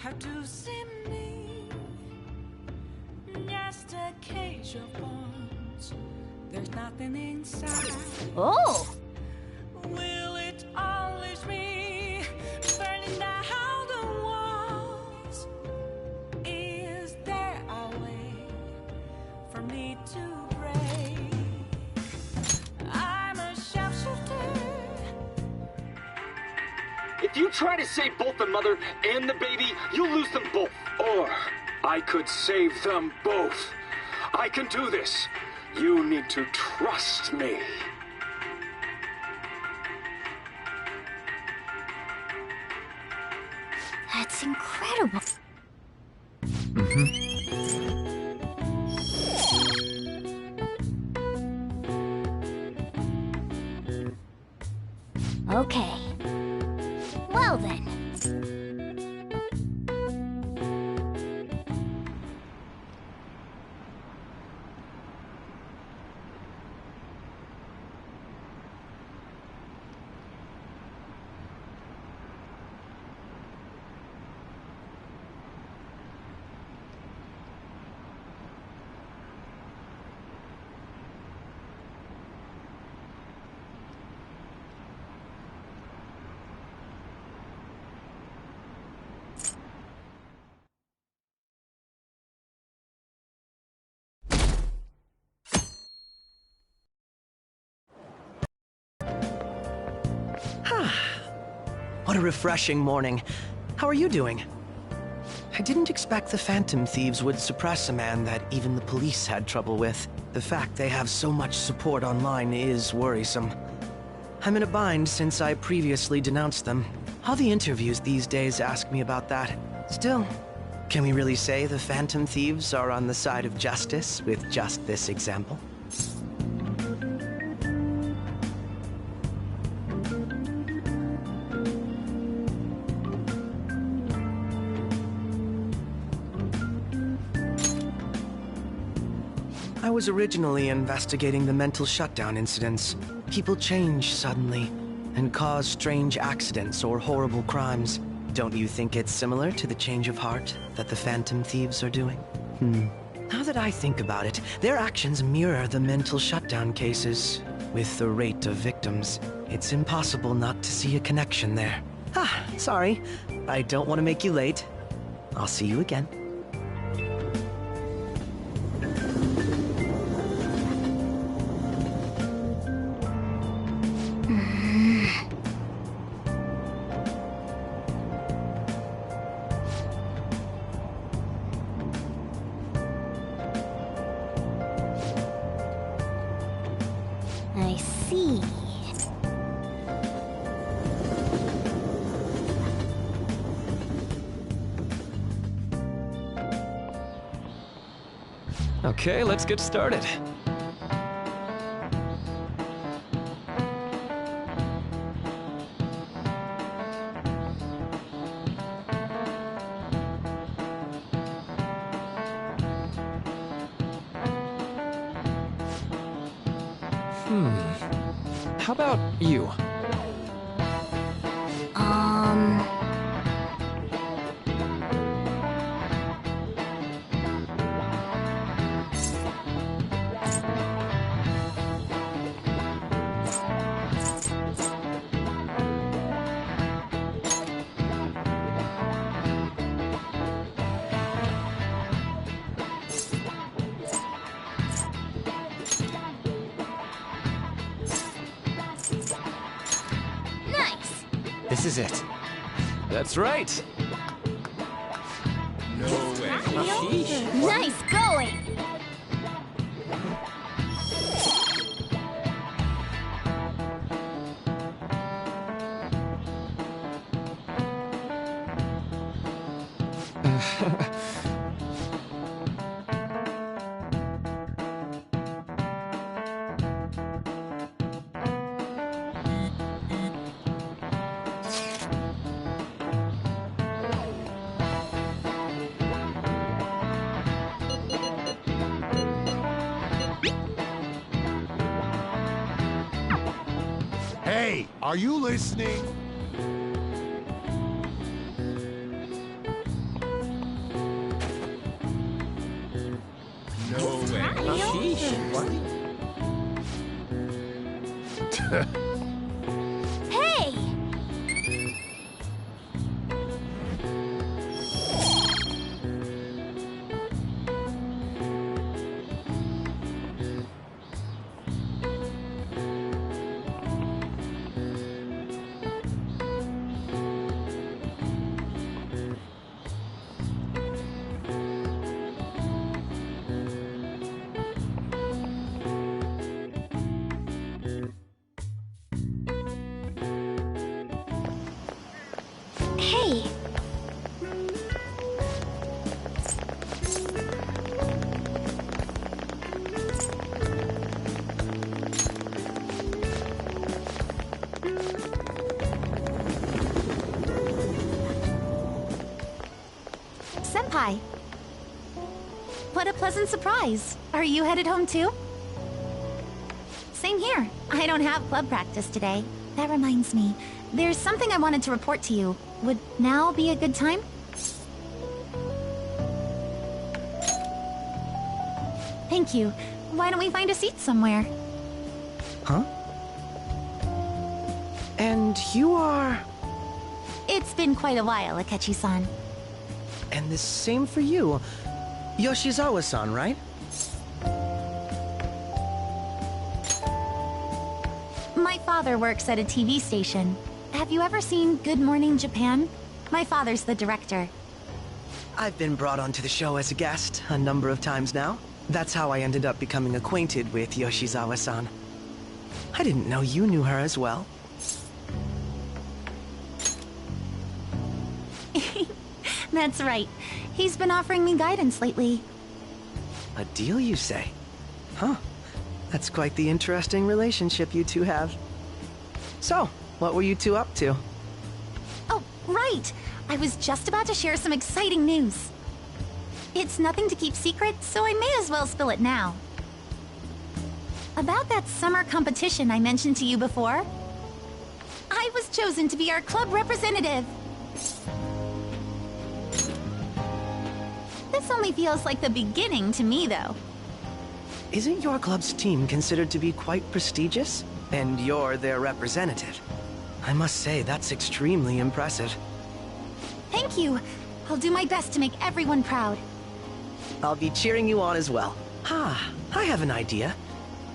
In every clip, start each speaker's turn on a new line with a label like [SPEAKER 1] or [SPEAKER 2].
[SPEAKER 1] How to see me? Just a cage of bones. There's nothing inside.
[SPEAKER 2] Oh!
[SPEAKER 1] Will it always be burning down the walls? Is there a way for me to break? I'm a sharpshooter.
[SPEAKER 3] If you try to save both the mother and the baby, you'll lose them both. Or I could save them both. I can do this. You need to trust me.
[SPEAKER 2] That's incredible. Okay. Well then.
[SPEAKER 4] What a refreshing morning. How are you doing? I didn't expect the Phantom Thieves would suppress a man that even the police had trouble with. The fact they have so much support online is worrisome. I'm in a bind since I previously denounced them. All the interviews these days ask me about that. Still, can we really say the Phantom Thieves are on the side of justice with just this example? I was originally investigating the mental shutdown incidents. People change suddenly and cause strange accidents or horrible crimes. Don't you think it's similar to the change of heart that the Phantom Thieves are doing? Now that I think about it, their actions mirror the mental shutdown cases. With the rate of victims, it's impossible not to see a connection there. Sorry. I don't want to make you late. I'll see you again.
[SPEAKER 2] I see.
[SPEAKER 5] Okay, let's get started. How about you?
[SPEAKER 2] Nice!
[SPEAKER 5] This is it. That's right. No way.
[SPEAKER 2] Nice going!
[SPEAKER 6] Hey, are you listening?
[SPEAKER 2] Hey! Hey! Senpai! What a pleasant surprise! Are you headed home too? Same here. I don't have club practice today. That reminds me, there's something I wanted to report to you. Would now be a good time? Thank you. Why don't we find a seat somewhere?
[SPEAKER 4] Huh? And you are...
[SPEAKER 2] It's been quite a while, Akechi-san.
[SPEAKER 4] And the same for you. Yoshizawa-san, right?
[SPEAKER 2] My father works at a TV station. Have you ever seen Good Morning Japan? My father's the director.
[SPEAKER 4] I've been brought onto the show as a guest a number of times now. That's how I ended up becoming acquainted with Yoshizawa-san. I didn't know you knew her as well.
[SPEAKER 2] That's right. He's been offering me guidance lately.
[SPEAKER 4] A deal, you say? Huh. That's quite the interesting relationship you two have. So, what were you two up to?
[SPEAKER 2] Oh, right! I was just about to share some exciting news. It's nothing to keep secret, so I may as well spill it now. About that summer competition I mentioned to you before. I was chosen to be our club representative. This only feels like the beginning to me, though.
[SPEAKER 4] Isn't your club's team considered to be quite prestigious? And you're their representative. I must say, that's extremely impressive.
[SPEAKER 2] Thank you. I'll do my best to make everyone proud.
[SPEAKER 4] I'll be cheering you on as well. Ah, I have an idea.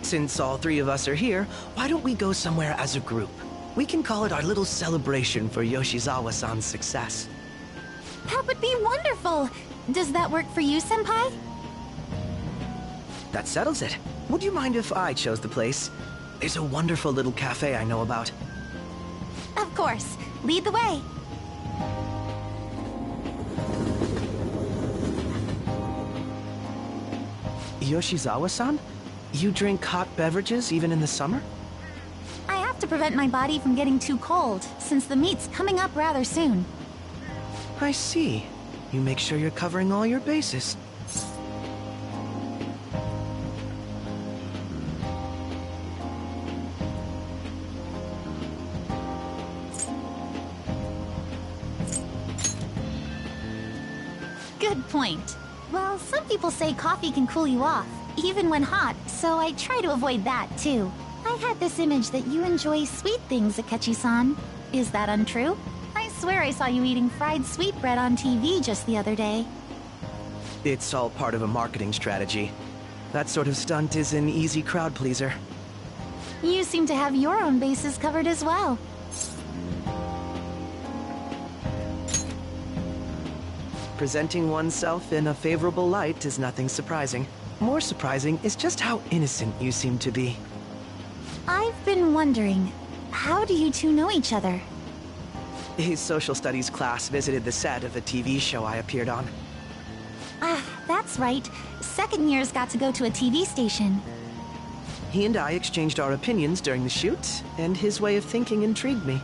[SPEAKER 4] Since all three of us are here, why don't we go somewhere as a group? We can call it our little celebration for Yoshizawa-san's success.
[SPEAKER 2] That would be wonderful! Does that work for you, Senpai?
[SPEAKER 4] That settles it. Would you mind if I chose the place? There's a wonderful little cafe I know about.
[SPEAKER 2] Of course. Lead the way.
[SPEAKER 4] Yoshizawa-san? You drink hot beverages even in the summer?
[SPEAKER 2] I have to prevent my body from getting too cold, since the meet's coming up rather soon.
[SPEAKER 4] I see. You make sure you're covering all your bases.
[SPEAKER 2] Good point. Well, some people say coffee can cool you off, even when hot, so I try to avoid that, too. I had this image that you enjoy sweet things, Akechi-san. Is that untrue? I swear I saw you eating fried sweetbread on TV just the other day.
[SPEAKER 4] It's all part of a marketing strategy. That sort of stunt is an easy crowd pleaser.
[SPEAKER 2] You seem to have your own bases covered as well.
[SPEAKER 4] Presenting oneself in a favorable light is nothing surprising. More surprising is just how innocent you seem to be.
[SPEAKER 2] I've been wondering, how do you two know each other?
[SPEAKER 4] His social studies class visited the set of a TV show I appeared on.
[SPEAKER 2] Ah, that's right. Second years got to go to a TV station.
[SPEAKER 4] He and I exchanged our opinions during the shoot, and his way of thinking intrigued me.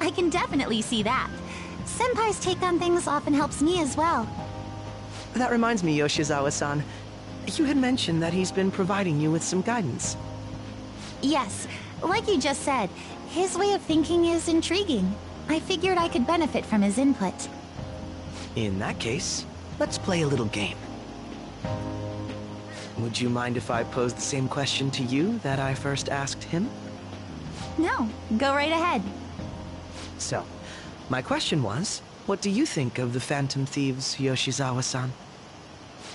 [SPEAKER 2] I can definitely see that. Senpai's take on things often helps me as well.
[SPEAKER 4] That reminds me, Yoshizawa-san. You had mentioned that he's been providing you with some guidance.
[SPEAKER 2] Yes, like you just said, his way of thinking is intriguing. I figured I could benefit from his input.
[SPEAKER 4] In that case, let's play a little game. Would you mind if I posed the same question to you that I first asked him?
[SPEAKER 2] No, go right ahead.
[SPEAKER 4] So, my question was, what do you think of the Phantom Thieves, Yoshizawa-san?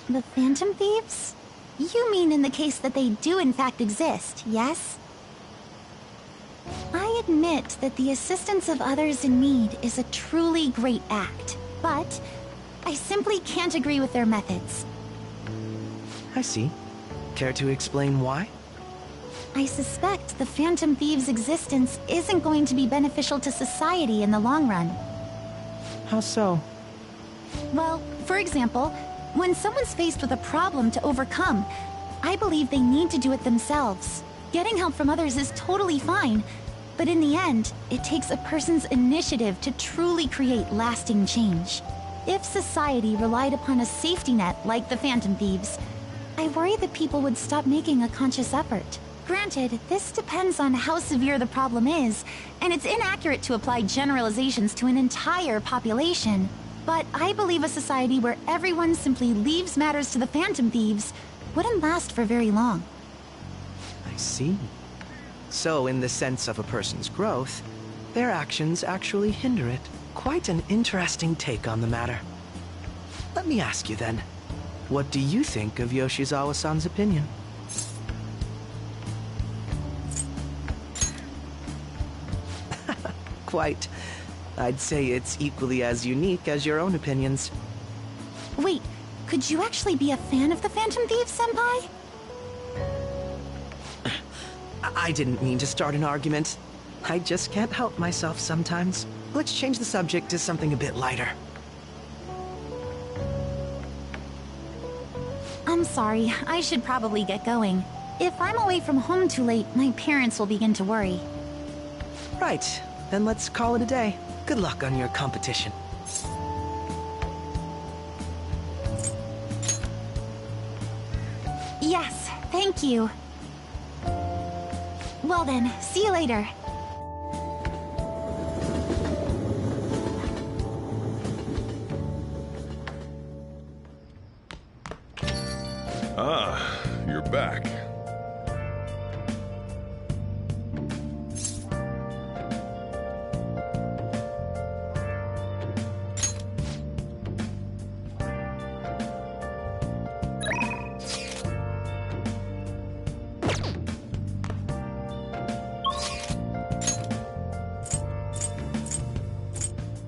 [SPEAKER 2] The Phantom Thieves? You mean in the case that they do in fact exist, yes? I admit that the assistance of others in need is a truly great act, but I simply can't agree with their methods.
[SPEAKER 4] I see. Care to explain why?
[SPEAKER 2] I suspect the Phantom Thieves' existence isn't going to be beneficial to society in the long run.
[SPEAKER 4] How so?
[SPEAKER 2] Well, for example, when someone's faced with a problem to overcome, I believe they need to do it themselves. Getting help from others is totally fine, but in the end, it takes a person's initiative to truly create lasting change. If society relied upon a safety net like the Phantom Thieves, I worry that people would stop making a conscious effort. Granted, this depends on how severe the problem is, and it's inaccurate to apply generalizations to an entire population. But I believe a society where everyone simply leaves matters to the Phantom Thieves wouldn't last for very long.
[SPEAKER 4] I see. So, in the sense of a person's growth, their actions actually hinder it. Quite an interesting take on the matter. Let me ask you then, what do you think of Yoshizawa-san's opinion? Quite. I'd say it's equally as unique as your own opinions.
[SPEAKER 2] Wait, could you actually be a fan of the Phantom Thieves, Senpai?
[SPEAKER 4] I didn't mean to start an argument. I just can't help myself sometimes. Let's change the subject to something a bit lighter.
[SPEAKER 2] I'm sorry, I should probably get going. If I'm away from home too late, my parents will begin to worry.
[SPEAKER 4] Right, then let's call it a day. Good luck on your competition.
[SPEAKER 2] Yes, thank you. Well then, see you later.
[SPEAKER 6] Ah, you're back.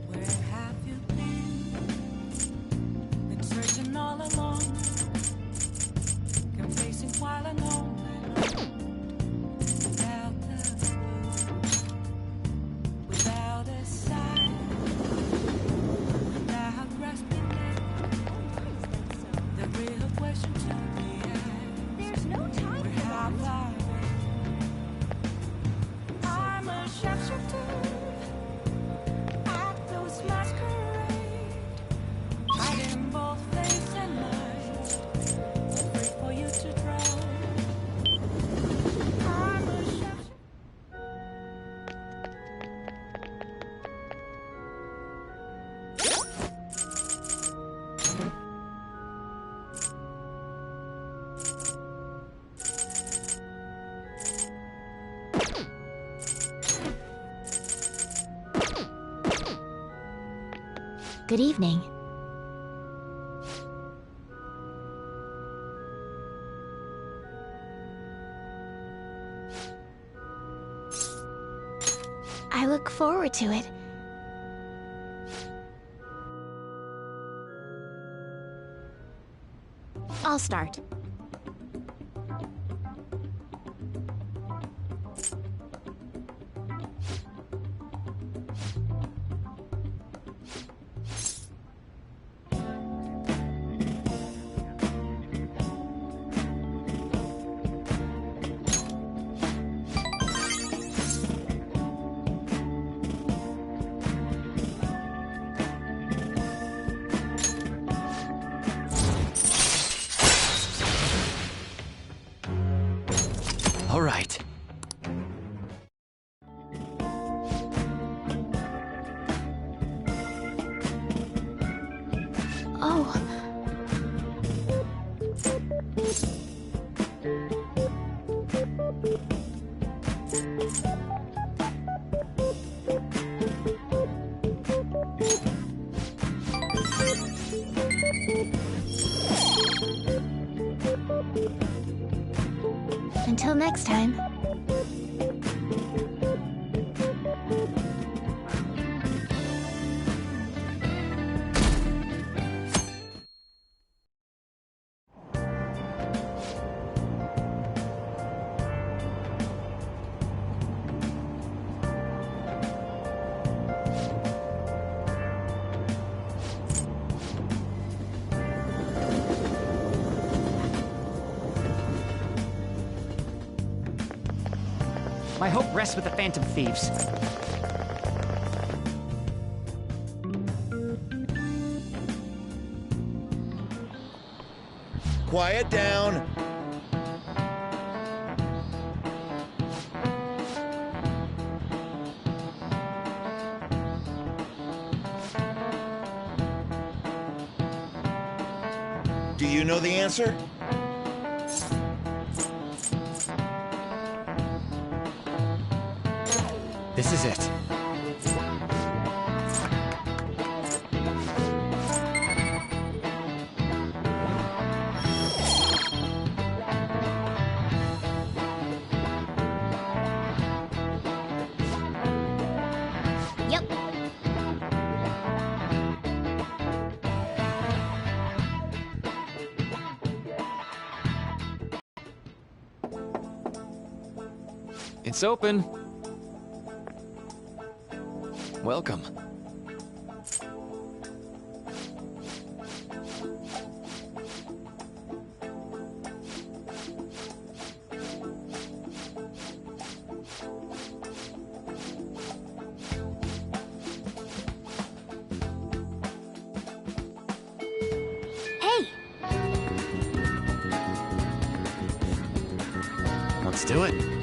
[SPEAKER 1] Where have you been searching all along, confessing while alone, without the without a sign, without grasping the real question to be asked. There's no time. Where have I been? I'm a sharpshooter. Act those masquerade, hiding both face and mind, afraid for you to drown. I'm a sharpshooter.
[SPEAKER 2] Good evening. I look forward to it. I'll start.
[SPEAKER 5] All right.
[SPEAKER 2] Oh. Until next time.
[SPEAKER 6] My hope rests with the Phantom Thieves.
[SPEAKER 7] Quiet down. Do you know the answer?
[SPEAKER 5] This is it.
[SPEAKER 2] Yep.
[SPEAKER 5] It's open. Welcome.
[SPEAKER 2] Hey,
[SPEAKER 5] Let's do it.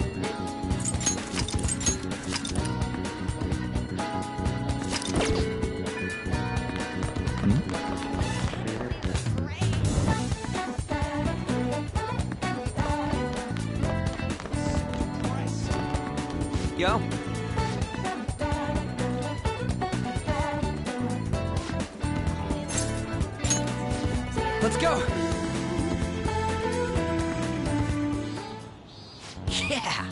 [SPEAKER 4] Yo. Let's go. Yeah.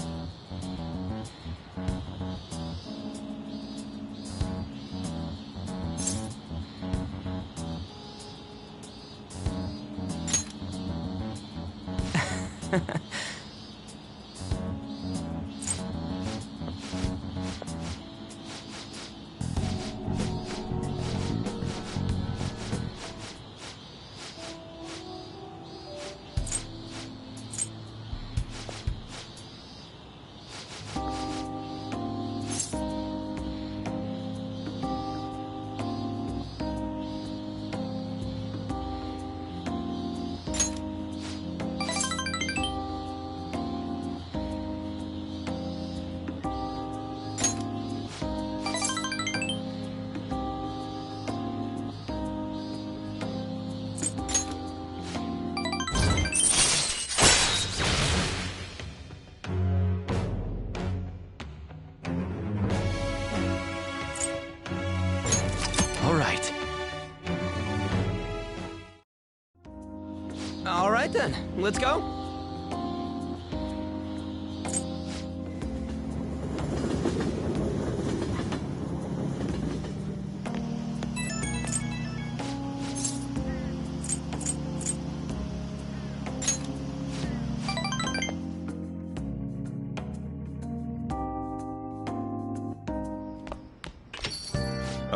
[SPEAKER 5] All right.
[SPEAKER 4] All right then. Let's go.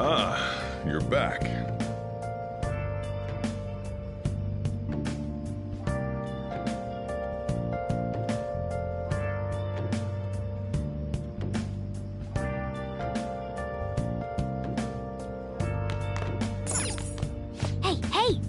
[SPEAKER 8] Ah, you're back.
[SPEAKER 2] hey, hey!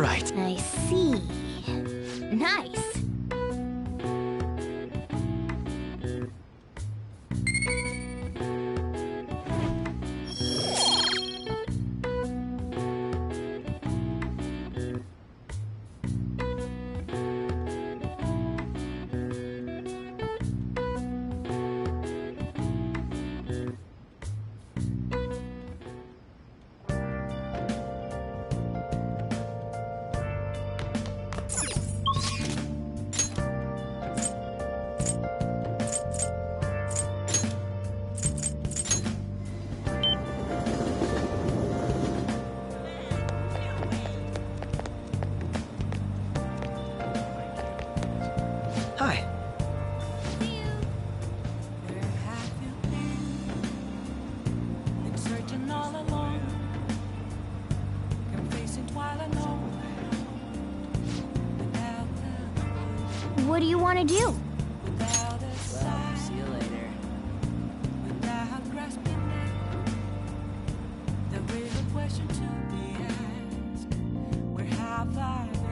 [SPEAKER 5] right.
[SPEAKER 2] I see. Nice.
[SPEAKER 4] Hi.
[SPEAKER 1] Where have you been searching all along? You're facing twilight alone. Without
[SPEAKER 2] What do you want to do?
[SPEAKER 1] without a sign,
[SPEAKER 6] See you later.
[SPEAKER 1] without grasping it. The real question to be asked: where have I been?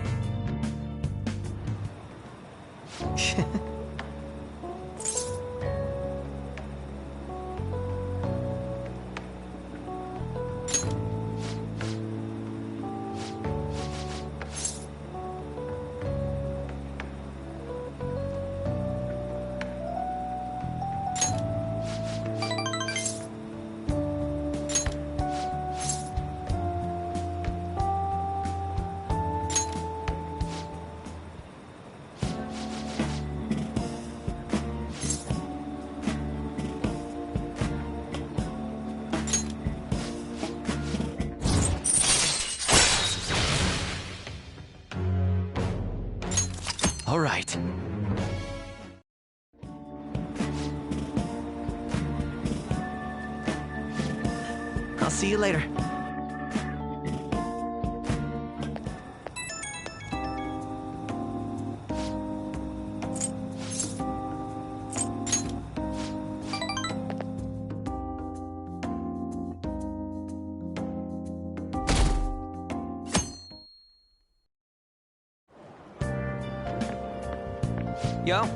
[SPEAKER 5] All right.
[SPEAKER 4] I'll see you later. Yo.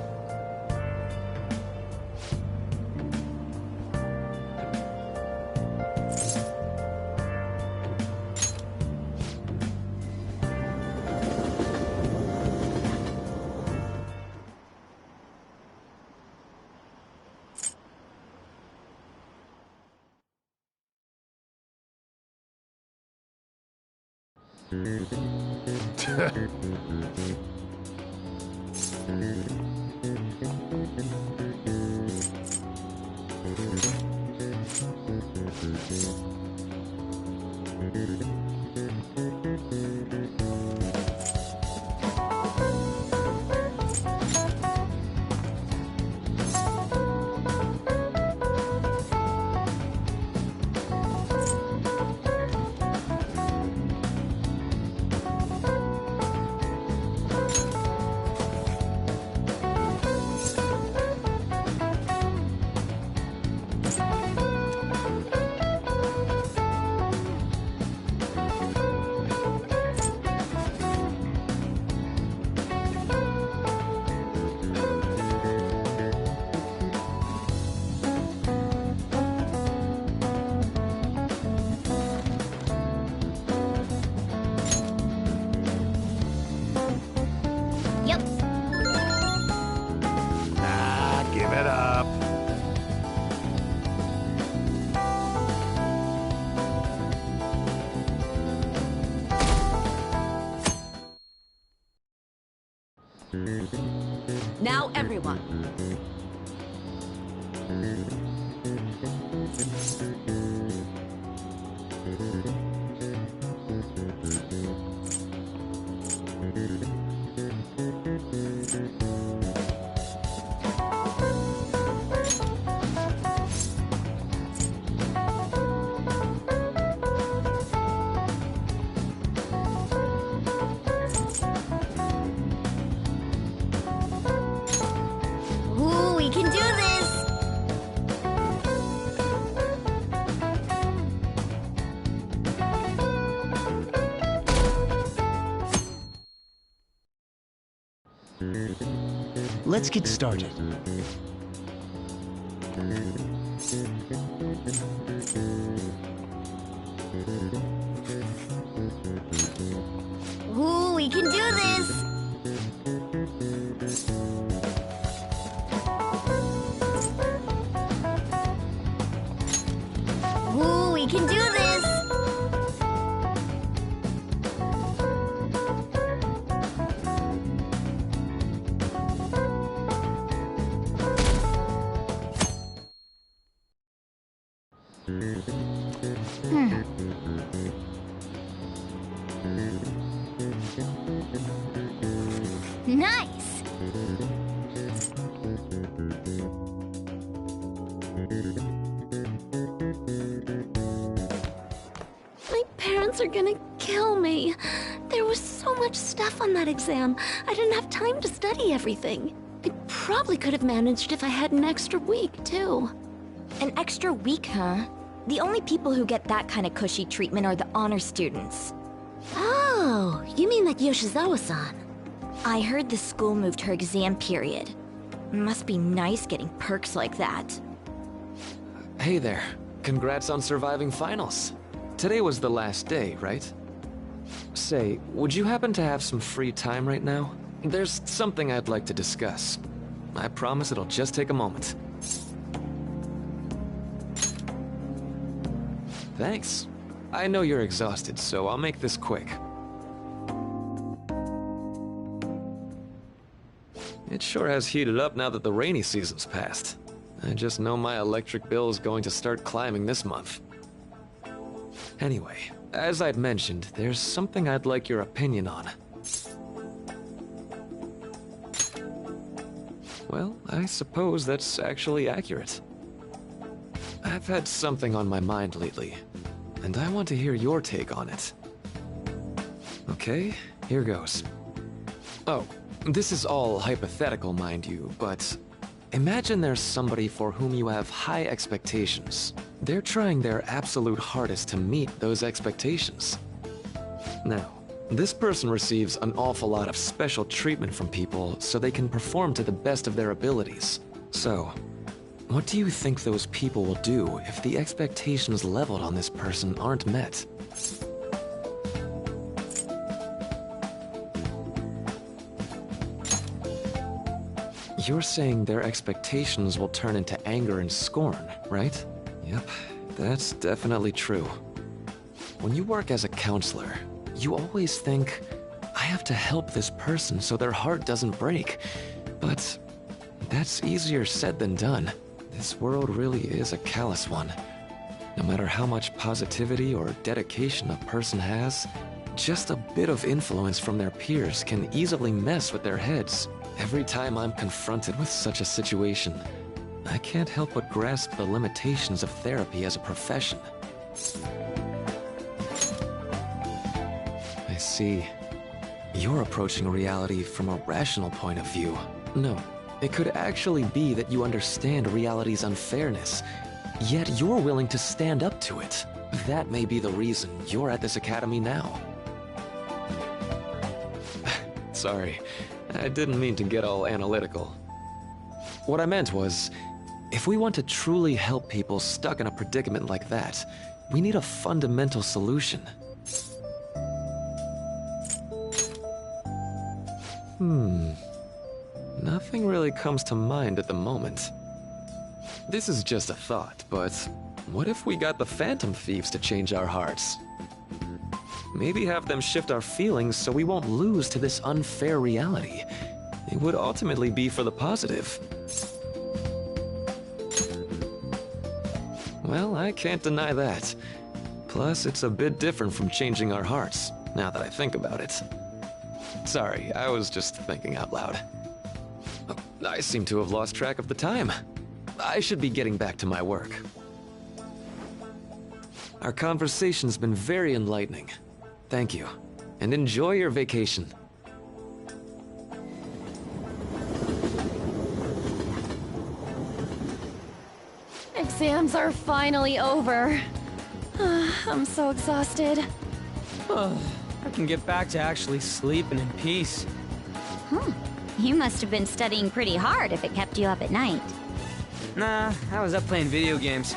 [SPEAKER 2] Yep.
[SPEAKER 7] Ah, give it up.
[SPEAKER 9] Now everyone.
[SPEAKER 2] Ooh, we can do this!
[SPEAKER 5] Let's get started.
[SPEAKER 2] Ooh, we can do this! Ooh, we can do this! Nice!
[SPEAKER 9] My parents are gonna kill me. There was so much stuff on that exam. I didn't have time to study everything. I probably could have managed if I had an extra week, too.
[SPEAKER 10] An extra week, huh? The only people who get that kind of cushy treatment are the honor students.
[SPEAKER 9] Oh, you mean like Yoshizawa-san?
[SPEAKER 10] I heard the school moved her exam period. Must be nice getting perks like that.
[SPEAKER 11] Hey there. Congrats on surviving finals. Today was the last day, right? Say, would you happen to have some free time right now? There's something I'd like to discuss. I promise it'll just take a moment. Thanks. I know you're exhausted, so I'll make this quick. It sure has heated up now that the rainy season's passed. I just know my electric bill is going to start climbing this month. Anyway, as I'd mentioned, there's something I'd like your opinion on. Well, I suppose that's actually accurate. I've had something on my mind lately, and I want to hear your take on it. Okay, here goes. Oh, this is all hypothetical, mind you, but imagine there's somebody for whom you have high expectations. They're trying their absolute hardest to meet those expectations. Now, this person receives an awful lot of special treatment from people so they can perform to the best of their abilities. So, what do you think those people will do if the expectations leveled on this person aren't met? You're saying their expectations will turn into anger and scorn, right? Yep, that's definitely true. When you work as a counselor, you always think, I have to help this person so their heart doesn't break. But that's easier said than done. This world really is a callous one. No matter how much positivity or dedication a person has, just a bit of influence from their peers can easily mess with their heads. Every time I'm confronted with such a situation, I can't help but grasp the limitations of therapy as a profession. I see. You're approaching reality from a rational point of view. No, it could actually be that you understand reality's unfairness, yet you're willing to stand up to it. That may be the reason you're at this academy now. Sorry, I didn't mean to get all analytical. What I meant was, if we want to truly help people stuck in a predicament like that, we need a fundamental solution. Nothing really comes to mind at the moment. This is just a thought, but what if we got the Phantom Thieves to change our hearts? Maybe have them shift our feelings so we won't lose to this unfair reality. It would ultimately be for the positive. Well, I can't deny that. Plus, it's a bit different from changing our hearts, now that I think about it. Sorry, I was just thinking out loud. I seem to have lost track of the time. I should be getting back to my work. Our conversation's been very enlightening. Thank you, and enjoy your vacation.
[SPEAKER 9] Exams are finally over. I'm so exhausted.
[SPEAKER 12] I can get back to actually sleeping in peace. You must have been studying pretty hard if it kept you up at night.
[SPEAKER 6] Nah, I was up playing video games.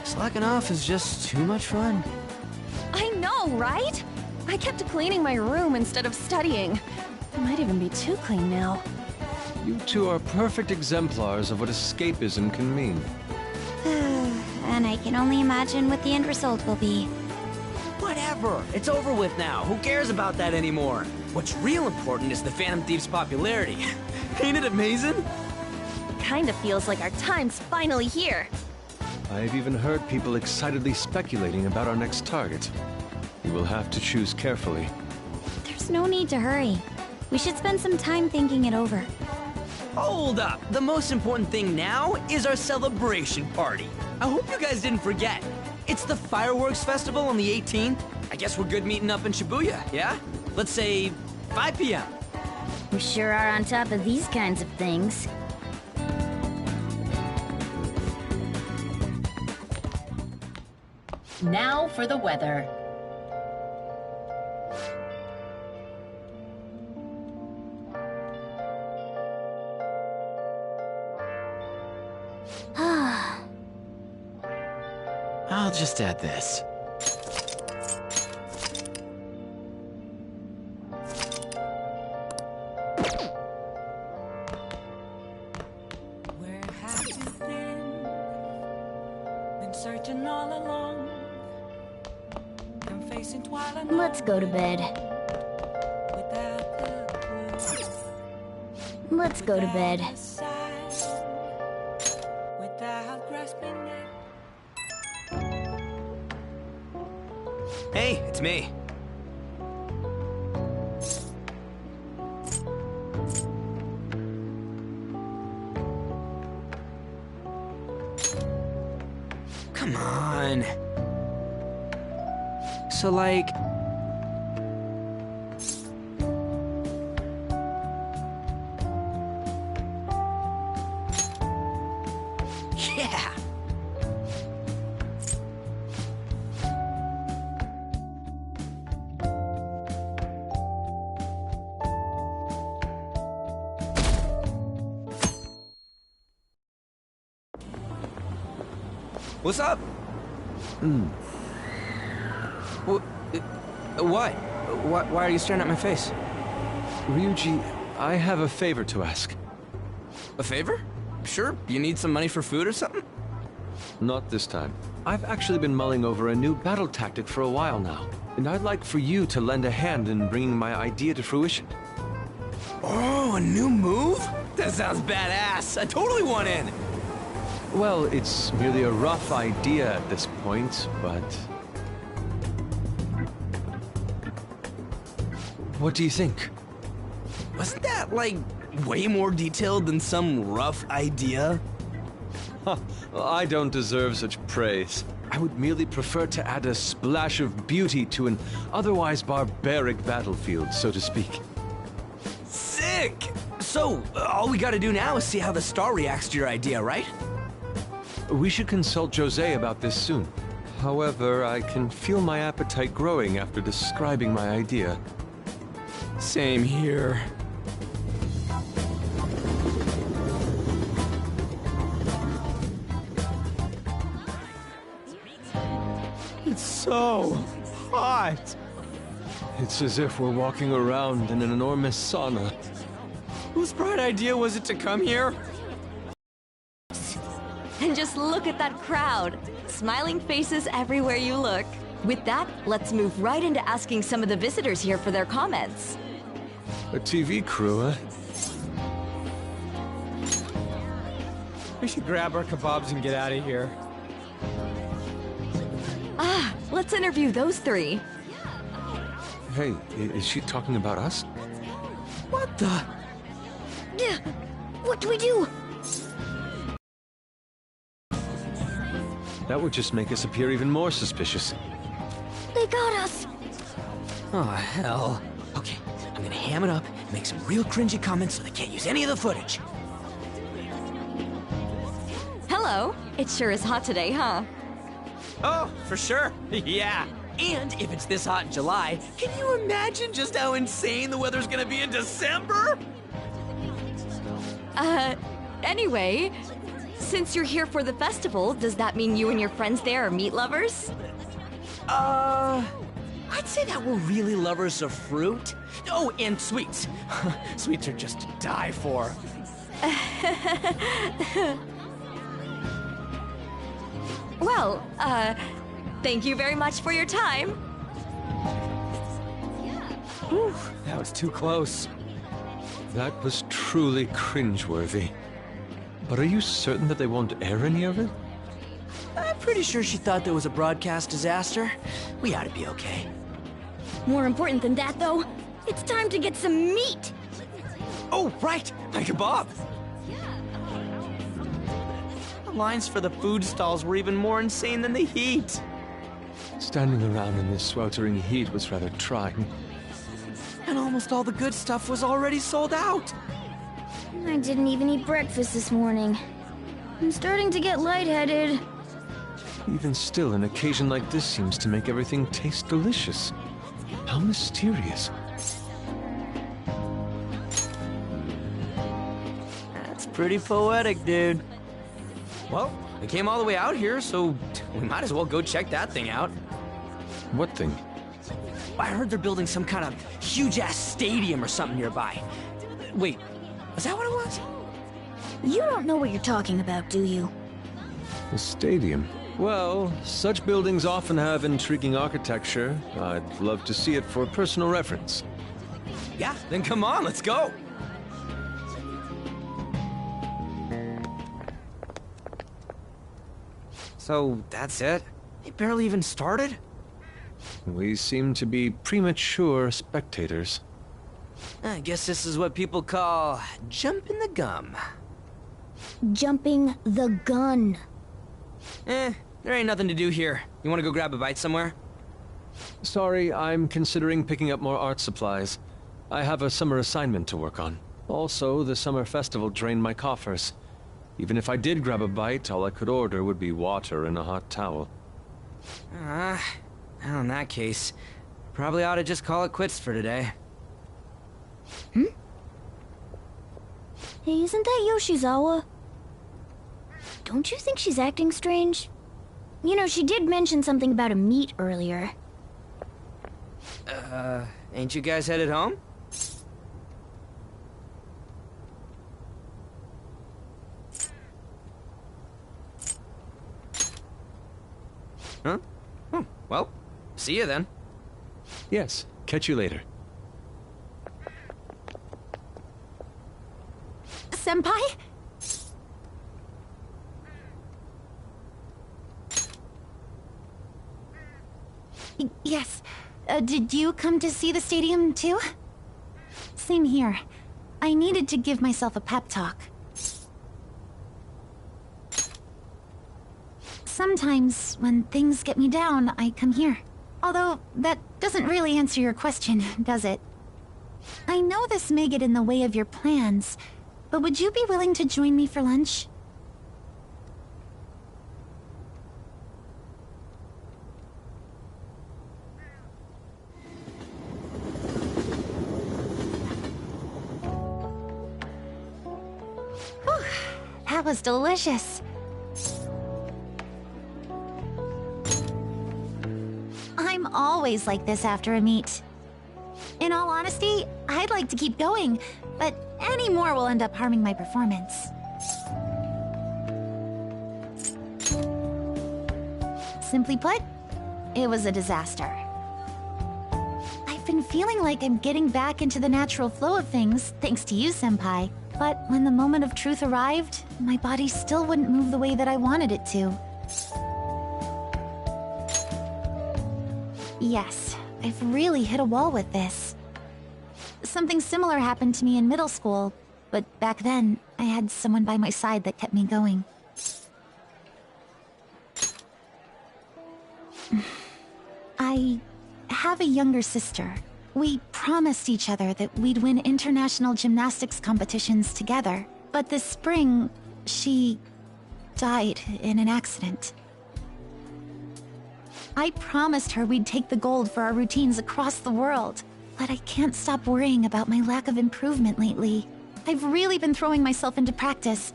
[SPEAKER 6] Slacking off is just too much fun.
[SPEAKER 13] I know, right? I kept cleaning my room instead of studying. It might even be too clean now.
[SPEAKER 14] You two are perfect exemplars of what escapism can mean.
[SPEAKER 12] And I can only imagine what the end result will be.
[SPEAKER 15] Whatever. It's over with now. Who cares about that anymore? What's real important is the Phantom Thief's popularity. Ain't it amazing?
[SPEAKER 13] Kinda feels like our time's finally here.
[SPEAKER 14] I've even heard people excitedly speculating about our next target. You will have to choose carefully.
[SPEAKER 12] There's no need to hurry. We should spend some time thinking it over.
[SPEAKER 15] Hold up. The most important thing now is our celebration party. I hope you guys didn't forget. It's the fireworks festival on the 18th. I guess we're good meeting up in Shibuya, yeah? Let's say 5 p.m.
[SPEAKER 12] We sure are on top of these kinds of things.
[SPEAKER 16] Now for the weather.
[SPEAKER 5] I'll just add this.
[SPEAKER 1] Where have you been? Been searching all along. Been facing twilight.
[SPEAKER 12] Let's go to bed.
[SPEAKER 1] Without the clue.
[SPEAKER 12] Let's go to bed.
[SPEAKER 1] Without a sign. Without grasping it.
[SPEAKER 15] Hey, it's me. Come on. So, like... Yeah! What's up? What? Why are you staring at my face?
[SPEAKER 14] Ryuji, I have a favor to ask.
[SPEAKER 15] A favor? Sure, you need some money for food or something?
[SPEAKER 14] Not this time. I've actually been mulling over a new battle tactic for a while now, and I'd like for you to lend a hand in bringing my idea to fruition.
[SPEAKER 15] Oh, a new move? That sounds badass. I totally want in.
[SPEAKER 14] Well, it's merely a rough idea at this point, but... What do you think?
[SPEAKER 15] Wasn't that, like, way more detailed than some rough idea?
[SPEAKER 14] Huh, well, I don't deserve such praise. I would merely prefer to add a splash of beauty to an otherwise barbaric battlefield, so to speak.
[SPEAKER 15] Sick! So, all we gotta do now is see how the star reacts to your idea, right?
[SPEAKER 14] We should consult Jose about this soon. However, I can feel my appetite growing after describing my idea.
[SPEAKER 15] Same here. It's so hot.
[SPEAKER 14] It's as if we're walking around in an enormous sauna.
[SPEAKER 15] Whose bright idea was it to come here?
[SPEAKER 10] And just look at that crowd. Smiling faces everywhere you look. With that, let's move right into asking some of the visitors here for their comments.
[SPEAKER 14] A TV crew, huh?
[SPEAKER 6] We should grab our kebabs and get out of here.
[SPEAKER 10] Ah, let's interview those three.
[SPEAKER 14] Hey, is she talking about us?
[SPEAKER 15] What the?
[SPEAKER 12] Yeah, what do we do?
[SPEAKER 14] That would just make us appear even more suspicious.
[SPEAKER 12] They got us.
[SPEAKER 15] Oh, hell. Okay, I'm gonna ham it up and make some real cringy comments so they can't use any of the footage.
[SPEAKER 10] Hello. It sure is hot today, huh?
[SPEAKER 15] Oh, for sure. Yeah. And if it's this hot in July, can you imagine just how insane the weather's gonna be in December?
[SPEAKER 10] Anyway, since you're here for the festival, does that mean you and your friends there are meat lovers?
[SPEAKER 15] I'd say that we're really lovers of fruit. Oh, and sweets. Sweets are just to die for.
[SPEAKER 10] Well, thank you very much for your time.
[SPEAKER 15] Whew, that was too close.
[SPEAKER 14] That was truly cringeworthy. But are you certain that they won't air any of it?
[SPEAKER 15] I'm pretty sure she thought there was a broadcast disaster. We ought to be okay.
[SPEAKER 9] More important than that, though, it's time to get some meat!
[SPEAKER 15] Oh, right! My kebab! The lines for the food stalls were even more insane than the heat.
[SPEAKER 14] Standing around in this sweltering heat was rather trying.
[SPEAKER 15] And almost all the good stuff was already sold out.
[SPEAKER 16] I didn't even eat breakfast this morning. I'm starting to get lightheaded.
[SPEAKER 14] Even still, an occasion like this seems to make everything taste delicious. How mysterious.
[SPEAKER 15] That's pretty poetic, dude. Well, we came all the way out here, so we might as well go check that thing out.
[SPEAKER 14] What thing?
[SPEAKER 15] I heard they're building some kind of huge-ass stadium or something nearby. Wait, is that what it was?
[SPEAKER 16] You don't know what you're talking about, do you?
[SPEAKER 14] A stadium? Well, such buildings often have intriguing architecture. I'd love to see it for personal reference.
[SPEAKER 15] Yeah, then come on, let's go! So, that's it? They barely even started?
[SPEAKER 14] We seem to be premature spectators.
[SPEAKER 15] I guess this is what people call jumping the gum.
[SPEAKER 16] Jumping the gun.
[SPEAKER 15] There ain't nothing to do here. You wanna go grab a bite somewhere?
[SPEAKER 14] Sorry, I'm considering picking up more art supplies. I have a summer assignment to work on. Also, the summer festival drained my coffers. Even if I did grab a bite, all I could order would be water and a hot towel.
[SPEAKER 15] Well, in that case, probably ought to just call it quits for today.
[SPEAKER 16] Hey, isn't that Yoshizawa? Don't you think she's acting strange? You know, she did mention something about a meet earlier.
[SPEAKER 15] Ain't you guys headed home? Huh? Oh, well, see you then.
[SPEAKER 14] Yes, catch you later.
[SPEAKER 2] Senpai? Yes. Did you come to see the stadium, too? Same here. I needed to give myself a pep talk. Sometimes, when things get me down, I come here. Although, that doesn't really answer your question, does it? I know this may get in the way of your plans, but would you be willing to join me for lunch? Whew, that was delicious. I'm always like this after a meet. In all honesty, I'd like to keep going, but any more will end up harming my performance. Simply put, it was a disaster. I've been feeling like I'm getting back into the natural flow of things, thanks to you, Senpai. But when the moment of truth arrived, my body still wouldn't move the way that I wanted it to. Yes, I've really hit a wall with this. Something similar happened to me in middle school, but back then, I had someone by my side that kept me going. I have a younger sister. We promised each other that we'd win international gymnastics competitions together. But this spring, she died in an accident. I promised her we'd take the gold for our routines across the world, but I can't stop worrying about my lack of improvement lately. I've really been throwing myself into practice.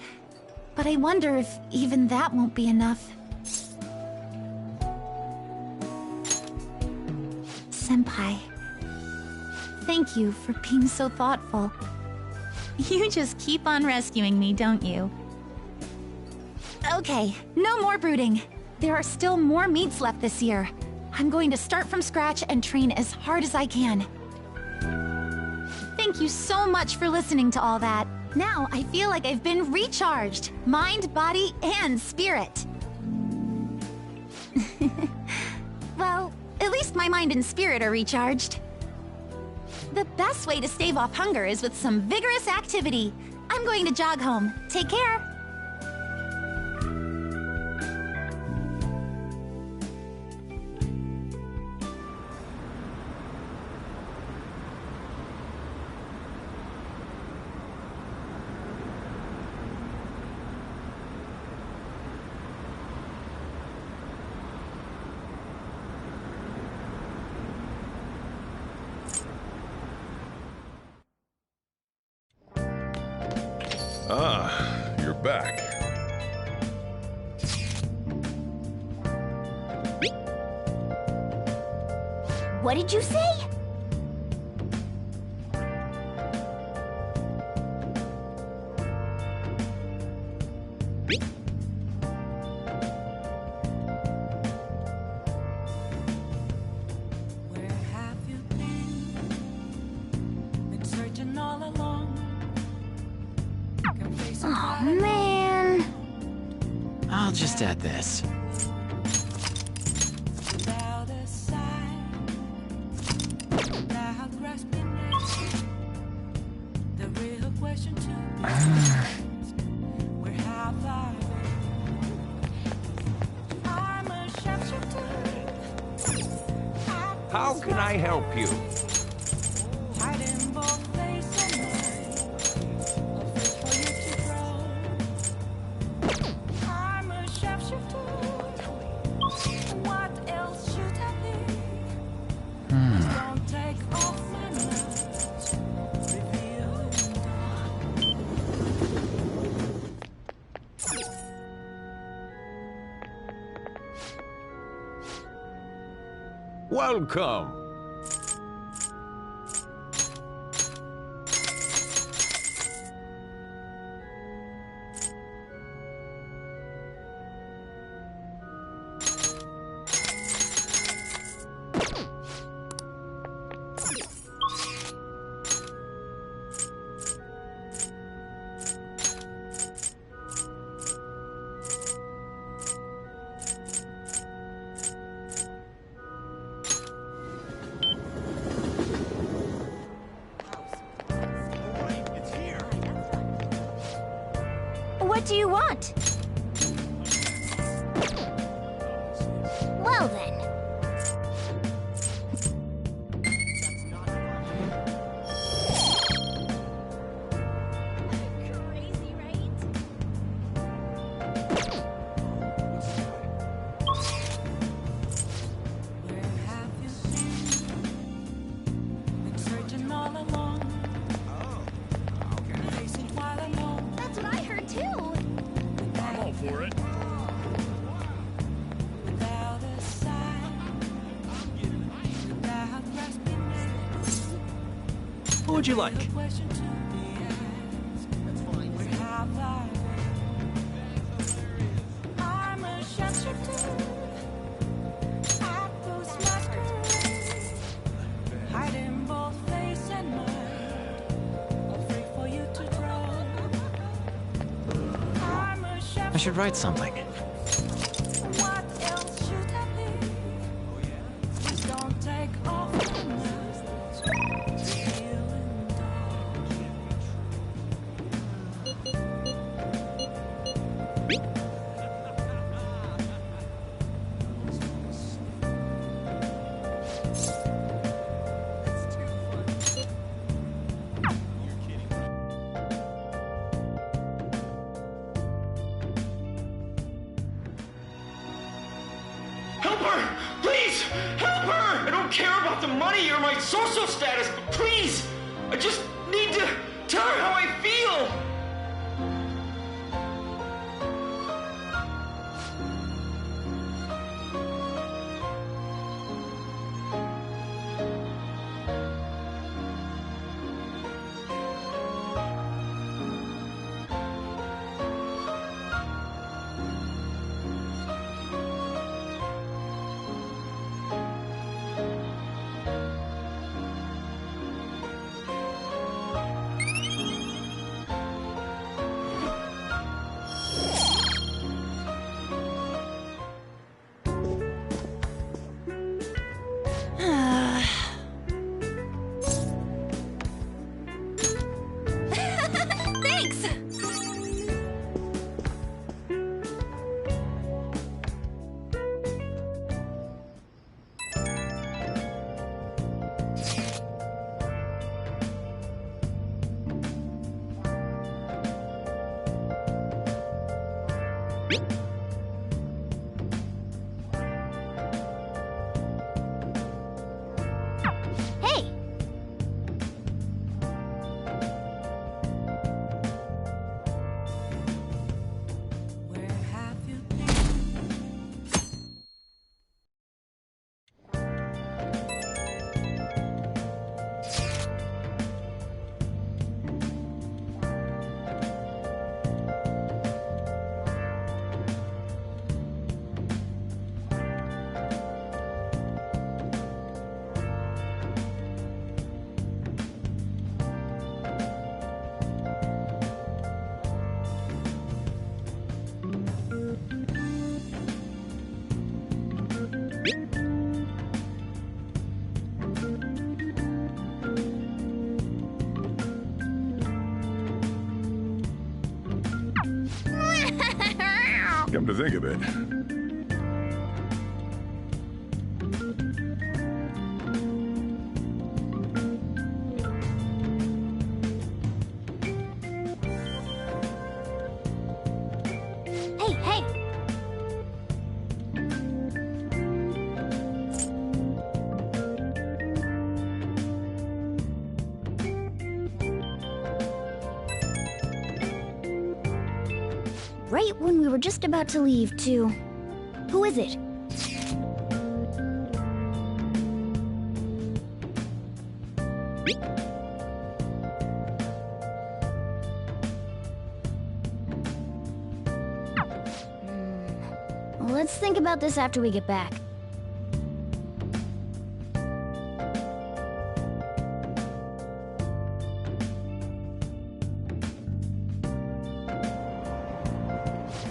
[SPEAKER 2] But I wonder if even that won't be enough. Senpai, thank you for being so thoughtful. You just keep on rescuing me, don't you? Okay, no more brooding. There are still more meets left this year. I'm going to start from scratch and train as hard as I can. Thank you so much for listening to all that. Now I feel like I've been recharged. Mind, body, and spirit. Well, at least my mind and spirit are recharged. The best way to stave off hunger is with some vigorous activity. I'm going to jog home. Take care.
[SPEAKER 8] Ah, you're back.
[SPEAKER 16] What did you say?
[SPEAKER 1] Where have you been? Been searching all along.
[SPEAKER 16] Oh man.
[SPEAKER 5] I'll just add this.
[SPEAKER 1] Without a sign, without grasping it. The real question to be asked, where have I been? I'm a sharpshooter.
[SPEAKER 7] How can I help you?
[SPEAKER 1] Hiding both face and mind. Afraid for you to grow. I'm a sharpshooter. What else should I be? Just don't take off my mask. Revealing
[SPEAKER 7] Welcome.
[SPEAKER 16] What do you want? Well then. Crazy, right?
[SPEAKER 1] Where have you been searching all along? Facing while alone.
[SPEAKER 16] That's what I heard too.
[SPEAKER 7] I'm all for it.
[SPEAKER 1] Without a sign, without grasping it.
[SPEAKER 14] What would you like?
[SPEAKER 1] The question to be asked, where have I been? I'm a sharpshooter. I post masquerade, hiding both face and mind. Afraid for you to draw. I'm a sharpshooter.
[SPEAKER 5] I should write something.
[SPEAKER 1] What else should I be? Please don't take off my mask. Feeling
[SPEAKER 17] Help her! Please! Help her! I don't care about the money or my social status, but please! I just need to tell her how I feel!
[SPEAKER 8] Come to think of it.
[SPEAKER 16] Hey, hey! Right when we were just about to leave, too. Who is it? Let's think about this after we get back.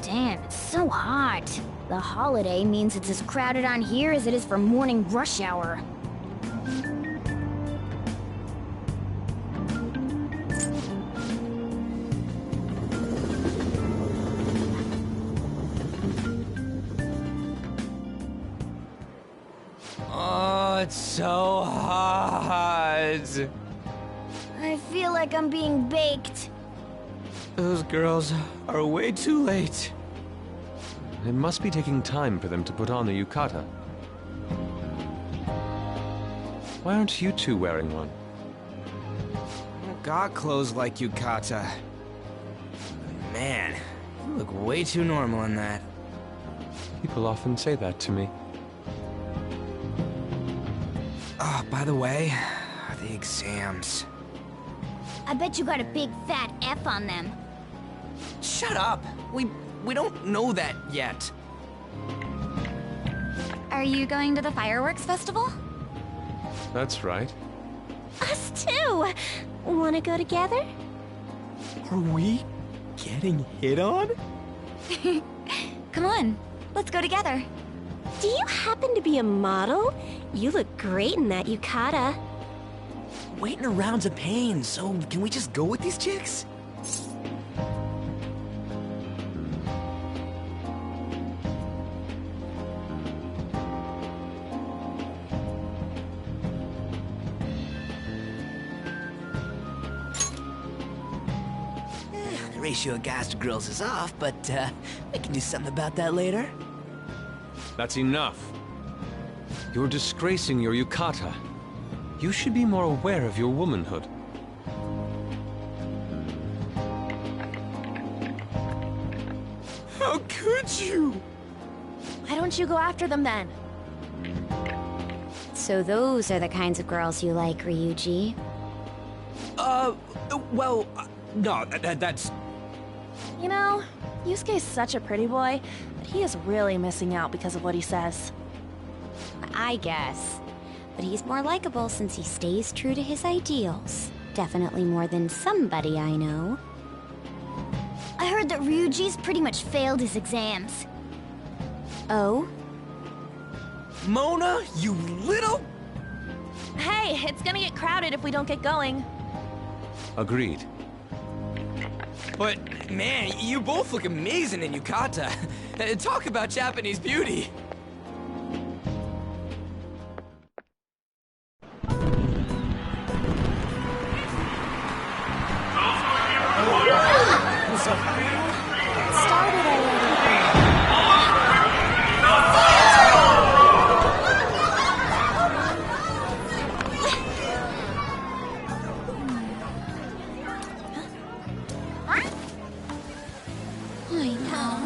[SPEAKER 16] Damn, it's so hot. The holiday means it's as crowded on here as it is for morning rush hour.
[SPEAKER 15] Oh, it's so hot.
[SPEAKER 16] I feel like I'm being baked.
[SPEAKER 15] Those girls are way too late.
[SPEAKER 14] It must be taking time for them to put on the yukata. Why aren't you two wearing one?
[SPEAKER 15] I got clothes like yukata. Man, you look way too normal in that.
[SPEAKER 14] People often say that to me.
[SPEAKER 15] Oh, by the way, the exams.
[SPEAKER 16] I bet you got a big fat F on them.
[SPEAKER 15] Shut up! We don't know that yet.
[SPEAKER 12] Are you going to the fireworks festival?
[SPEAKER 14] That's right.
[SPEAKER 9] Us too! Wanna go together?
[SPEAKER 15] Are we getting hit on?
[SPEAKER 12] Come on, let's go together.
[SPEAKER 9] Do you happen to be a model? You look great in that yukata.
[SPEAKER 15] Waiting around's a pain, so can we just go with these chicks? The ratio of guys to girls is off, but we can do something about that later.
[SPEAKER 14] That's enough. You're disgracing your yukata. You should be more aware of your womanhood.
[SPEAKER 15] How could you?
[SPEAKER 13] Why don't you go after them then?
[SPEAKER 12] So those are the kinds of girls you like, Ryuji.
[SPEAKER 15] Well, no, that's...
[SPEAKER 13] You know, Yusuke's such a pretty boy, but he is really missing out because of what he says.
[SPEAKER 12] I guess. But he's more likable since he stays true to his ideals. Definitely more than somebody I know.
[SPEAKER 16] I heard that Ryuji's pretty much failed his exams.
[SPEAKER 12] Oh?
[SPEAKER 15] Mona, you little...
[SPEAKER 13] Hey, it's gonna get crowded if we don't get going.
[SPEAKER 14] Agreed.
[SPEAKER 15] But, man, you both look amazing in yukata. Talk about Japanese beauty.
[SPEAKER 13] Started already.
[SPEAKER 12] I know.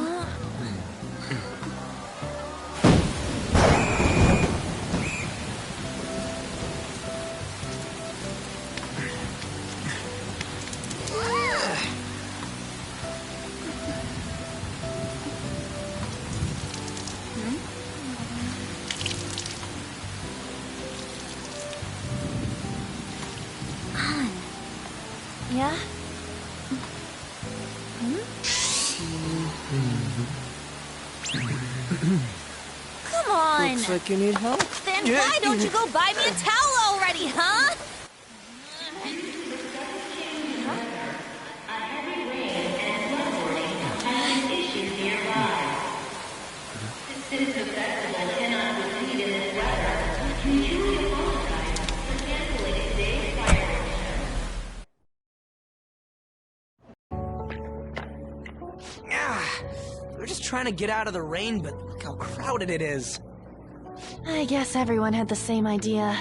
[SPEAKER 13] Yeah? Come on!
[SPEAKER 15] Looks like you need help.
[SPEAKER 13] Then why don't you go buy me a towel already, huh?
[SPEAKER 15] We're just trying to get out of the rain, but look how crowded it is.
[SPEAKER 13] I guess everyone had the same idea.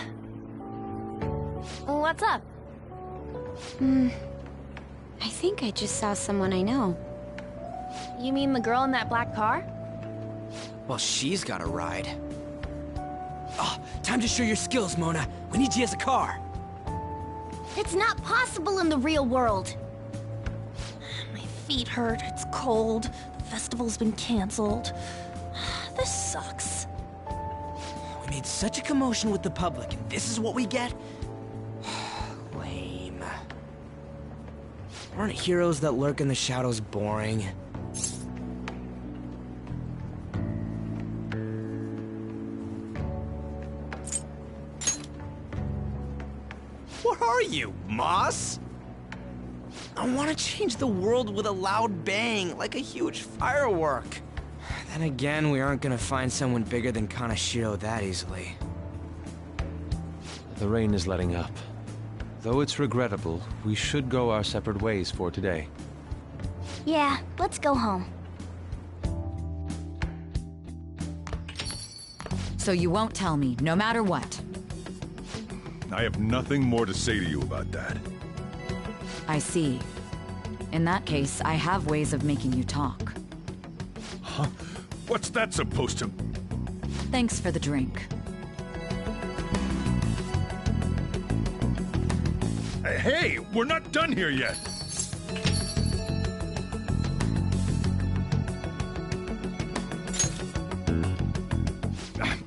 [SPEAKER 13] What's up?
[SPEAKER 12] I think I just saw someone I know.
[SPEAKER 13] You mean the girl in that black car?
[SPEAKER 15] Well, she's got a ride. Oh, time to show your skills, Mona. We need you as a car.
[SPEAKER 16] It's not possible in the real world.
[SPEAKER 13] My feet hurt, it's cold, the festival's been canceled. This sucks.
[SPEAKER 15] We made such a commotion with the public, and this is what we get? Lame. Aren't heroes that lurk in the shadows boring? What are you, Moss? I want to change the world with a loud bang, like a huge firework. Then again, we aren't gonna find someone bigger than Kanashiro that easily.
[SPEAKER 14] The rain is letting up. Though it's regrettable, we should go our separate ways for today.
[SPEAKER 16] Yeah, let's go home.
[SPEAKER 10] So you won't tell me, no matter what.
[SPEAKER 8] I have nothing more to say to you about that.
[SPEAKER 10] I see. In that case, I have ways of making you talk.
[SPEAKER 8] Huh? What's that supposed to...
[SPEAKER 10] Thanks for the drink.
[SPEAKER 8] Hey, we're not done here yet!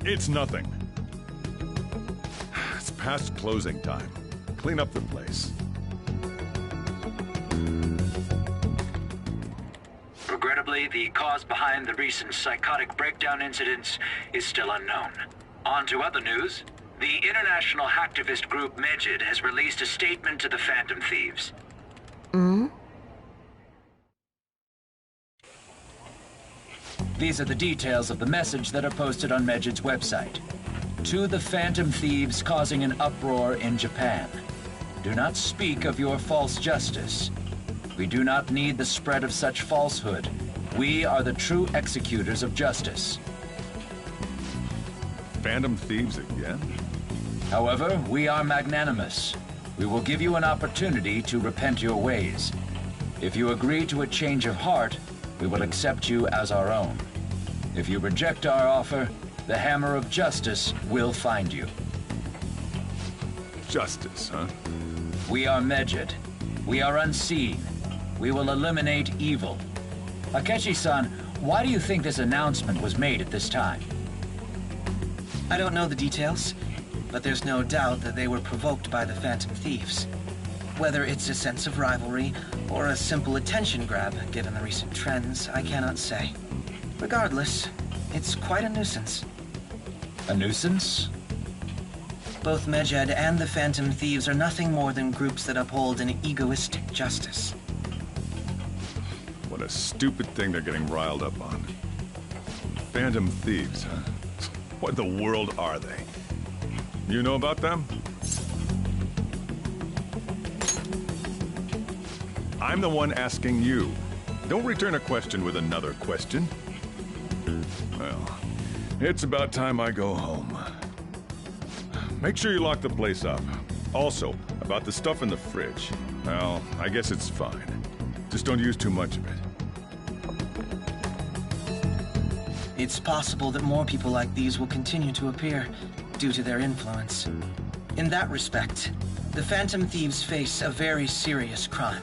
[SPEAKER 8] It's nothing. It's past closing time. Clean up the place.
[SPEAKER 18] Regrettably, the cause behind the recent psychotic breakdown incidents is still unknown. On to other news. The international hacktivist group Medjed has released a statement to the Phantom Thieves. These are the details of the message that are posted on Medjed's website. To the Phantom Thieves causing an uproar in Japan. Do not speak of your false justice. We do not need the spread of such falsehood. We are the true executors of justice.
[SPEAKER 8] Phantom Thieves again?
[SPEAKER 18] However, we are magnanimous. We will give you an opportunity to repent your ways. If you agree to a change of heart, we will accept you as our own. If you reject our offer, the hammer of justice will find you.
[SPEAKER 8] Justice, huh?
[SPEAKER 18] We are Medjed. We are unseen. We will eliminate evil. Akechi-san, why do you think this announcement was made at this time?
[SPEAKER 4] I don't know the details, but there's no doubt that they were provoked by the Phantom Thieves. Whether it's a sense of rivalry or a simple attention grab, given the recent trends, I cannot say. Regardless, it's quite a nuisance.
[SPEAKER 18] A nuisance?
[SPEAKER 4] Both Medjed and the Phantom Thieves are nothing more than groups that uphold an egoistic justice.
[SPEAKER 8] What a stupid thing they're getting riled up on. Phantom Thieves, huh? What in the world are they? You know about them? I'm the one asking you. Don't return a question with another question. Well, it's about time I go home. Make sure you lock the place up. Also, about the stuff in the fridge. Well, I guess it's fine. Just don't use too much of it.
[SPEAKER 4] It's possible that more people like these will continue to appear due to their influence. In that respect, the Phantom Thieves face a very serious crime.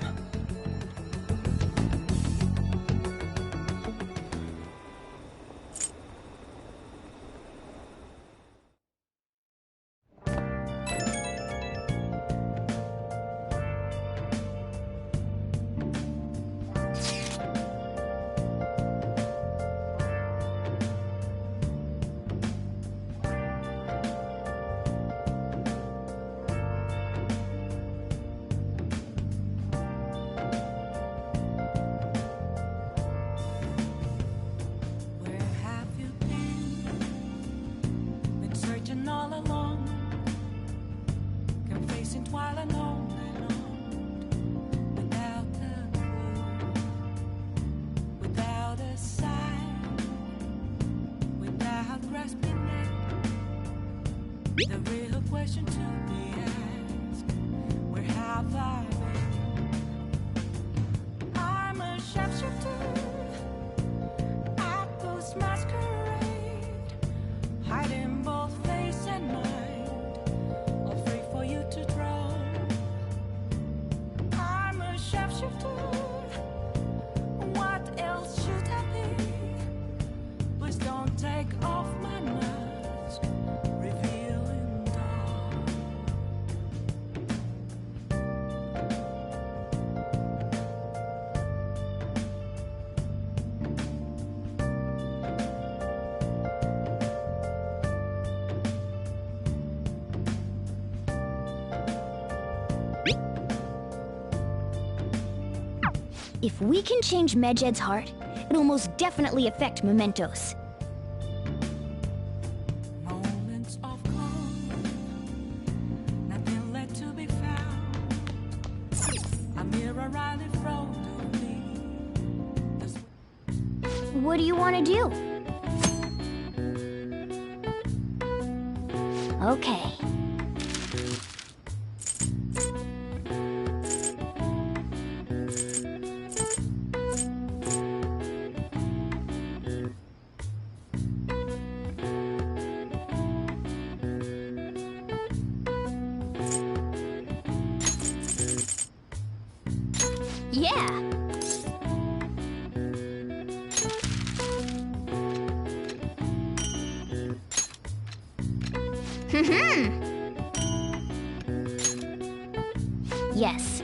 [SPEAKER 1] The real question to be asked, where have I been? I'm a sharpshooter at Ghost Masquerade, hiding both face and mind, afraid for you to draw. I'm a sharpshooter, what else should I be? Please don't take off my mask, revealing dawn.
[SPEAKER 16] If we can change Medjed's heart, it'll most definitely affect Mementos.
[SPEAKER 1] Moments of calm, nothing left to be found. A mirror right in front of me.
[SPEAKER 16] What do you want to do? Okay. Yeah. Yes.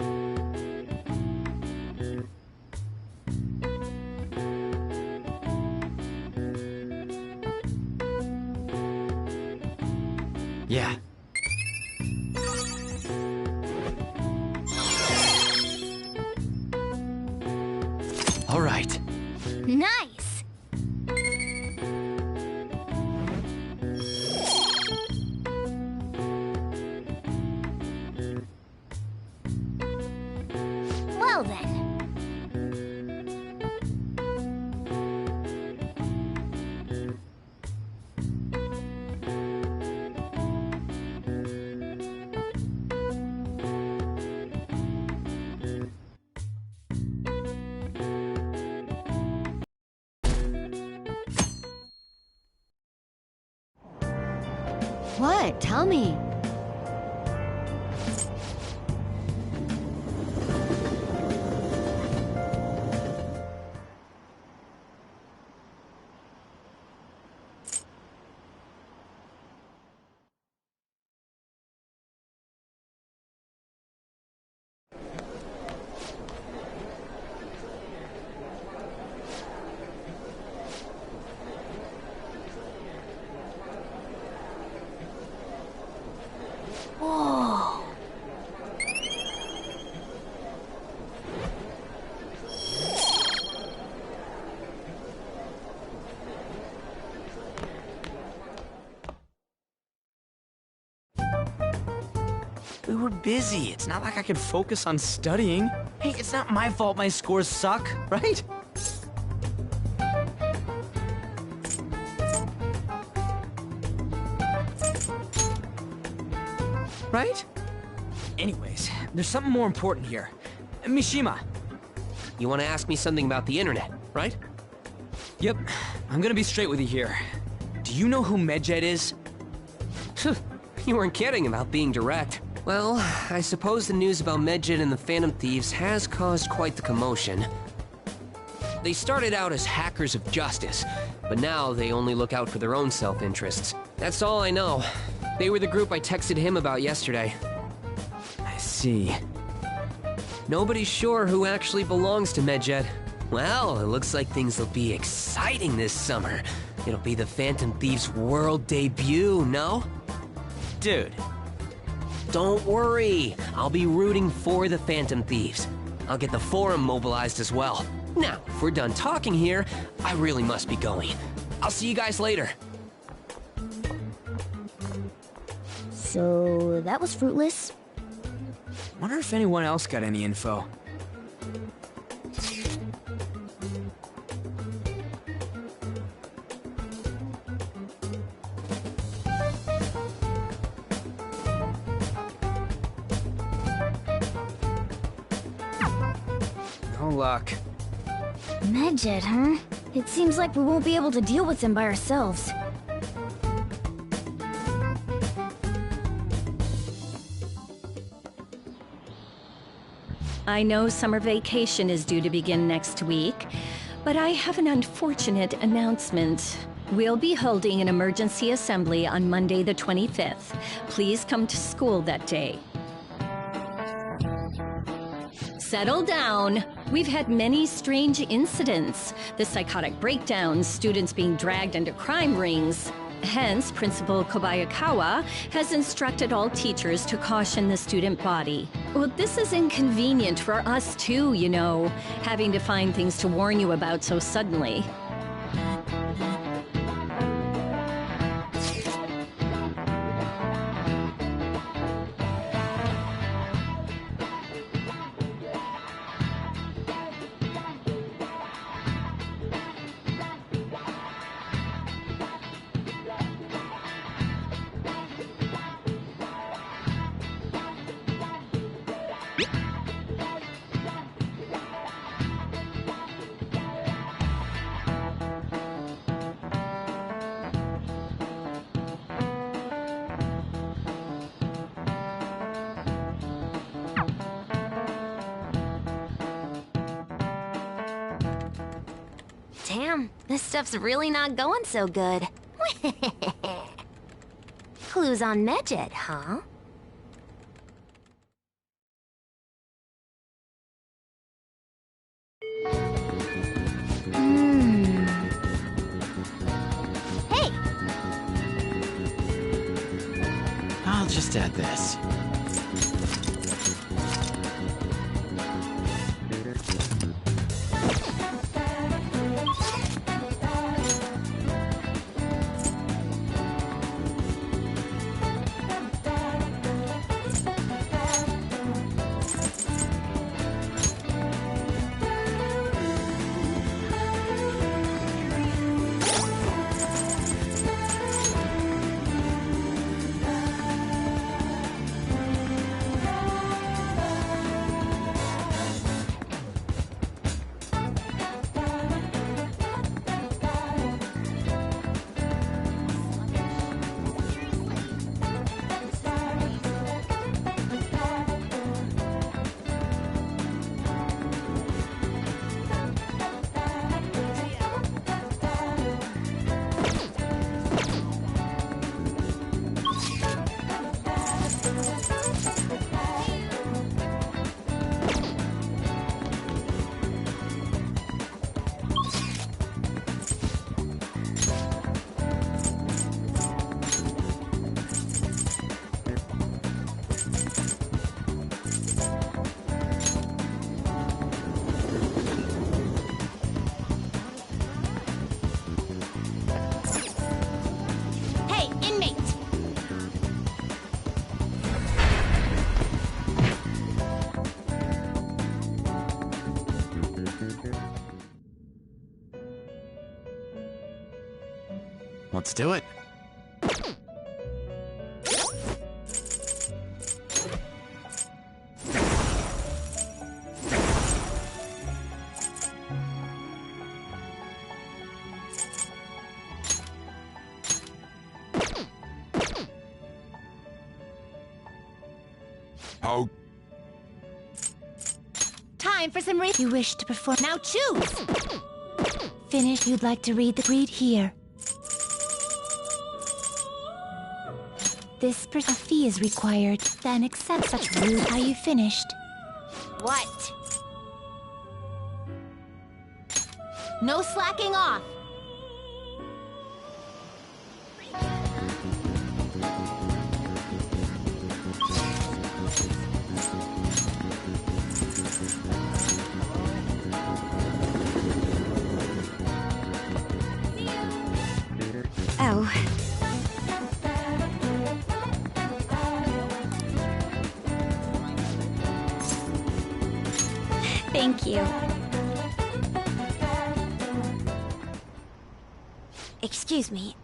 [SPEAKER 5] Yeah. All right.
[SPEAKER 16] Nice. Well then.
[SPEAKER 10] What? Tell me.
[SPEAKER 16] Whoa.
[SPEAKER 15] We were busy. It's not like I could focus on studying. Hey, it's not my fault my scores suck, right? Right? Anyways, there's something more important here. Mishima.
[SPEAKER 19] You want to ask me something about the internet, right?
[SPEAKER 15] Yep. I'm gonna be straight with you here. Do you know who Medjed is?
[SPEAKER 19] You weren't kidding about being direct. Well, I suppose the news about Medjed and the Phantom Thieves has caused quite the commotion. They started out as hackers of justice, but now they only look out for their own self-interests. That's all I know. They were the group I texted him about yesterday.
[SPEAKER 15] I see.
[SPEAKER 19] Nobody's sure who actually belongs to Medjed. Well, it looks like things will be exciting this summer. It'll be the Phantom Thieves' world debut, no?
[SPEAKER 15] Dude.
[SPEAKER 19] Don't worry. I'll be rooting for the Phantom Thieves. I'll get the forum mobilized as well. Now, if we're done talking here, I really must be going. I'll see you guys later.
[SPEAKER 16] So that was fruitless.
[SPEAKER 15] Wonder if anyone else got any info.
[SPEAKER 6] No luck.
[SPEAKER 16] Medjed, huh? It seems like we won't be able to deal with him by ourselves.
[SPEAKER 20] I know summer vacation is due to begin next week, but I have an unfortunate announcement. We'll be holding an emergency assembly on Monday the 25th. Please come to school that day. Settle down. We've had many strange incidents. The psychotic breakdowns, students being dragged into crime rings. Hence, Principal Kobayakawa has instructed all teachers to caution the student body. Well, this is inconvenient for us too, you know, having to find things to warn you about so suddenly.
[SPEAKER 12] Damn, this stuff's really not going so good. Clues on Medjed, huh?
[SPEAKER 16] Hey!
[SPEAKER 5] I'll just add this. Let's do it.
[SPEAKER 8] How?
[SPEAKER 2] Time for some You wish to perform. Now choose! Finish. You'd like to read the read here. A fee is required. Then accept such rude. Are you finished? What? No slacking off!
[SPEAKER 12] Oh. Thank you. Excuse me.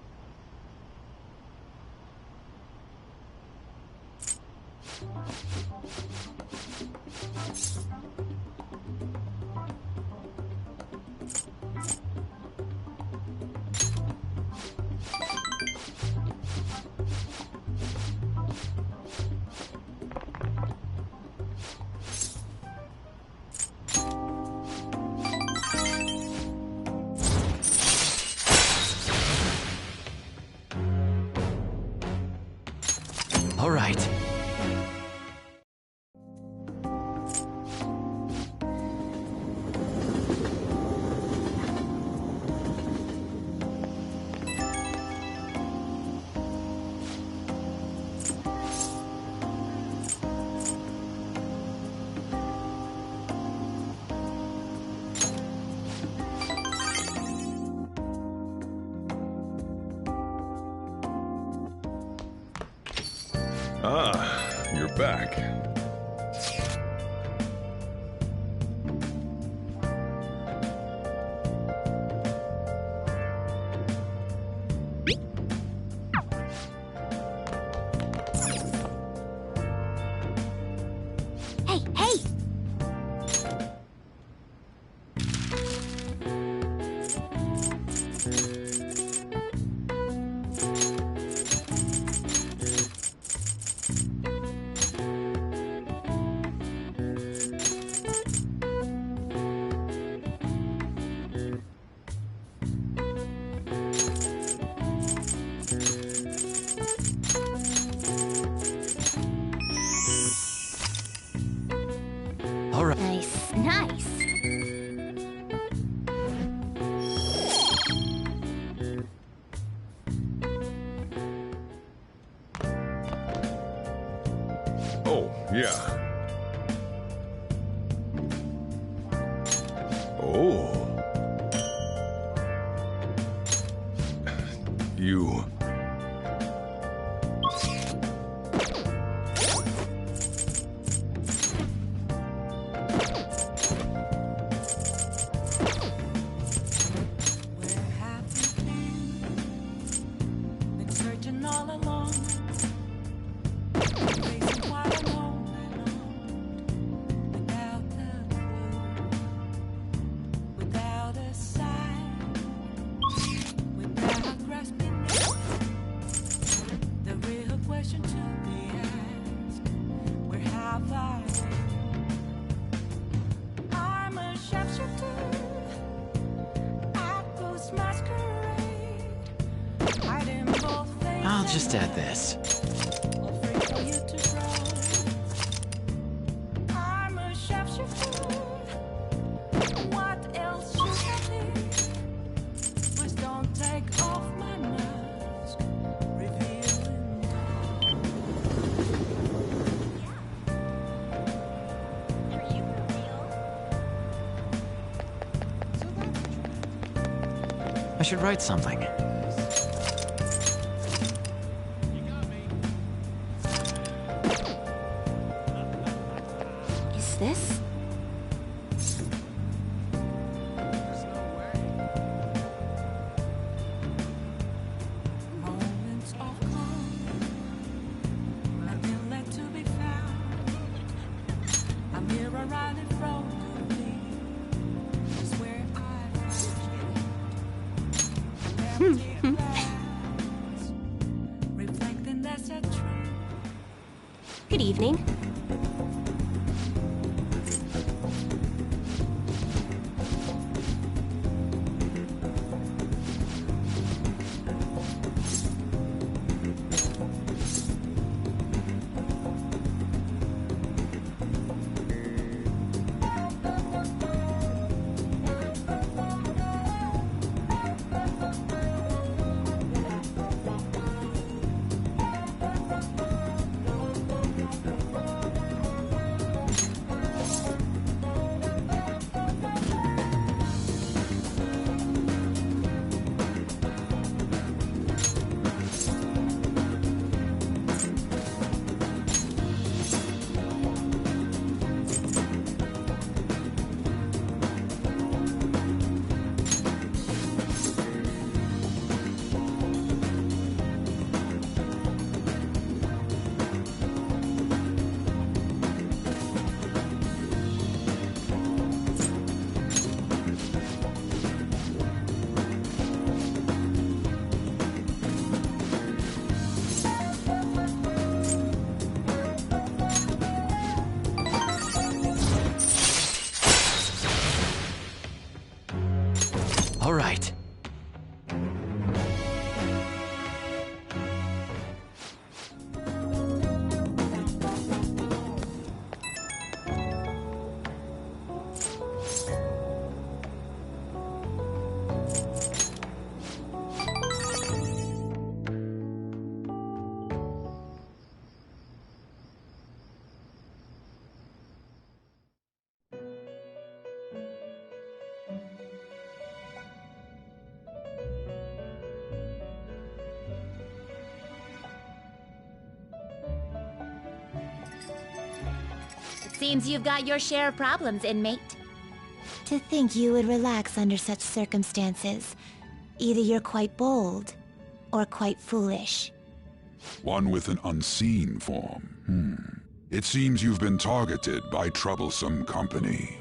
[SPEAKER 8] back.
[SPEAKER 16] Hey, hey!
[SPEAKER 5] All right.
[SPEAKER 16] Nice, nice.
[SPEAKER 8] Oh, yeah. Oh. You...
[SPEAKER 1] Been searching all along, facing quite alone without a clue, without a sign, without grasping it. The real question to be asked: where have I been? I'm a sharpshooter at Ghost Masquerade.
[SPEAKER 5] I'll just add this.
[SPEAKER 1] I'm a sharpshooter. What else should I be? Please don't take off my mask, revealing
[SPEAKER 5] I should write something.
[SPEAKER 16] Is this?
[SPEAKER 1] moments of calm, nothing left to be found. A mirror right in front of me is where I found glass, reflecting that's a truth.
[SPEAKER 16] Good evening.
[SPEAKER 2] Seems you've got your share of problems, inmate. To think you would relax under such circumstances. Either you're quite bold, or quite foolish.
[SPEAKER 21] One with an unseen form. It seems you've been targeted by troublesome company.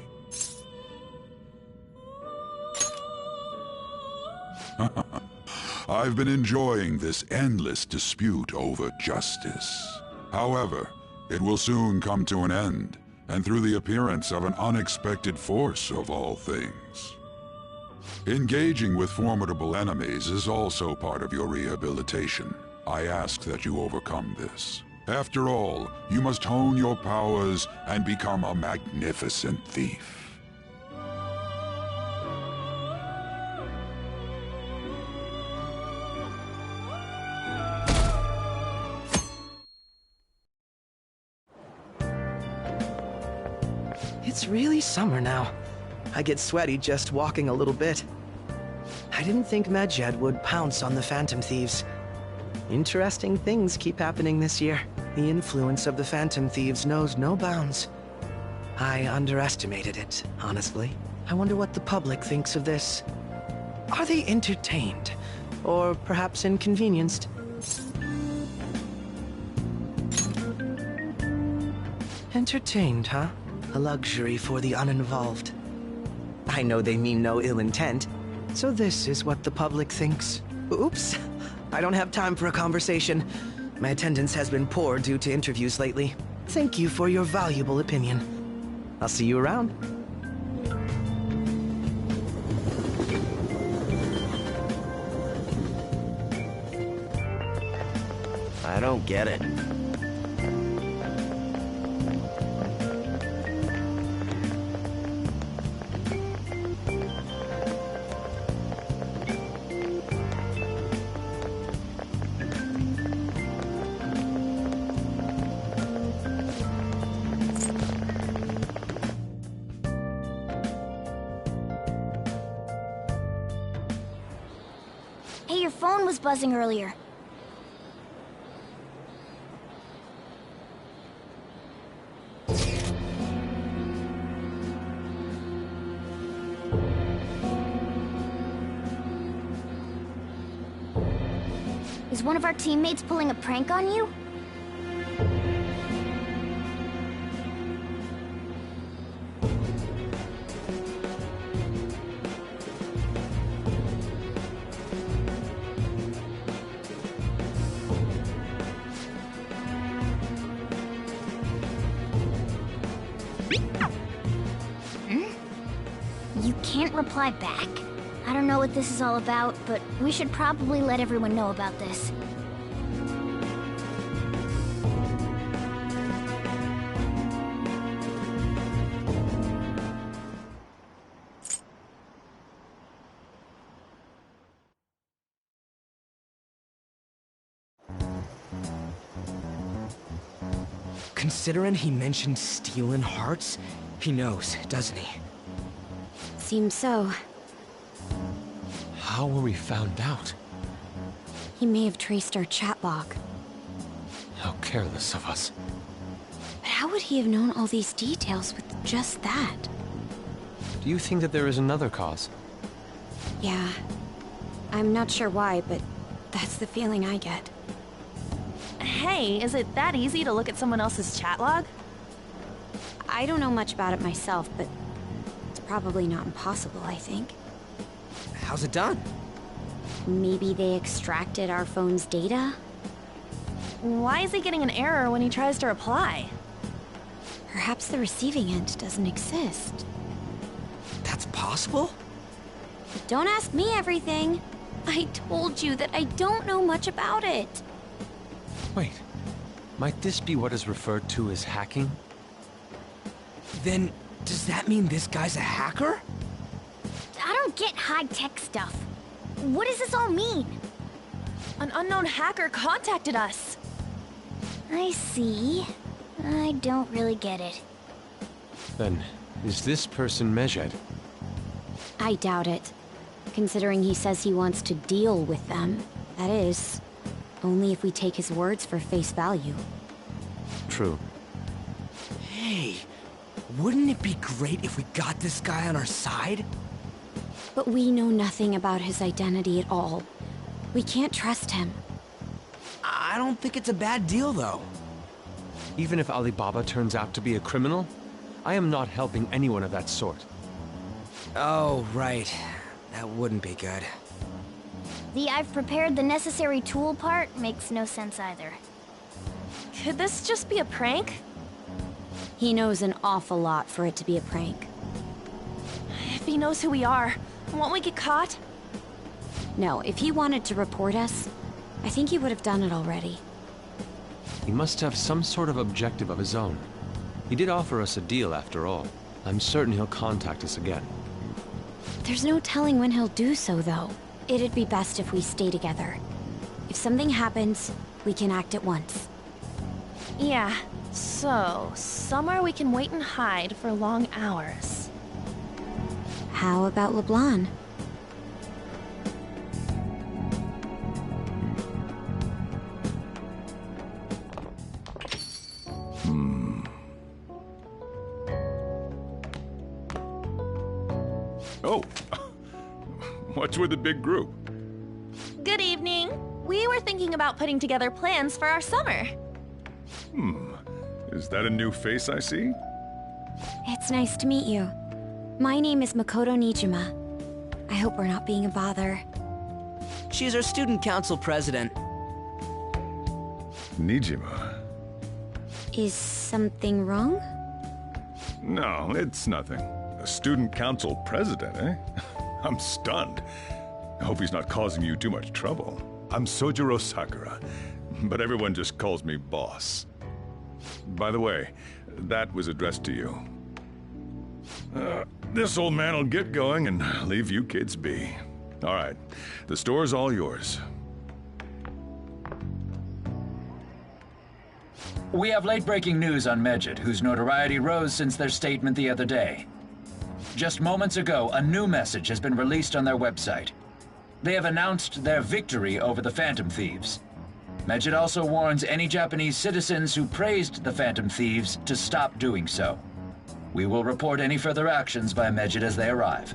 [SPEAKER 21] I've been enjoying this endless dispute over justice. However, it will soon come to an end, and through the appearance of an unexpected force of all things. Engaging with formidable enemies is also part of your rehabilitation. I ask that you overcome this. After all, you must hone your powers and become a magnificent thief.
[SPEAKER 4] It's really summer now. I get sweaty just walking a little bit. I didn't think Medjed would pounce on the Phantom Thieves. Interesting things keep happening this year. The influence of the Phantom Thieves knows no bounds. I underestimated it, honestly. I wonder what the public thinks of this. Are they entertained? Or perhaps inconvenienced? Entertained, huh? A luxury for the uninvolved. I know they mean no ill intent, so this is what the public thinks. Oops, I don't have time for a conversation. My attendance has been poor due to interviews lately. Thank you for your valuable opinion. I'll see you around.
[SPEAKER 22] I don't get it.
[SPEAKER 16] Hey, your phone was buzzing earlier. Is one of our teammates pulling a prank on you? You can't reply back. I don't know what this is all about, but we should probably let everyone know about this.
[SPEAKER 6] Considering he mentioned stealing hearts, he knows, doesn't he?
[SPEAKER 12] Seems so.
[SPEAKER 11] How were we found out?
[SPEAKER 12] He may have traced our chat log.
[SPEAKER 11] How careless of us.
[SPEAKER 12] But how would he have known all these details with just that?
[SPEAKER 14] Do you think that there is another cause?
[SPEAKER 12] Yeah. I'm not sure why, but that's the feeling I get.
[SPEAKER 13] Hey, is it that easy to look at someone else's chat log?
[SPEAKER 12] I don't know much about it myself, but it's probably not impossible, I think.
[SPEAKER 6] How's it done?
[SPEAKER 12] Maybe they extracted our phone's data?
[SPEAKER 13] Why is he getting an error when he tries to reply?
[SPEAKER 12] Perhaps the receiving end doesn't exist.
[SPEAKER 6] That's possible?
[SPEAKER 12] Don't ask me everything. I told you that I don't know much about it.
[SPEAKER 14] Wait, might this be what is referred to as hacking?
[SPEAKER 6] Then, does that mean this guy's a hacker?
[SPEAKER 16] I don't get high-tech stuff. What does this all mean?
[SPEAKER 13] An unknown hacker contacted us.
[SPEAKER 16] I see. I don't really get it.
[SPEAKER 14] Then, is this person Medjed?
[SPEAKER 12] I doubt it. Considering he says he wants to deal with them. That is, only if we take his words for face value.
[SPEAKER 14] True.
[SPEAKER 6] Hey,
[SPEAKER 15] Wouldn't it be great if we got this guy on our side?
[SPEAKER 12] But we know nothing about his identity at all. We can't trust him.
[SPEAKER 15] I don't think it's a bad deal, though.
[SPEAKER 14] Even if Alibaba turns out to be a criminal, I am not helping anyone of that sort.
[SPEAKER 15] Oh, right. That wouldn't be good.
[SPEAKER 16] The "I've prepared the necessary tool" part makes no sense either.
[SPEAKER 13] Could this just be a prank?
[SPEAKER 12] He knows an awful lot for it to be a prank.
[SPEAKER 13] If he knows who we are, won't we get caught?
[SPEAKER 12] No, if he wanted to report us, I think he would have done it already.
[SPEAKER 14] He must have some sort of objective of his own. He did offer us a deal after all. I'm certain he'll contact us again.
[SPEAKER 12] There's no telling when he'll do so, though. It'd be best if we stay together. If something happens, we can act at once.
[SPEAKER 13] Yeah, so somewhere we can wait and hide for long hours.
[SPEAKER 12] How about LeBlanc?
[SPEAKER 8] Oh, what's with the big group?
[SPEAKER 13] Good evening. We were thinking about putting together plans for our summer.
[SPEAKER 8] Is that a new face I see?
[SPEAKER 12] It's nice to meet you. My name is Makoto Nijima. I hope we're not being a bother.
[SPEAKER 15] She's our student council president.
[SPEAKER 8] Nijima?
[SPEAKER 12] Is something wrong?
[SPEAKER 8] No, it's nothing. A student council president, eh? I'm stunned. I hope he's not causing you too much trouble. I'm Sojiro Sakura, but everyone just calls me boss. By the way, that was addressed to you. This old man will get going and leave you kids be. All right, the store's all yours.
[SPEAKER 18] We have late-breaking news on Medjed, whose notoriety rose since their statement the other day. Just moments ago, a new message has been released on their website. They have announced their victory over the Phantom Thieves. Medjed also warns any Japanese citizens who praised the Phantom Thieves to stop doing so. We will report any further actions by Medjed as they arrive.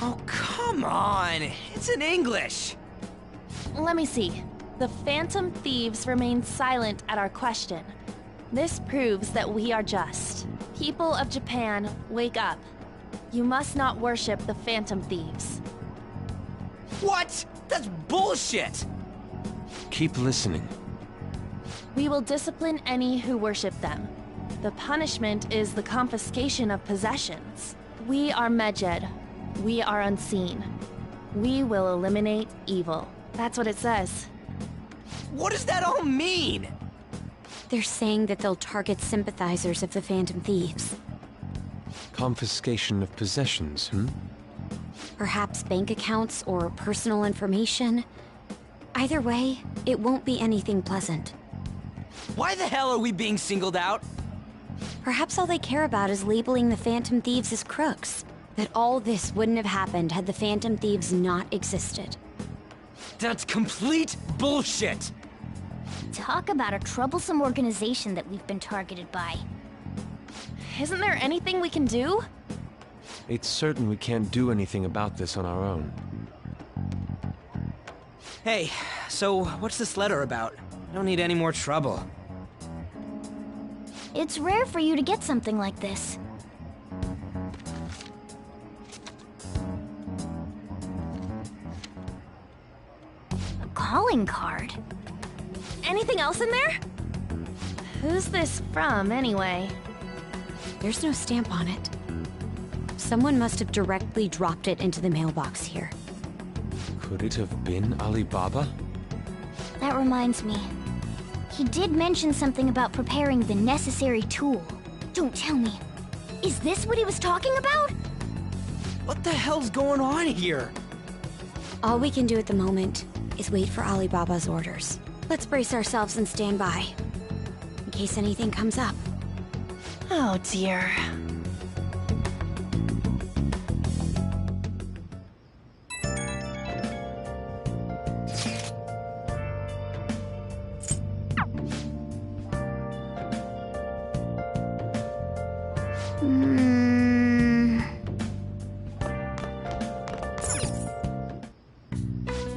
[SPEAKER 15] Oh, come on! It's in English!
[SPEAKER 13] Let me see. The Phantom Thieves remain silent at our question. This proves that we are just. People of Japan, wake up. You must not worship the Phantom Thieves.
[SPEAKER 15] What? That's bullshit!
[SPEAKER 14] Keep listening.
[SPEAKER 13] We will discipline any who worship them. The punishment is the confiscation of possessions. We are Medjed. We are unseen. We will eliminate evil. That's what it says.
[SPEAKER 15] What does that all mean?
[SPEAKER 12] They're saying that they'll target sympathizers of the Phantom Thieves.
[SPEAKER 14] Confiscation of possessions,
[SPEAKER 12] Perhaps bank accounts or personal information. Either way, it won't be anything pleasant.
[SPEAKER 15] Why the hell are we being singled out?
[SPEAKER 12] Perhaps all they care about is labeling the Phantom Thieves as crooks. That all this wouldn't have happened had the Phantom Thieves not existed.
[SPEAKER 15] That's complete bullshit!
[SPEAKER 16] Talk about a troublesome organization that we've been targeted by.
[SPEAKER 13] Isn't there anything we can do?
[SPEAKER 14] It's certain we can't do anything about this on our own.
[SPEAKER 15] Hey, so what's this letter about? I don't need any more trouble.
[SPEAKER 16] It's rare for you to get something like this. A calling card?
[SPEAKER 13] Anything else in there? Who's this from, anyway?
[SPEAKER 12] There's no stamp on it. Someone must have directly dropped it into the mailbox here.
[SPEAKER 14] Could it have been Alibaba?
[SPEAKER 16] That reminds me. He did mention something about preparing the necessary tool. Don't tell me. Is this what he was talking about?
[SPEAKER 15] What the hell's going on here?
[SPEAKER 12] All we can do at the moment is wait for Alibaba's orders. Let's brace ourselves and stand by, in case anything comes up.
[SPEAKER 13] Oh dear.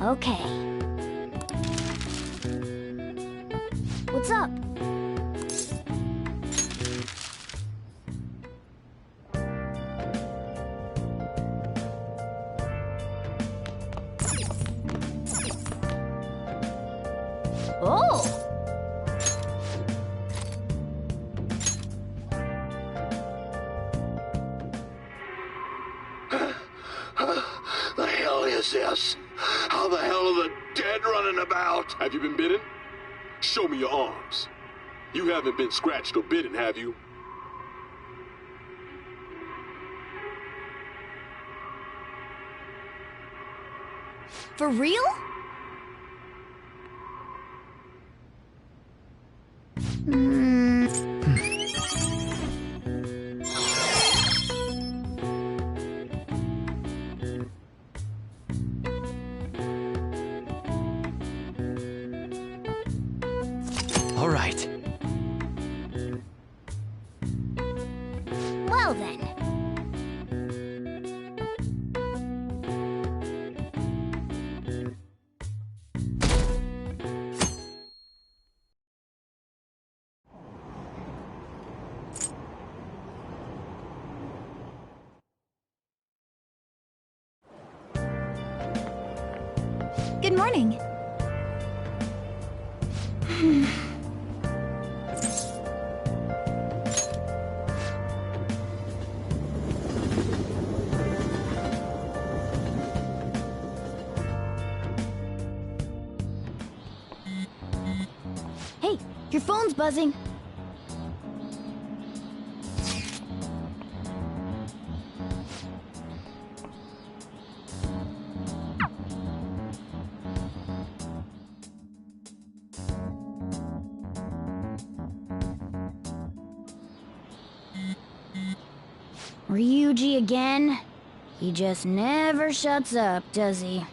[SPEAKER 16] Okay. What's up? Oh!
[SPEAKER 17] The hell is this? How the hell are the dead running about?
[SPEAKER 3] Have you been bitten? Show me your arms. You haven't been scratched or bitten, have you?
[SPEAKER 16] For real?
[SPEAKER 5] All right.
[SPEAKER 16] Well then.
[SPEAKER 2] Good morning.
[SPEAKER 16] Hey, your phone's buzzing. Ryuji again? He just never shuts up, does he?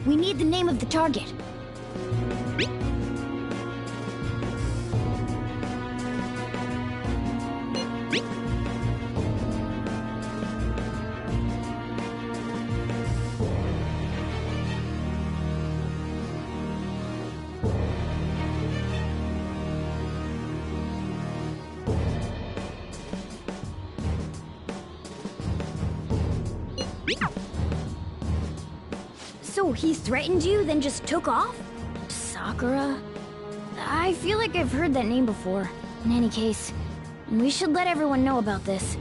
[SPEAKER 16] We need the name of the target. So he threatened you, then just took off? Sakura? I feel like I've heard that name before. In any case, we should let everyone know about this.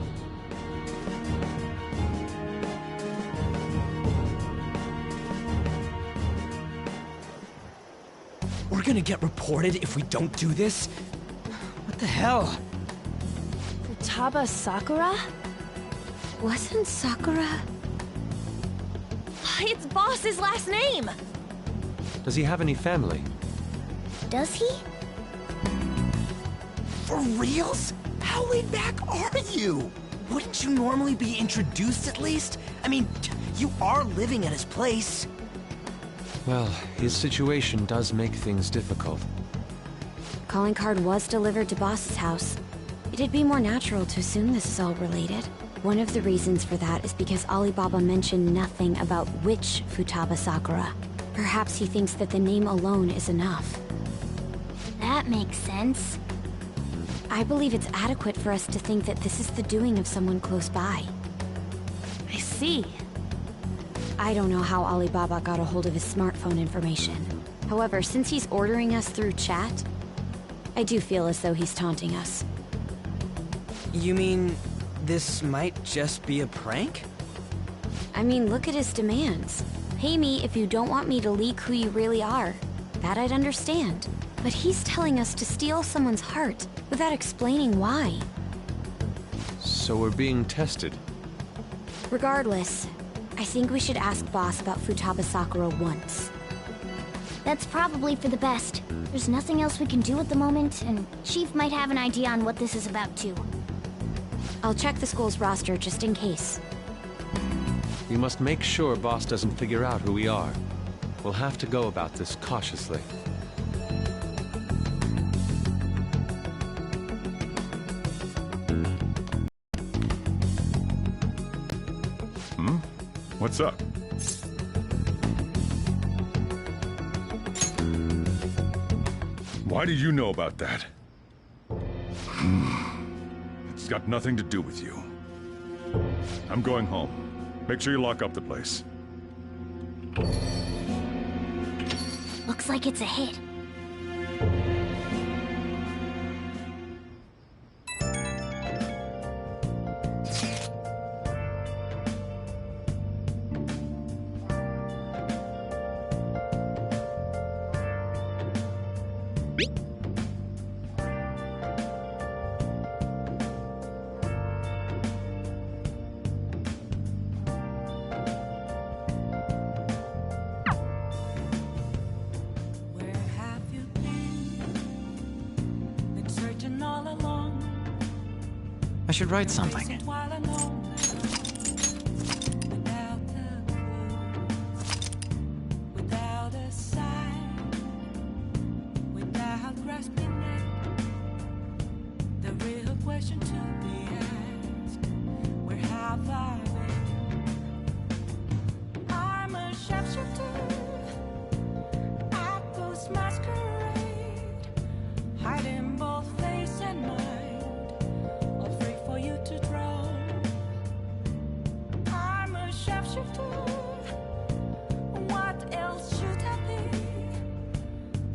[SPEAKER 15] We're gonna get reported if we don't do this? What the hell?
[SPEAKER 13] Futaba Sakura?
[SPEAKER 9] Wasn't Sakura?
[SPEAKER 13] It's Boss's last name!
[SPEAKER 14] Does he have any family?
[SPEAKER 16] Does he?
[SPEAKER 15] For reals? How laid back are you? Wouldn't you normally be introduced at least? I mean, you are living at his place.
[SPEAKER 14] Well, his situation does make things difficult.
[SPEAKER 12] Calling card was delivered to Boss's house. It'd be more natural to assume this is all related. One of the reasons for that is because Alibaba mentioned nothing about which Futaba Sakura. Perhaps he thinks that the name alone is enough.
[SPEAKER 16] That makes sense.
[SPEAKER 12] I believe it's adequate for us to think that this is the doing of someone close by.
[SPEAKER 13] I see.
[SPEAKER 12] I don't know how Alibaba got a hold of his smartphone information. However, since he's ordering us through chat, I do feel as though he's taunting us.
[SPEAKER 6] You mean this might just be a prank?
[SPEAKER 12] I mean, look at his demands. Pay me if you don't want me to leak who you really are. That I'd understand. But he's telling us to steal someone's heart without explaining why.
[SPEAKER 14] So we're being tested.
[SPEAKER 12] Regardless, I think we should ask Boss about Futaba Sakura once.
[SPEAKER 16] That's probably for the best. There's nothing else we can do at the moment, and Chief might have an idea on what this is about too.
[SPEAKER 12] I'll check the school's roster just in case.
[SPEAKER 14] We must make sure Boss doesn't figure out who we are. We'll have to go about this cautiously.
[SPEAKER 8] What's up? Why do you know about that? It's got nothing to do with you. I'm going home. Make sure you lock up the place.
[SPEAKER 16] Looks like it's a hit.
[SPEAKER 5] I should write something.
[SPEAKER 1] Without a sign, without grasping it, the real question to be asked: where have I been? I'm a sharpshooter at this masquerade, hiding both face and mind. For you to draw, I'm a sharpshooter. What else should I be?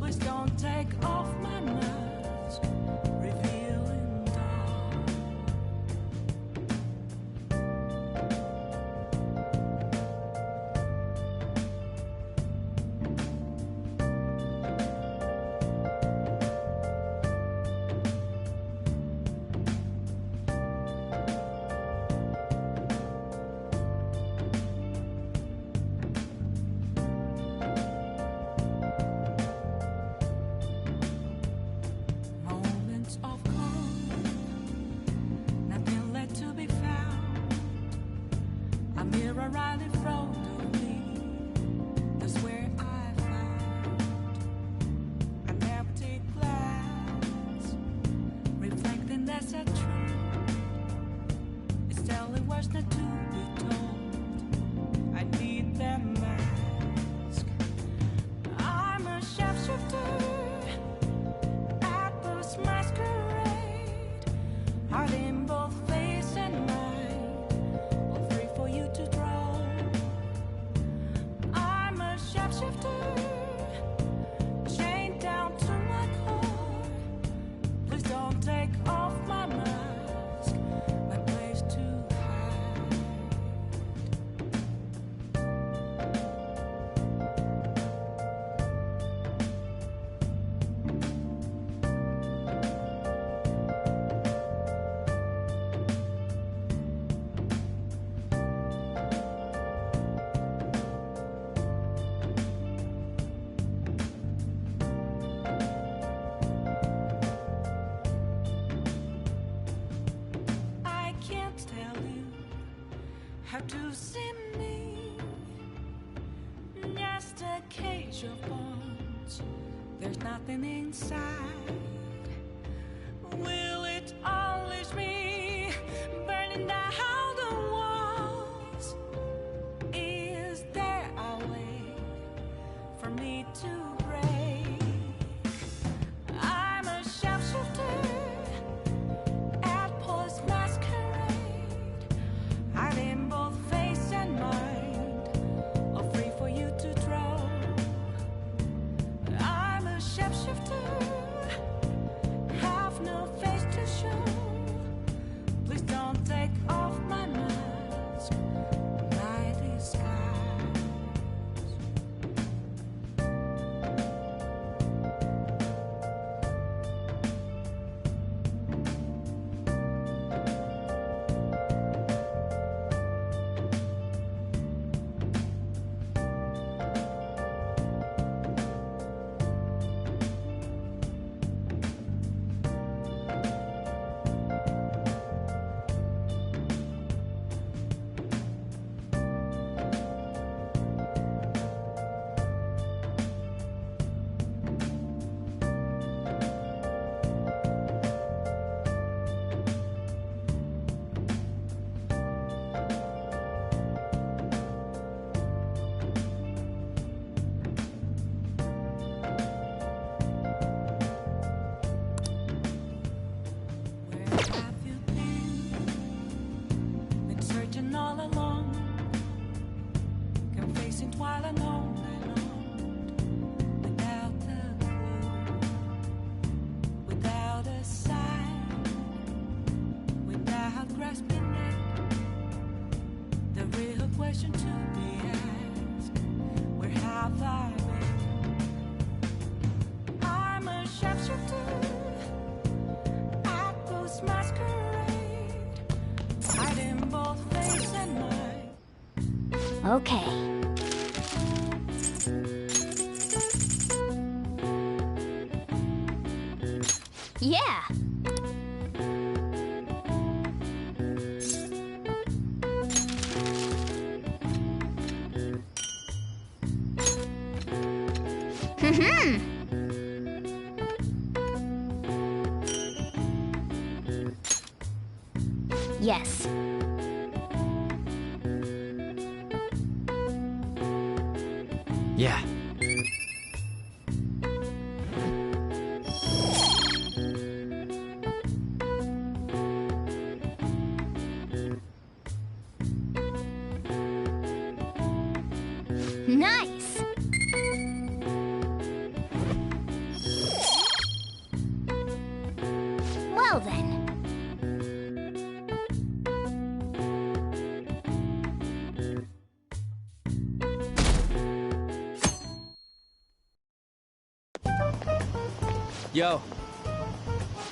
[SPEAKER 1] Please don't take off my mask, revealing dark. Have to see me, just a cage of bones. There's nothing inside. Will it unleash me, burning down the walls? Is there a way for me to break? I'm a sharpshooter at Post Masquerade, hiding both face and mind, all free for you to draw. I'm a sharpshooter question to be asked. Where have I been? I'm a sharpshooter at Ghost Masquerade, hiding both face and mind.
[SPEAKER 16] Okay. Yeah. Yes.
[SPEAKER 6] Yeah.
[SPEAKER 16] Nice. Well then.
[SPEAKER 15] Yo.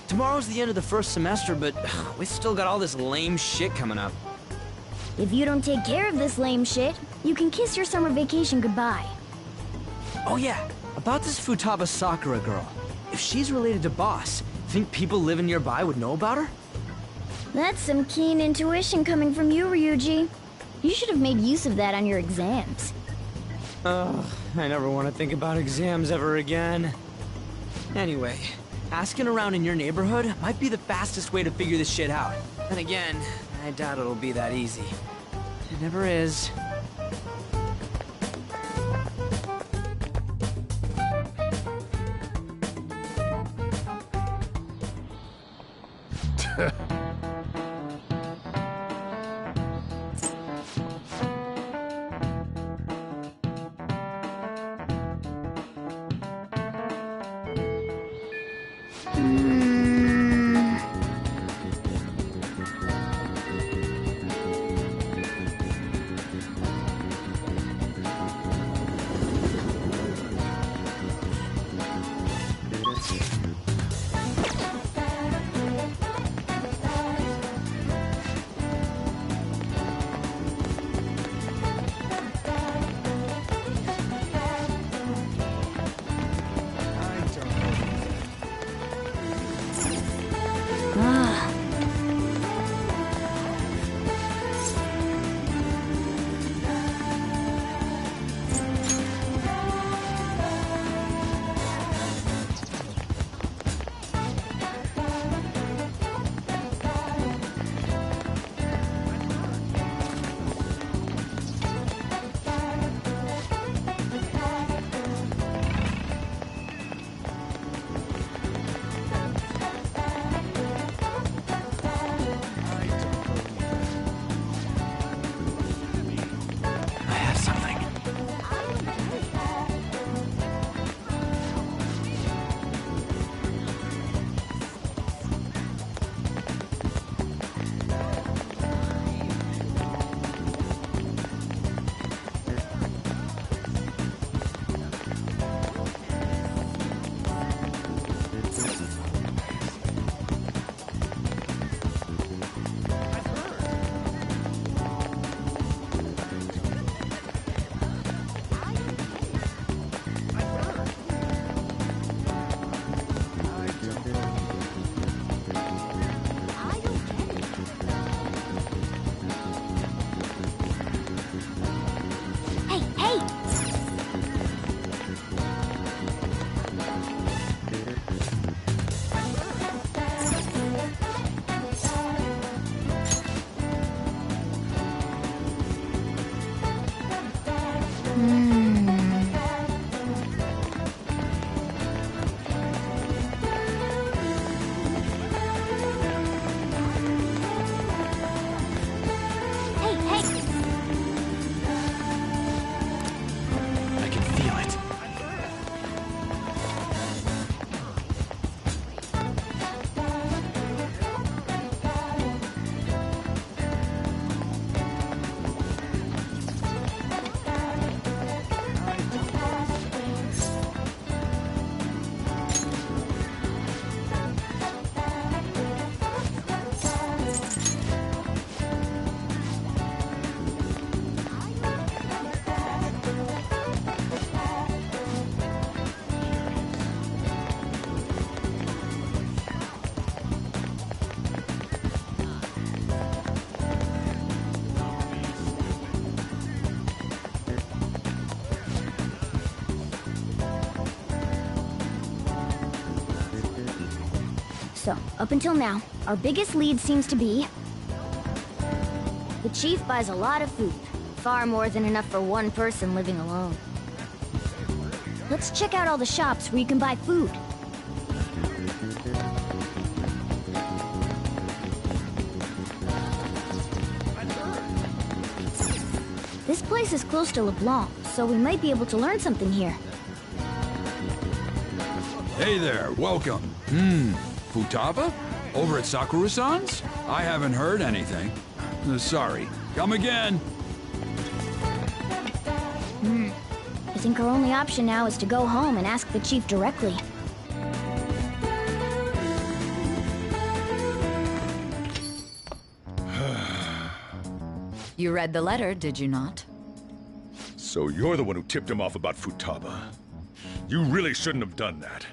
[SPEAKER 15] Tomorrow's the end of the first semester, but we still got all this lame shit coming up.
[SPEAKER 16] If you don't take care of this lame shit, you can kiss your summer vacation goodbye.
[SPEAKER 15] Oh yeah, about this Futaba Sakura girl. If she's related to Boss, think people living nearby would know about her?
[SPEAKER 16] That's some keen intuition coming from you, Ryuji. You should have made use of that on your exams.
[SPEAKER 15] Ugh, I never want to think about exams ever again. Anyway, asking around in your neighborhood might be the fastest way to figure this shit out. Then again, I doubt it'll be that easy. It never is.
[SPEAKER 16] So, up until now, our biggest lead seems to be... the chief buys a lot of food. Far more than enough for one person living alone. Let's check out all the shops where you can buy food. This place is close to LeBlanc, so we might be able to learn something here.
[SPEAKER 7] Hey there, welcome. Futaba? Over at Sakura-san's? I haven't heard anything. Sorry. Come again.
[SPEAKER 16] I think our only option now is to go home and ask the chief directly.
[SPEAKER 10] You read the letter, did you not?
[SPEAKER 8] So you're the one who tipped him off about Futaba. You really shouldn't have done that.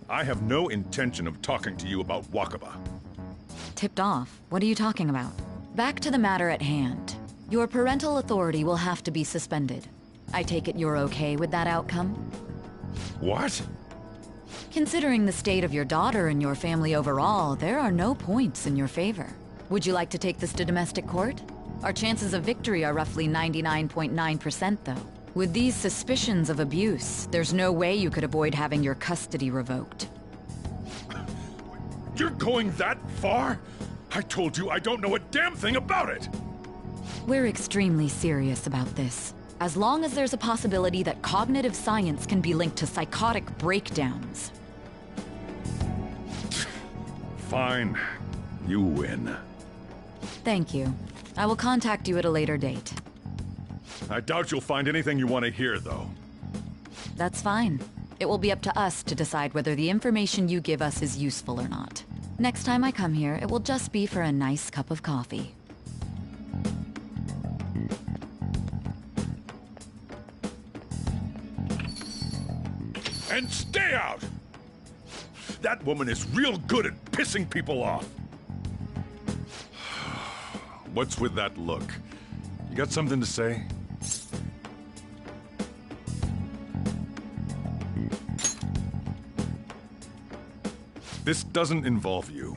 [SPEAKER 8] I have no intention of talking to you about Wakaba.
[SPEAKER 10] Tipped off? What are you talking about? Back to the matter at hand. Your parental authority will have to be suspended. I take it you're okay with that outcome?
[SPEAKER 8] What?
[SPEAKER 10] Considering the state of your daughter and your family overall, there are no points in your favor. Would you like to take this to domestic court? Our chances of victory are roughly 99.9%, though. With these suspicions of abuse, there's no way you could avoid having your custody revoked.
[SPEAKER 8] You're going that far? I told you I don't know a damn thing about it!
[SPEAKER 10] We're extremely serious about this. As long as there's a possibility that cognitive science can be linked to psychotic breakdowns.
[SPEAKER 8] Fine. You win.
[SPEAKER 10] Thank you. I will contact you at a later date.
[SPEAKER 8] I doubt you'll find anything you want to hear, though.
[SPEAKER 10] That's fine. It will be up to us to decide whether the information you give us is useful or not. Next time I come here, it will just be for a nice cup of coffee.
[SPEAKER 8] And stay out! That woman is real good at pissing people off. What's with that look? You got something to say? This doesn't involve you.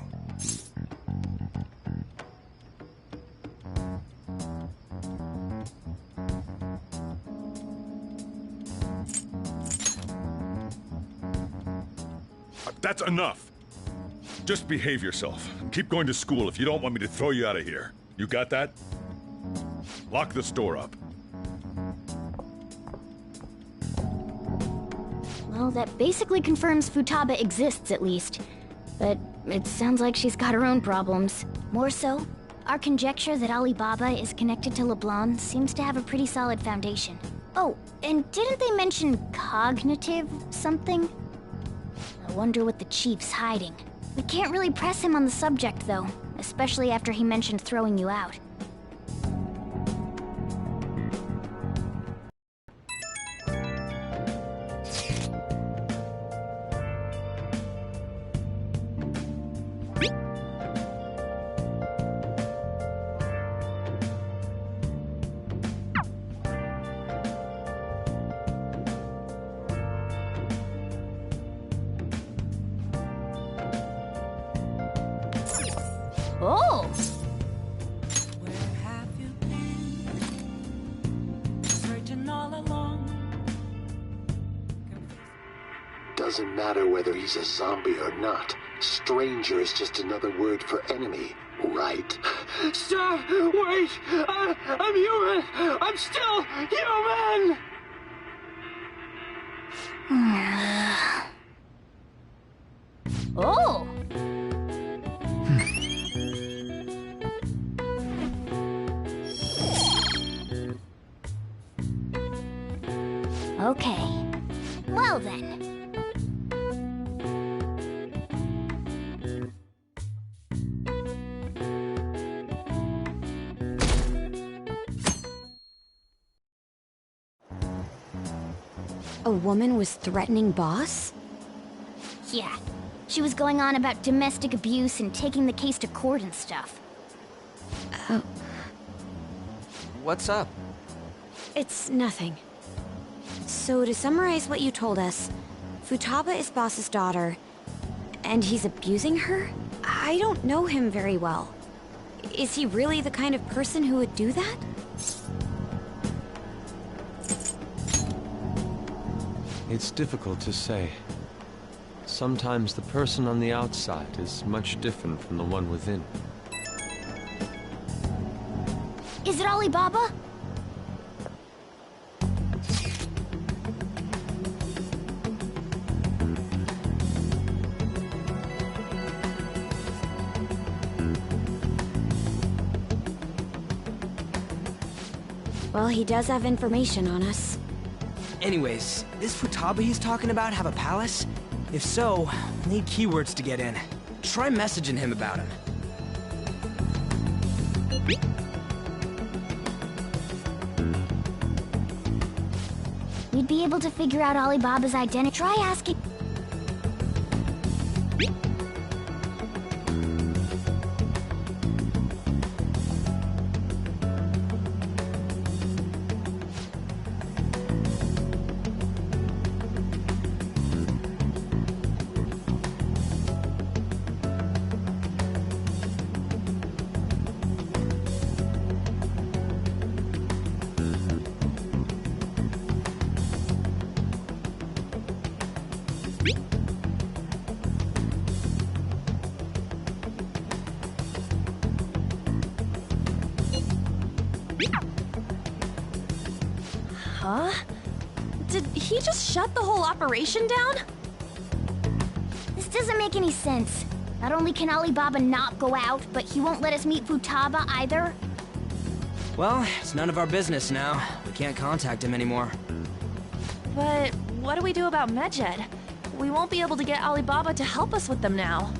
[SPEAKER 8] That's enough. Just behave yourself and keep going to school if you don't want me to throw you out of here. You got that? Lock the store up.
[SPEAKER 16] Well, that basically confirms Futaba exists, at least. But it sounds like she's got her own problems. More so, our conjecture that Alibaba is connected to LeBlanc seems to have a pretty solid foundation. Oh, and didn't they mention cognitive something? I wonder what the chief's hiding. We can't really press him on the subject, though, especially after he mentioned throwing you out. Oh!
[SPEAKER 1] Where have you been? Searching all along.
[SPEAKER 17] Doesn't matter whether he's a zombie or not. Stranger is just another word for enemy, right?
[SPEAKER 6] Stop! Wait! I'm human! I'm still human!
[SPEAKER 16] Oh! Okay. Well then.
[SPEAKER 12] A woman was threatening Boss?
[SPEAKER 16] Yeah. She was going on about domestic abuse and taking the case to court and stuff.
[SPEAKER 12] Oh.
[SPEAKER 6] What's up?
[SPEAKER 12] It's nothing. So to summarize what you told us, Futaba is Boss's daughter, And he's abusing her? I don't know him very well. Is he really the kind of person who would do that?
[SPEAKER 14] It's difficult to say. Sometimes the person on the outside is much different from the one within.
[SPEAKER 16] Is it Alibaba?
[SPEAKER 12] Well, he does have information on us.
[SPEAKER 15] Anyways, this Futaba he's talking about have a palace? If so, we need keywords to get in. Try messaging him about him.
[SPEAKER 16] We'd be able to figure out Alibaba's identity. Try asking...
[SPEAKER 13] Huh? Did he just shut the whole operation down?
[SPEAKER 16] This doesn't make any sense. Not only can Alibaba not go out, but he won't let us meet Futaba either.
[SPEAKER 15] Well, it's none of our business now. We can't contact him anymore.
[SPEAKER 13] But what do we do about Medjed? We won't be able to get Alibaba to help us with them now.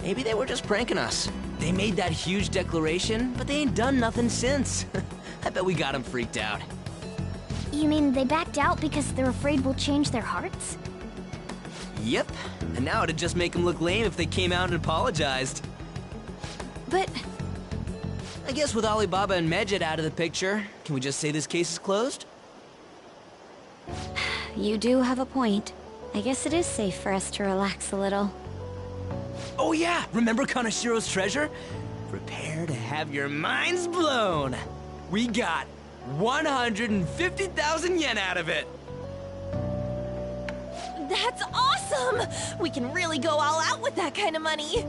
[SPEAKER 15] Maybe they were just pranking us. They made that huge declaration, but they ain't done nothing since. I bet we got them freaked out.
[SPEAKER 16] You mean they backed out because they're afraid we'll change their hearts?
[SPEAKER 15] Yep, and now it'd just make them look lame if they came out and apologized.
[SPEAKER 13] But...
[SPEAKER 15] I guess with Alibaba and Medjed out of the picture, can we just say this case is closed?
[SPEAKER 12] You do have a point. I guess it is safe for us to relax a little.
[SPEAKER 15] Oh yeah, remember Kanashiro's treasure? Prepare to have your minds blown! We got 150,000 yen out of it!
[SPEAKER 13] That's awesome! We can really go all out with that kind of money!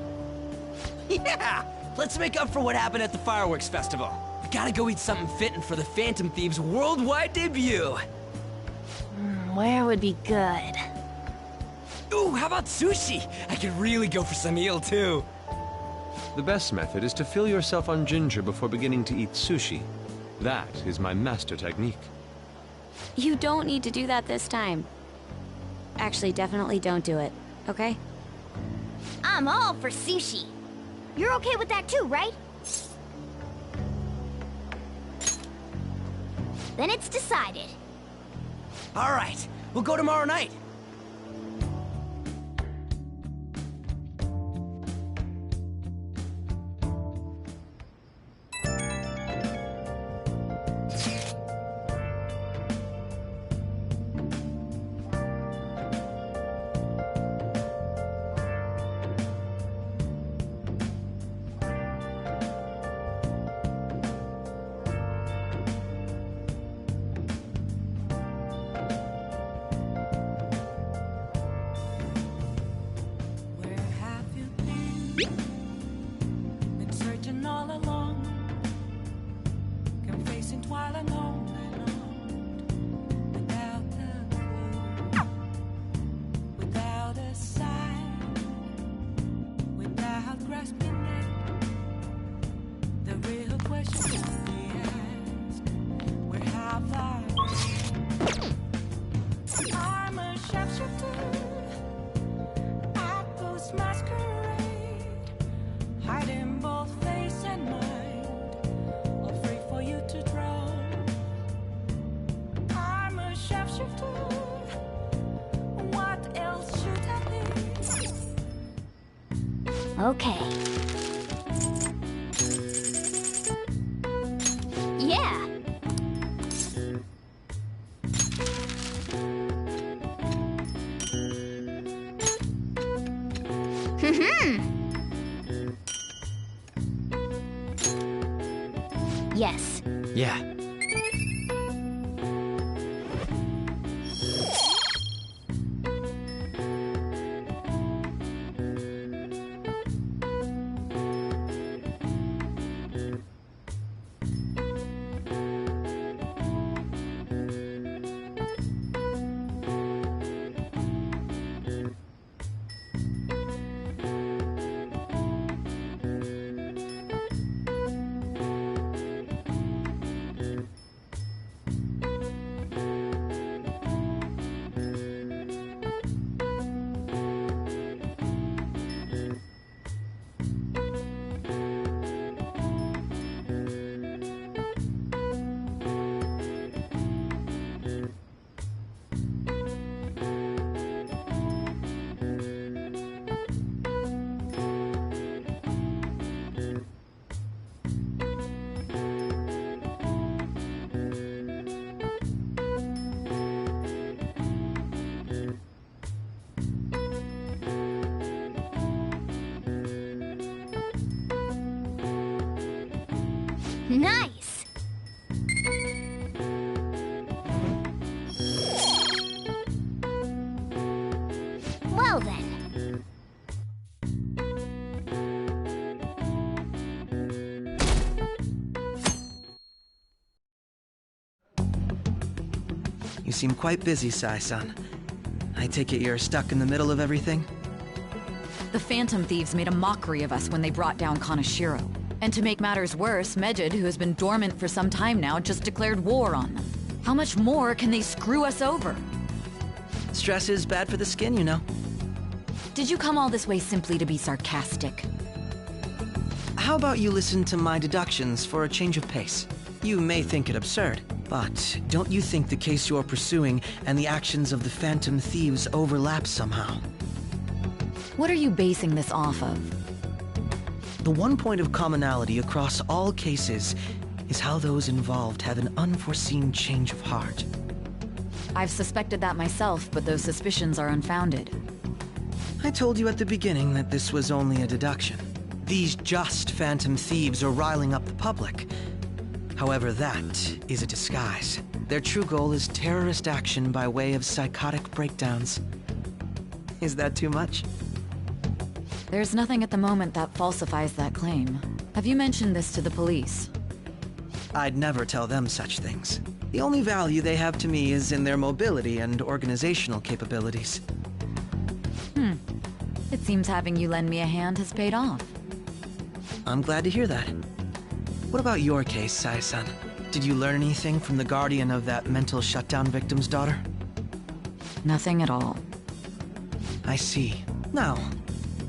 [SPEAKER 15] Yeah! Let's make up for what happened at the fireworks festival. We gotta go eat something fitting for the Phantom Thieves' worldwide debut!
[SPEAKER 13] Where would be good?
[SPEAKER 15] Ooh, how about sushi? I could really go for some eel, too.
[SPEAKER 14] The best method is to fill yourself on ginger before beginning to eat sushi. That is my master technique.
[SPEAKER 12] You don't need to do that this time. Actually, definitely don't do it, okay?
[SPEAKER 16] I'm all for sushi. You're okay with that too, right? Then it's decided.
[SPEAKER 15] All right, we'll go tomorrow night.
[SPEAKER 1] Been searching all along, confessing while alone and without a clue, without a sign, without grasping it. The real question we ask: where have I been? I'm a sharpshooter at Ghost Masquerade, hiding both face and mind, all free for you to draw. I'm a sharpshooter. What else should I be?
[SPEAKER 16] Okay. Yeah. Yes.
[SPEAKER 5] Yeah.
[SPEAKER 16] Nice! Well then.
[SPEAKER 4] You seem quite busy, Sai-san. I take it you're stuck in the middle of everything?
[SPEAKER 10] The Phantom Thieves made a mockery of us when they brought down Kaneshiro. And to make matters worse, Medjed, who has been dormant for some time now, just declared war on them. How much more can they screw us over?
[SPEAKER 4] Stress is bad for the skin, you know.
[SPEAKER 10] Did you come all this way simply to be sarcastic?
[SPEAKER 4] How about you listen to my deductions for a change of pace? You may think it absurd, but don't you think the case you're pursuing and the actions of the Phantom Thieves overlap somehow?
[SPEAKER 10] What are you basing this off of?
[SPEAKER 4] The one point of commonality across all cases is how those involved have an unforeseen change of heart.
[SPEAKER 10] I've suspected that myself, but those suspicions are unfounded.
[SPEAKER 4] I told you at the beginning that this was only a deduction. These just Phantom Thieves are riling up the public. However, that is a disguise. Their true goal is terrorist action by way of psychotic breakdowns. Is that too much?
[SPEAKER 10] There's nothing at the moment that falsifies that claim. Have you mentioned this to the police?
[SPEAKER 4] I'd never tell them such things. The only value they have to me is in their mobility and organizational capabilities.
[SPEAKER 10] It seems having you lend me a hand has paid off.
[SPEAKER 4] I'm glad to hear that. What about your case, Sai-san? Did you learn anything from the guardian of that mental shutdown victim's daughter?
[SPEAKER 10] Nothing at all.
[SPEAKER 4] I see. Now,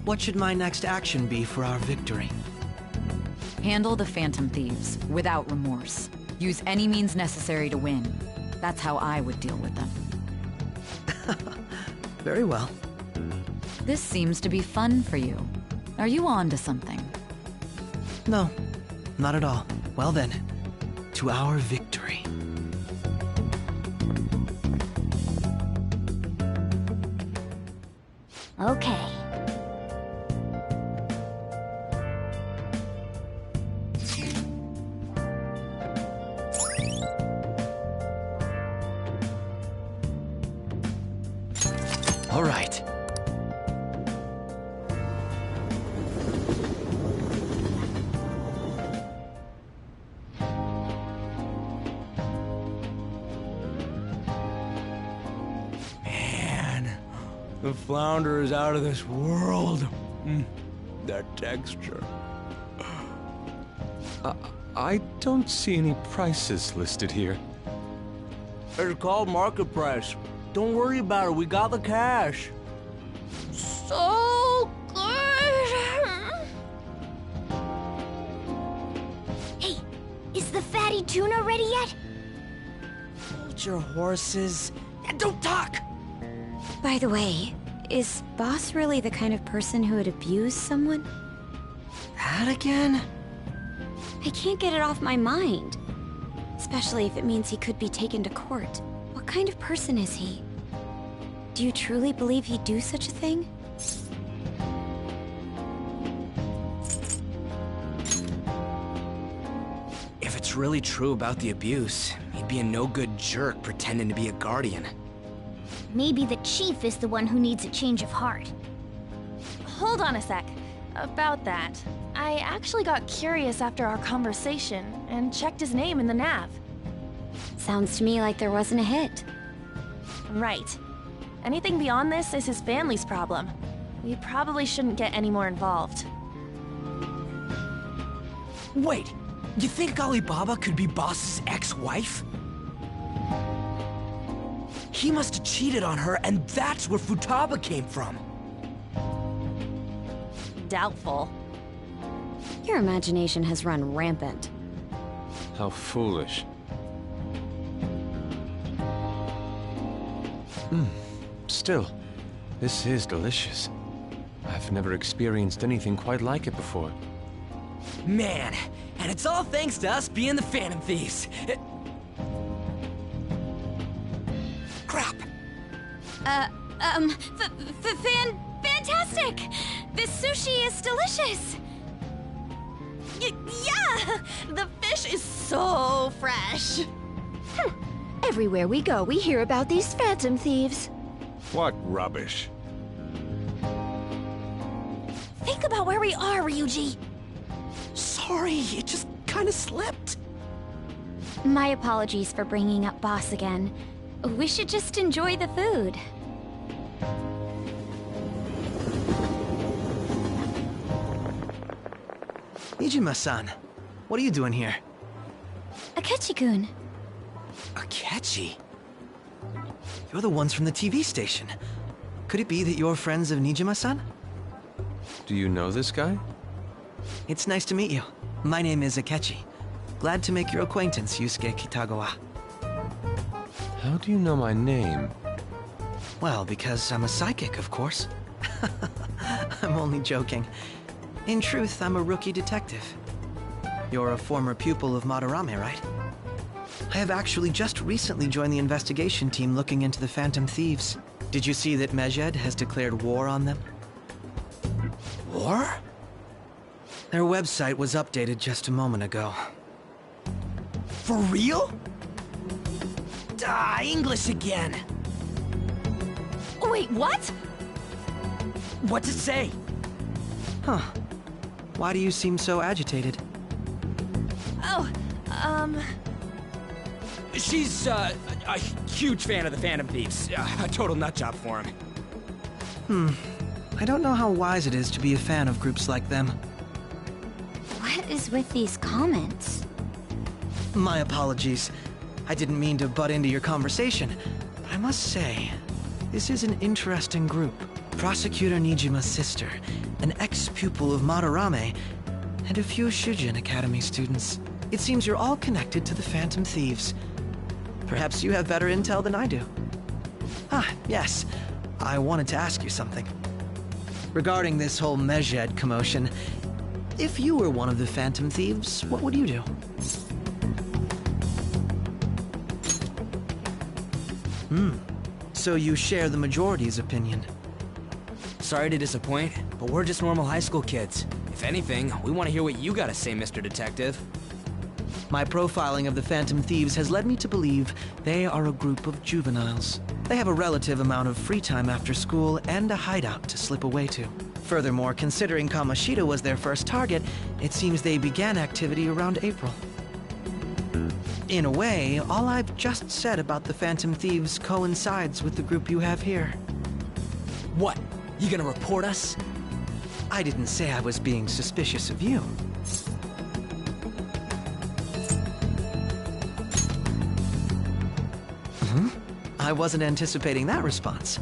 [SPEAKER 4] what should my next action be for our victory?
[SPEAKER 10] Handle the Phantom Thieves, without remorse. Use any means necessary to win. That's how I would deal with them.
[SPEAKER 4] Very well.
[SPEAKER 10] This seems to be fun for you. Are you on to something?
[SPEAKER 4] No, not at all. Well then, to our victory.
[SPEAKER 16] Okay.
[SPEAKER 4] All right.
[SPEAKER 6] Man, the flounder is out of this world. That texture.
[SPEAKER 14] I don't see any prices listed here.
[SPEAKER 6] It's called market price. Don't worry about it, we got the cash.
[SPEAKER 16] So good! Hey, is the fatty tuna ready yet?
[SPEAKER 4] Hold your horses and don't talk!
[SPEAKER 12] By the way, is Boss really the kind of person who would abuse someone?
[SPEAKER 4] That again?
[SPEAKER 12] I can't get it off my mind. Especially if it means he could be taken to court. What kind of person is he? Do you truly believe he'd do such a thing?
[SPEAKER 15] it's really true about the abuse, he'd be a no-good jerk pretending to be a guardian.
[SPEAKER 16] Maybe the chief is the one who needs a change of heart.
[SPEAKER 13] Hold on a sec. About that, I actually got curious after our conversation and checked his name in the nav.
[SPEAKER 12] Sounds to me like there wasn't a hit.
[SPEAKER 13] Right. Anything beyond this is his family's problem. We probably shouldn't get any more involved.
[SPEAKER 15] Wait, you think Alibaba could be Boss's ex-wife? He must have cheated on her, and that's where Futaba came from.
[SPEAKER 13] Doubtful.
[SPEAKER 12] Your imagination has run rampant.
[SPEAKER 14] How foolish. Still, this is delicious. I've never experienced anything quite like it before.
[SPEAKER 15] Man, and it's all thanks to us being the Phantom Thieves. Crap.
[SPEAKER 2] Fantastic! This sushi is delicious!
[SPEAKER 13] Yeah! The fish is so fresh!
[SPEAKER 12] Everywhere we go, we hear about these Phantom Thieves.
[SPEAKER 8] What rubbish.
[SPEAKER 13] Think about where we are, Ryuji!
[SPEAKER 15] Sorry, it just kind of slipped.
[SPEAKER 16] My apologies for bringing up Boss again. We should just enjoy the food.
[SPEAKER 4] Nijima-san, what are you doing here?
[SPEAKER 16] Akechi-kun.
[SPEAKER 15] Akechi?
[SPEAKER 4] You're the ones from the TV station. Could it be that you're friends of Nijima-san?
[SPEAKER 14] Do you know this guy?
[SPEAKER 4] It's nice to meet you. My name is Akechi. Glad to make your acquaintance, Yusuke Kitagawa.
[SPEAKER 14] How do you know my name?
[SPEAKER 4] Well, because I'm a psychic, of course. I'm only joking. In truth, I'm a rookie detective. You're a former pupil of Madarame, right? I have actually just recently joined the investigation team looking into the Phantom Thieves. Did you see that Medjed has declared war on them?
[SPEAKER 15] War?
[SPEAKER 4] Their website was updated just a moment ago.
[SPEAKER 15] For real? English again.
[SPEAKER 13] Wait, what?
[SPEAKER 15] What's it say?
[SPEAKER 4] Huh. Why do you seem so agitated?
[SPEAKER 13] Oh,
[SPEAKER 15] She's, a huge fan of the Phantom Thieves. A total nutjob for him.
[SPEAKER 4] I don't know how wise it is to be a fan of groups like them.
[SPEAKER 12] What is with these comments?
[SPEAKER 4] My apologies. I didn't mean to butt into your conversation, but I must say, this is an interesting group. Prosecutor Nijima's sister, an ex-pupil of Madarame, and a few Shujin Academy students. It seems you're all connected to the Phantom Thieves. Perhaps you have better intel than I do. Yes. I wanted to ask you something. Regarding this whole Medjed commotion, if you were one of the Phantom Thieves, what would you do? So you share the majority's opinion.
[SPEAKER 15] Sorry to disappoint, but we're just normal high school kids. If anything, we want to hear what you gotta say, Mr. Detective.
[SPEAKER 4] My profiling of the Phantom Thieves has led me to believe they are a group of juveniles. They have a relative amount of free time after school and a hideout to slip away to. Furthermore, considering Kamoshida was their first target, it seems they began activity around April. In a way, all I've just said about the Phantom Thieves coincides with the group you have here.
[SPEAKER 15] What? You gonna report us?
[SPEAKER 4] I didn't say I was being suspicious of you. I wasn't anticipating that response.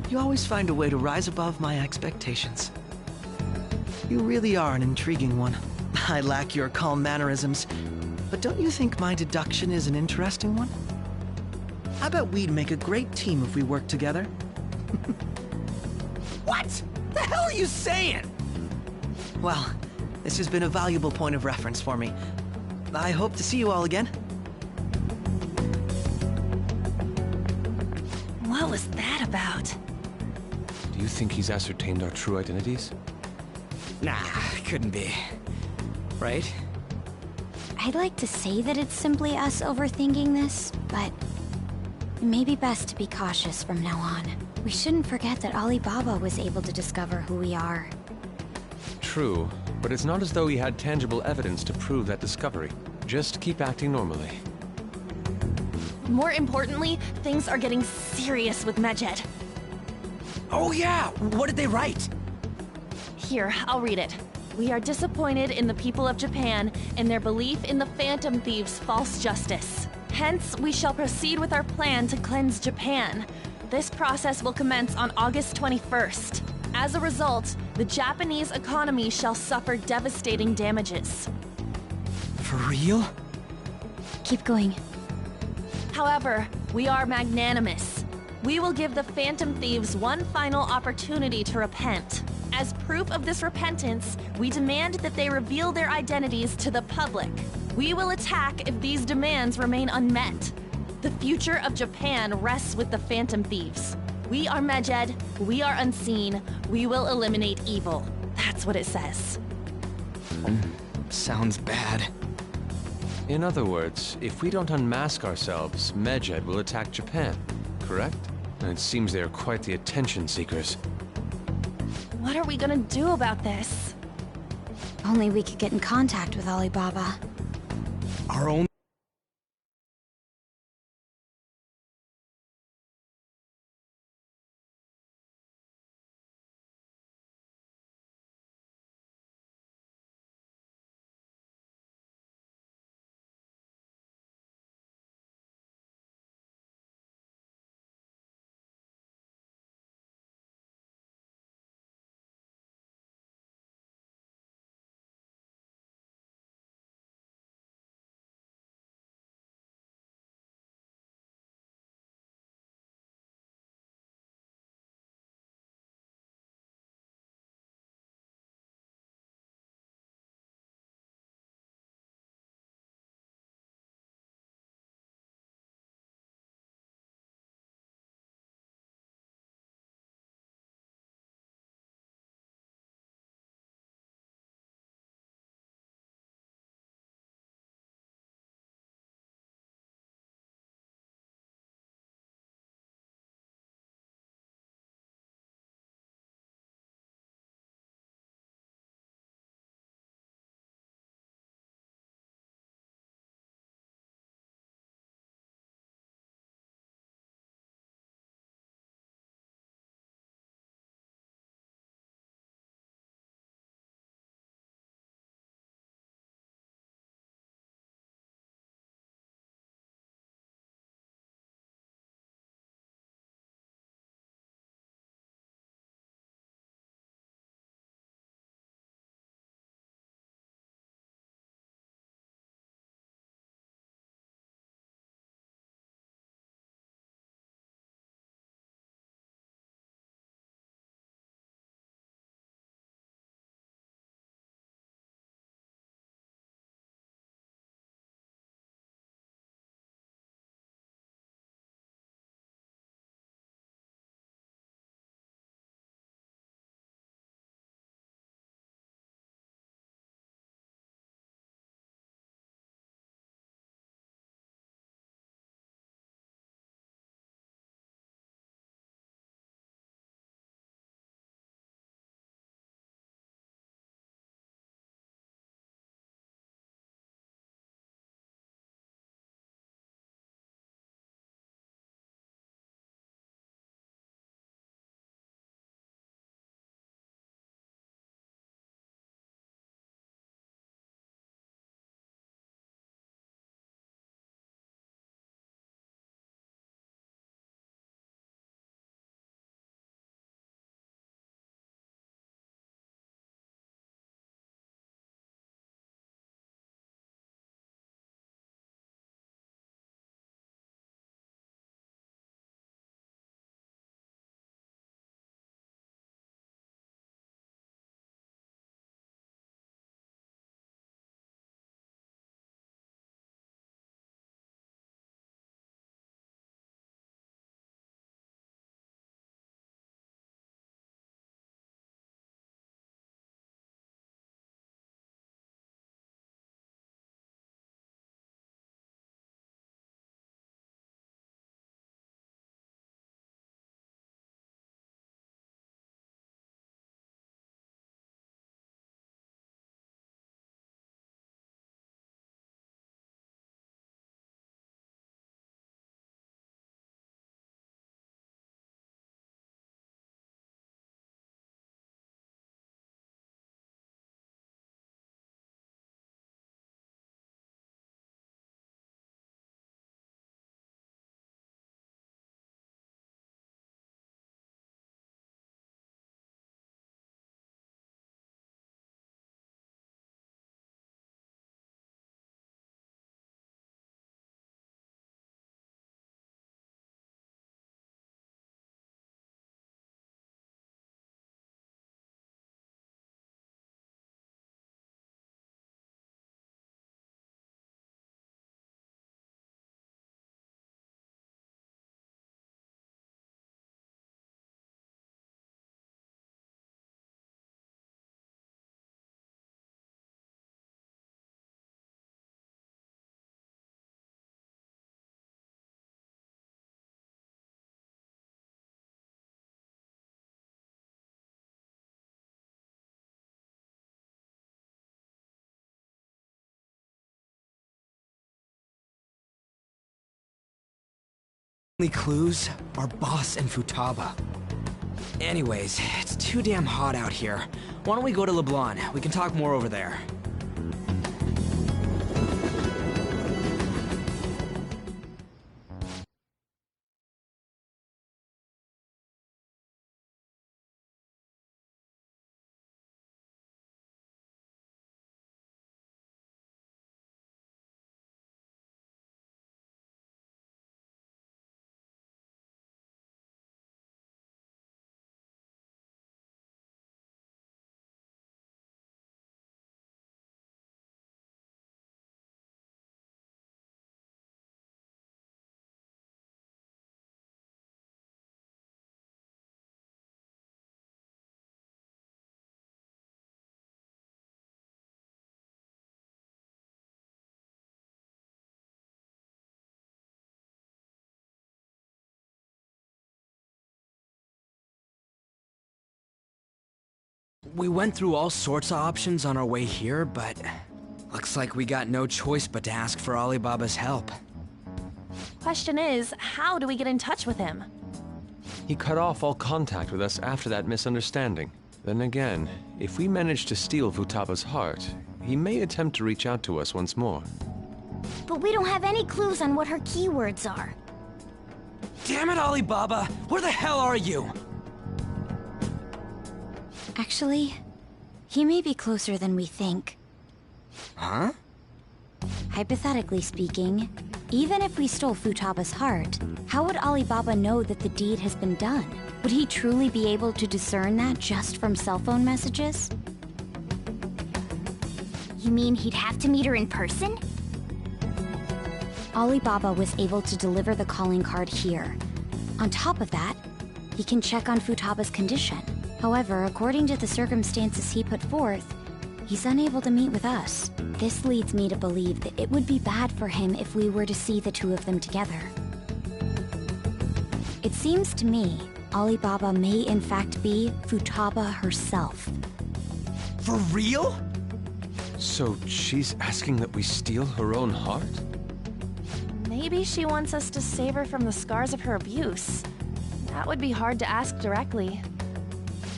[SPEAKER 4] You always find a way to rise above my expectations. You really are an intriguing one. I lack your calm mannerisms, but don't you think my deduction is an interesting one? I bet we'd make a great team if we worked together.
[SPEAKER 15] What? The hell are you saying?
[SPEAKER 4] Well, this has been a valuable point of reference for me. I hope to see you all again.
[SPEAKER 13] What was that about?
[SPEAKER 14] Do you think he's ascertained our true identities?
[SPEAKER 15] Nah, couldn't be. Right?
[SPEAKER 12] I'd like to say that it's simply us overthinking this, but it may be best to be cautious from now on. We shouldn't forget that Alibaba was able to discover who we are.
[SPEAKER 14] True, but it's not as though he had tangible evidence to prove that discovery. Just keep acting normally.
[SPEAKER 13] More importantly, things are getting serious with Medjed.
[SPEAKER 15] Oh yeah! What did they write?
[SPEAKER 13] Here, I'll read it. We are disappointed in the people of Japan and their belief in the Phantom Thieves' false justice. Hence, we shall proceed with our plan to cleanse Japan. This process will commence on August 21st. As a result, the Japanese economy shall suffer devastating damages.
[SPEAKER 15] For real?
[SPEAKER 12] Keep going.
[SPEAKER 13] However, we are magnanimous. We will give the Phantom Thieves one final opportunity to repent. As proof of this repentance, we demand that they reveal their identities to the public. We will attack if these demands remain unmet. The future of Japan rests with the Phantom Thieves. We are Medjed, we are unseen, we will eliminate evil. That's what it says.
[SPEAKER 15] Sounds bad.
[SPEAKER 14] In other words, if we don't unmask ourselves, Medjed will attack Japan, correct? And it seems they are quite the attention seekers.
[SPEAKER 13] What are we gonna do about this?
[SPEAKER 12] Only we could get in contact with Alibaba.
[SPEAKER 15] Our own only clues are Boss and Futaba. Anyways, it's too damn hot out here. Why don't we go to LeBlanc? We can talk more over there. We went through all sorts of options on our way here, but looks like we got no choice but to ask for Alibaba's help.
[SPEAKER 13] Question is, how do we get in touch with him?
[SPEAKER 14] He cut off all contact with us after that misunderstanding. Then again, if we manage to steal Futaba's heart, he may attempt to reach out to us once more.
[SPEAKER 16] But we don't have any clues on what her keywords are.
[SPEAKER 15] Damn it, Alibaba! Where the hell are you?
[SPEAKER 12] Actually, he may be closer than we think.
[SPEAKER 15] Huh?
[SPEAKER 12] Hypothetically speaking, even if we stole Futaba's heart, how would Alibaba know that the deed has been done? Would he truly be able to discern that just from cell phone messages?
[SPEAKER 16] You mean he'd have to meet her in person?
[SPEAKER 12] Alibaba was able to deliver the calling card here. On top of that, he can check on Futaba's condition. However, according to the circumstances he put forth, he's unable to meet with us. This leads me to believe that it would be bad for him if we were to see the two of them together. It seems to me Alibaba may in fact be Futaba herself.
[SPEAKER 15] For real?
[SPEAKER 14] So she's asking that we steal her own heart?
[SPEAKER 13] Maybe she wants us to save her from the scars of her abuse. That would be hard to ask directly.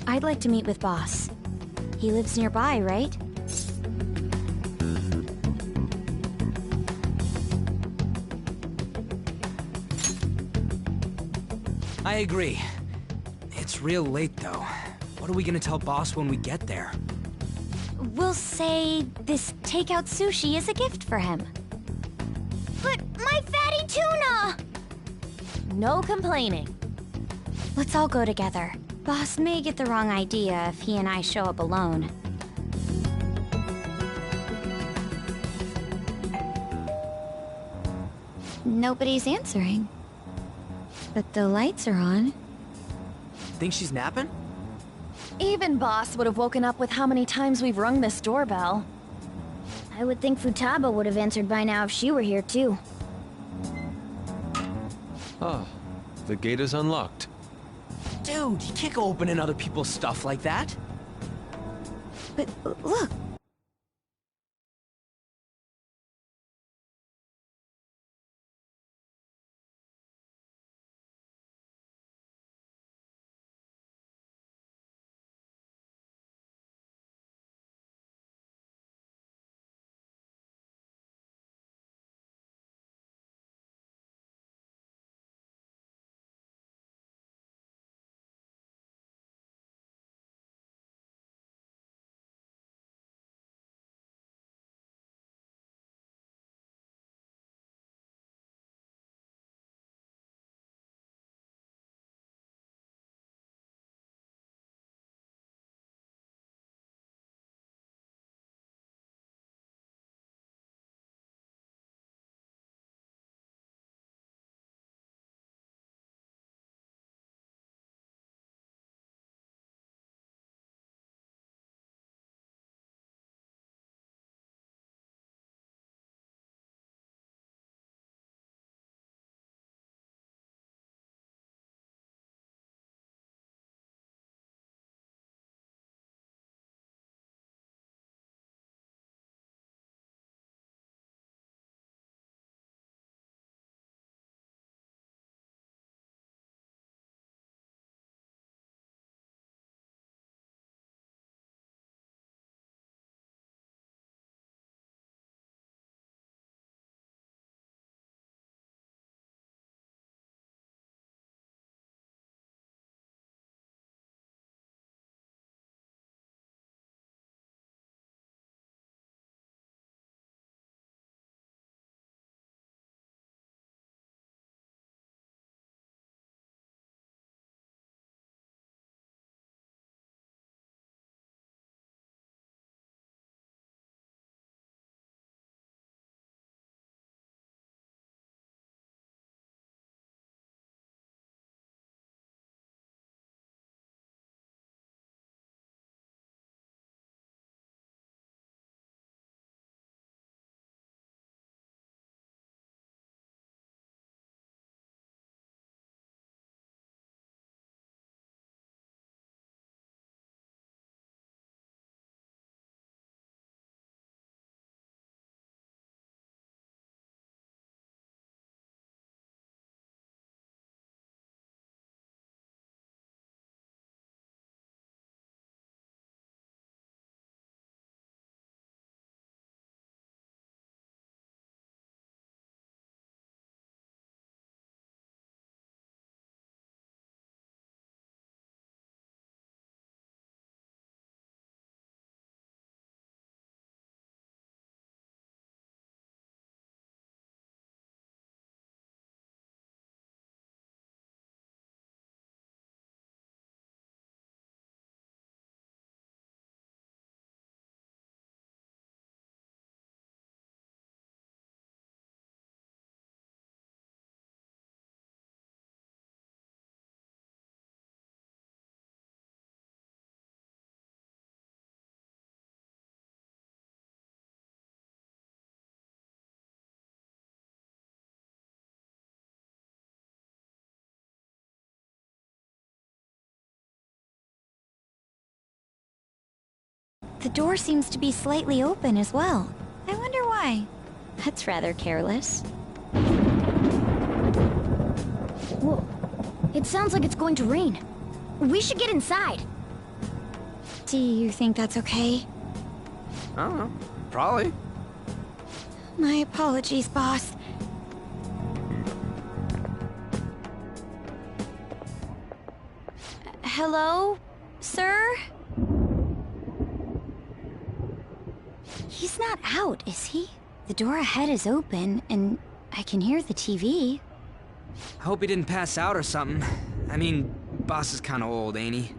[SPEAKER 12] I'd like to meet with Boss. He lives nearby, right?
[SPEAKER 15] I agree. It's real late, though. What are we gonna tell Boss when we get there?
[SPEAKER 12] We'll say this takeout sushi is a gift for him.
[SPEAKER 16] But my fatty tuna!
[SPEAKER 13] No complaining.
[SPEAKER 12] Let's all go together. Boss may get the wrong idea if he and I show up alone. Nobody's answering. But the lights are on.
[SPEAKER 15] Think she's napping?
[SPEAKER 13] Even Boss would have woken up with how many times we've rung this doorbell.
[SPEAKER 16] I would think Futaba would have answered by now if she were here too.
[SPEAKER 14] Ah, the gate is unlocked.
[SPEAKER 15] Dude, you can't go opening other people's stuff like that.
[SPEAKER 12] But look, the door seems to be slightly open as well. I wonder why. That's rather careless.
[SPEAKER 16] Whoa. It sounds like it's going to rain. We should get inside.
[SPEAKER 12] Do you think that's okay?
[SPEAKER 6] I don't know. Probably.
[SPEAKER 12] My apologies, boss. Hello, sir? He's not out, is he? The door ahead is open, and I can hear the TV.
[SPEAKER 6] I hope he didn't pass out or something. I mean, boss is kinda old, ain't he?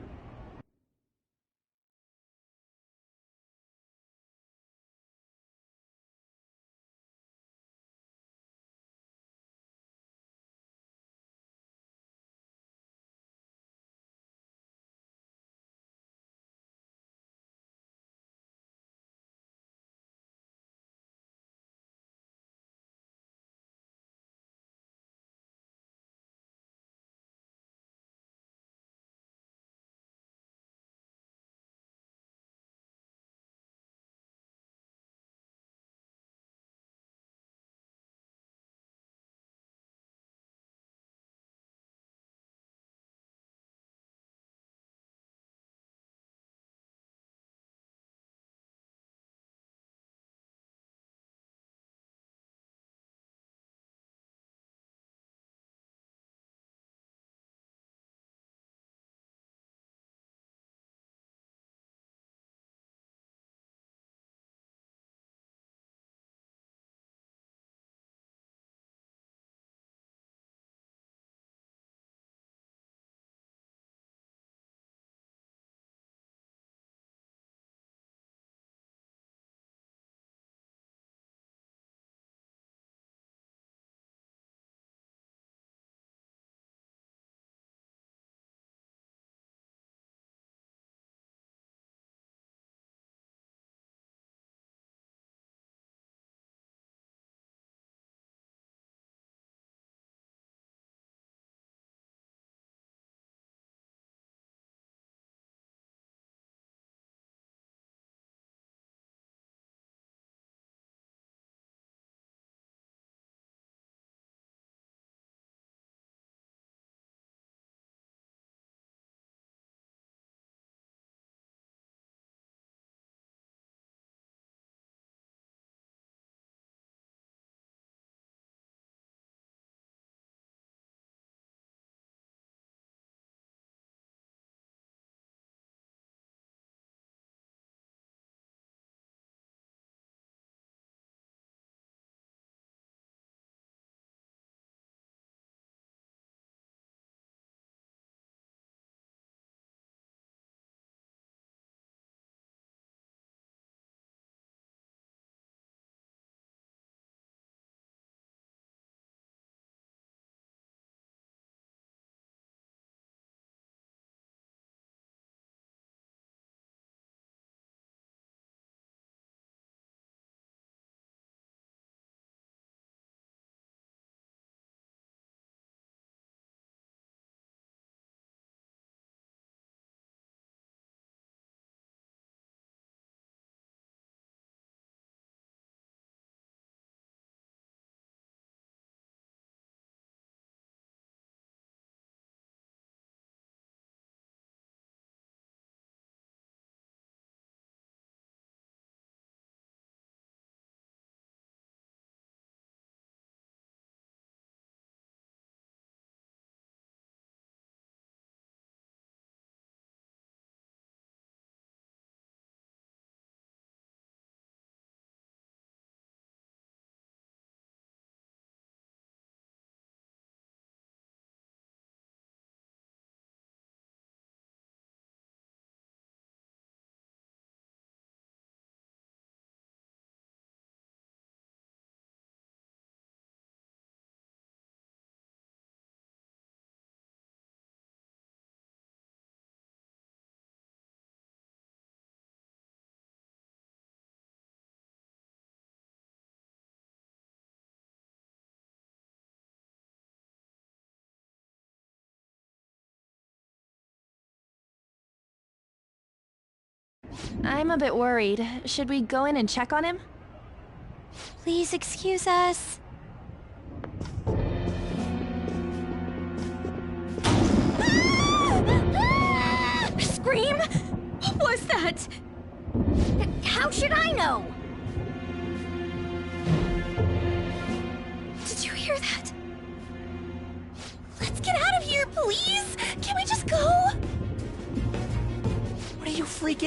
[SPEAKER 13] I'm a bit worried. Should we go in and check on him?
[SPEAKER 12] Please excuse us.
[SPEAKER 16] Scream? What was that? How should I know?
[SPEAKER 13] Did you hear that? Let's get out of here, please! Can we just go?
[SPEAKER 15] What are you freaking?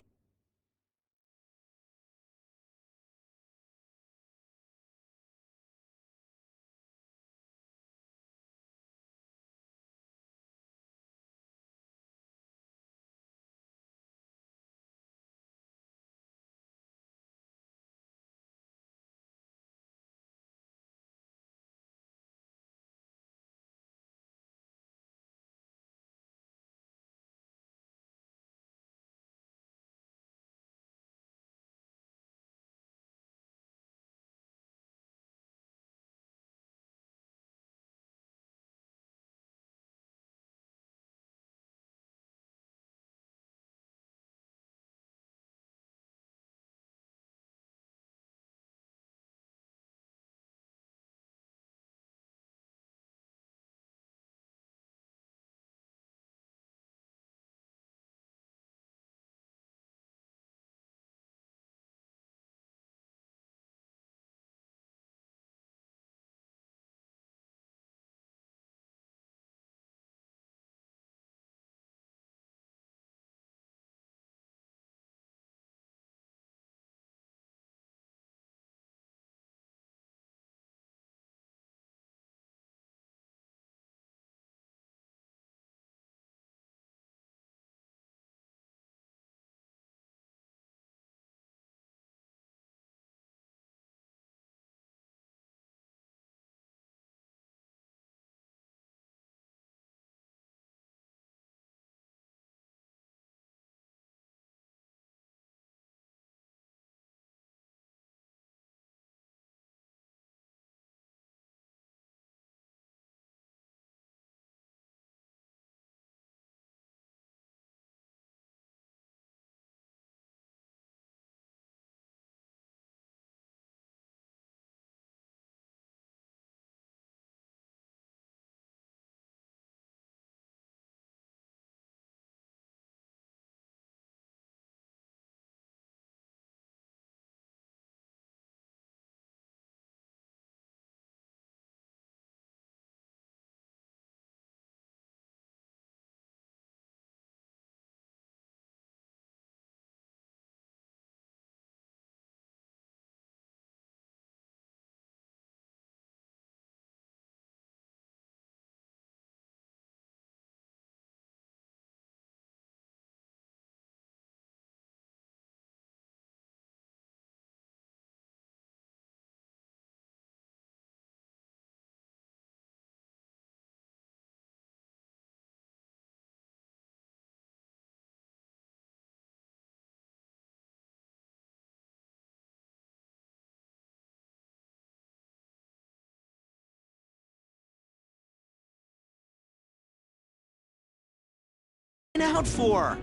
[SPEAKER 15] Out for?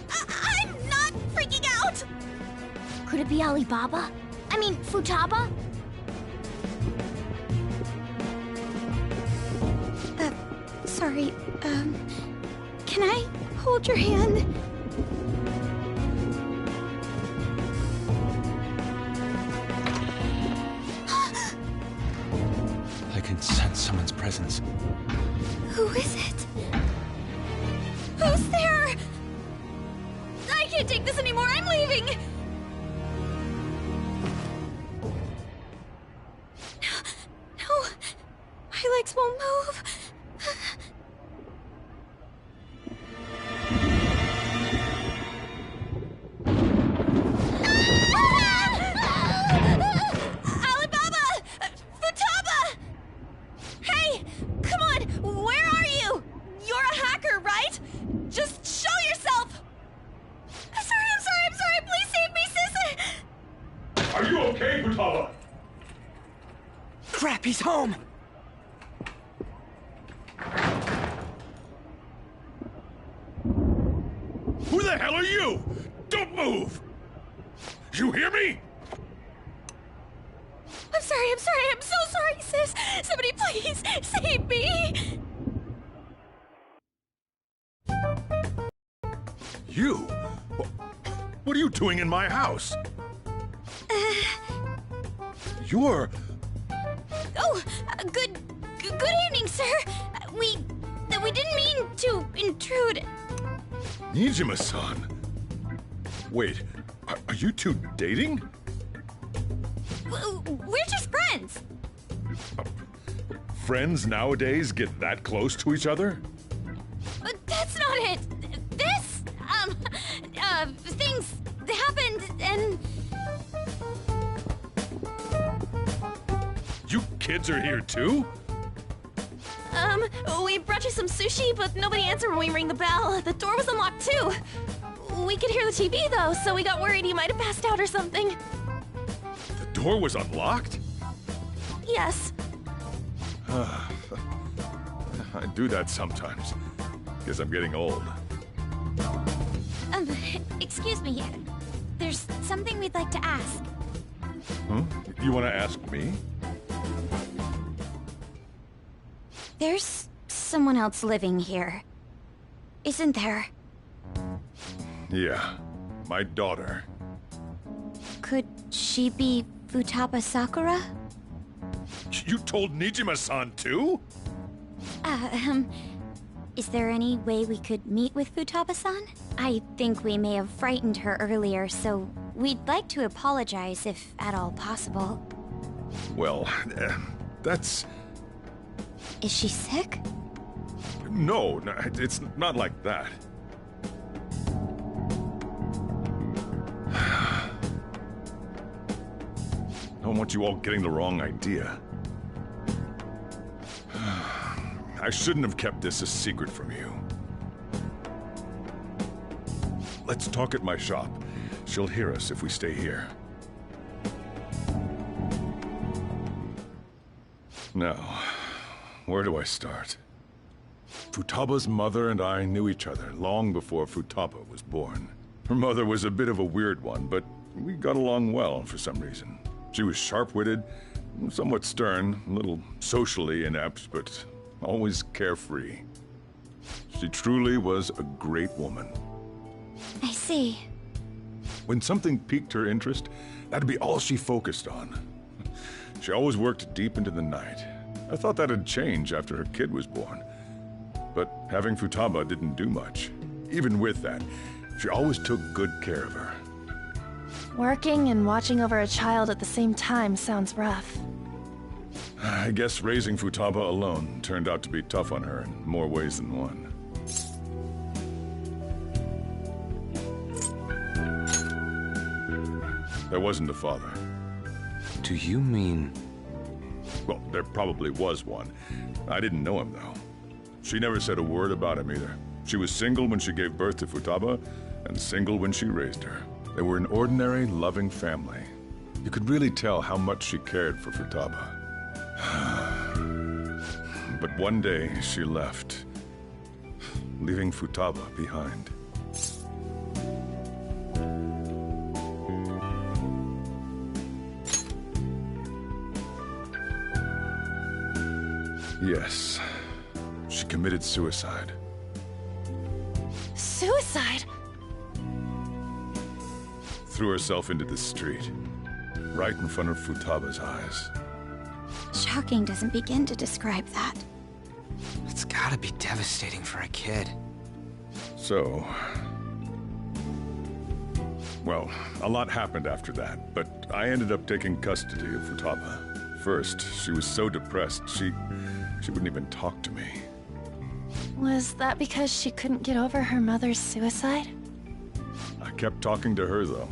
[SPEAKER 16] I'm not freaking out! Could it be Alibaba? I mean, Futaba?
[SPEAKER 12] Sorry, can I hold your hand?
[SPEAKER 14] I can sense someone's presence.
[SPEAKER 12] Who is it? Who's there? I can't take this anymore. I'm leaving. No, my legs won't move.
[SPEAKER 13] Alibaba! Futaba! Hey, come on, where are you? You're a hacker, right? Just show yourself! I'm sorry, please save me, sis!
[SPEAKER 8] Are you okay, Futaba?
[SPEAKER 15] Crap, he's home!
[SPEAKER 8] Who the hell are you? Don't move! You hear me?
[SPEAKER 13] I'm so sorry, sis. Somebody please save me.
[SPEAKER 8] You? What are you doing in my house? You're...
[SPEAKER 16] Oh, good evening, sir. We didn't mean to intrude.
[SPEAKER 8] Nijima-san. Wait, are you two dating?
[SPEAKER 16] We're just friends.
[SPEAKER 8] Friends nowadays get that close to each other?
[SPEAKER 16] But that's not it. This, things happened and...
[SPEAKER 8] You kids are here too?
[SPEAKER 13] We brought you some sushi, but nobody answered when we rang the bell. The door was unlocked too. We could hear the TV though, so we got worried you might have passed out or something.
[SPEAKER 8] The door was unlocked?
[SPEAKER 13] Yes.
[SPEAKER 8] I do that sometimes. Guess I'm getting old.
[SPEAKER 16] Excuse me. There's something we'd like to ask.
[SPEAKER 8] Huh? You want to ask me?
[SPEAKER 12] There's someone else living here, isn't there?
[SPEAKER 8] Yeah, my daughter.
[SPEAKER 12] Could she be Futaba Sakura?
[SPEAKER 8] You told Nijima-san too?
[SPEAKER 12] Is there any way we could meet with Futaba-san? I think we may have frightened her earlier, so we'd like to apologize if at all possible.
[SPEAKER 8] Well, that's...
[SPEAKER 12] Is she sick?
[SPEAKER 8] No, it's not like that. I don't want you all getting the wrong idea. I shouldn't have kept this a secret from you. Let's talk at my shop. She'll hear us if we stay here. Now, where do I start? Futaba's mother and I knew each other long before Futaba was born. Her mother was a bit of a weird one, but we got along well for some reason. She was sharp-witted, somewhat stern, a little socially inept, but always carefree. She truly was a great woman.
[SPEAKER 12] I see.
[SPEAKER 8] When something piqued her interest, that'd be all she focused on. She always worked deep into the night. I thought that'd change after her kid was born. But having Futaba didn't do much. Even with that, she always took good care of her.
[SPEAKER 13] Working and watching over a child at the same time sounds rough.
[SPEAKER 8] I guess raising Futaba alone turned out to be tough on her in more ways than one. There wasn't a father.
[SPEAKER 11] Do you mean...
[SPEAKER 8] Well, there probably was one. I didn't know him, though. She never said a word about him either. She was single when she gave birth to Futaba, and single when she raised her. They were an ordinary, loving family. You could really tell how much she cared for Futaba. But one day, she left, leaving Futaba behind. Yes, she committed suicide.
[SPEAKER 13] Suicide?
[SPEAKER 8] Threw herself into the street, right in front of Futaba's eyes.
[SPEAKER 12] Shocking doesn't begin to describe that.
[SPEAKER 6] It's gotta be devastating for a kid.
[SPEAKER 8] So... Well, a lot happened after that, but I ended up taking custody of Futaba. First, she was so depressed, she wouldn't even talk to me.
[SPEAKER 13] Was that because she couldn't get over her mother's suicide?
[SPEAKER 8] I kept talking to her, though,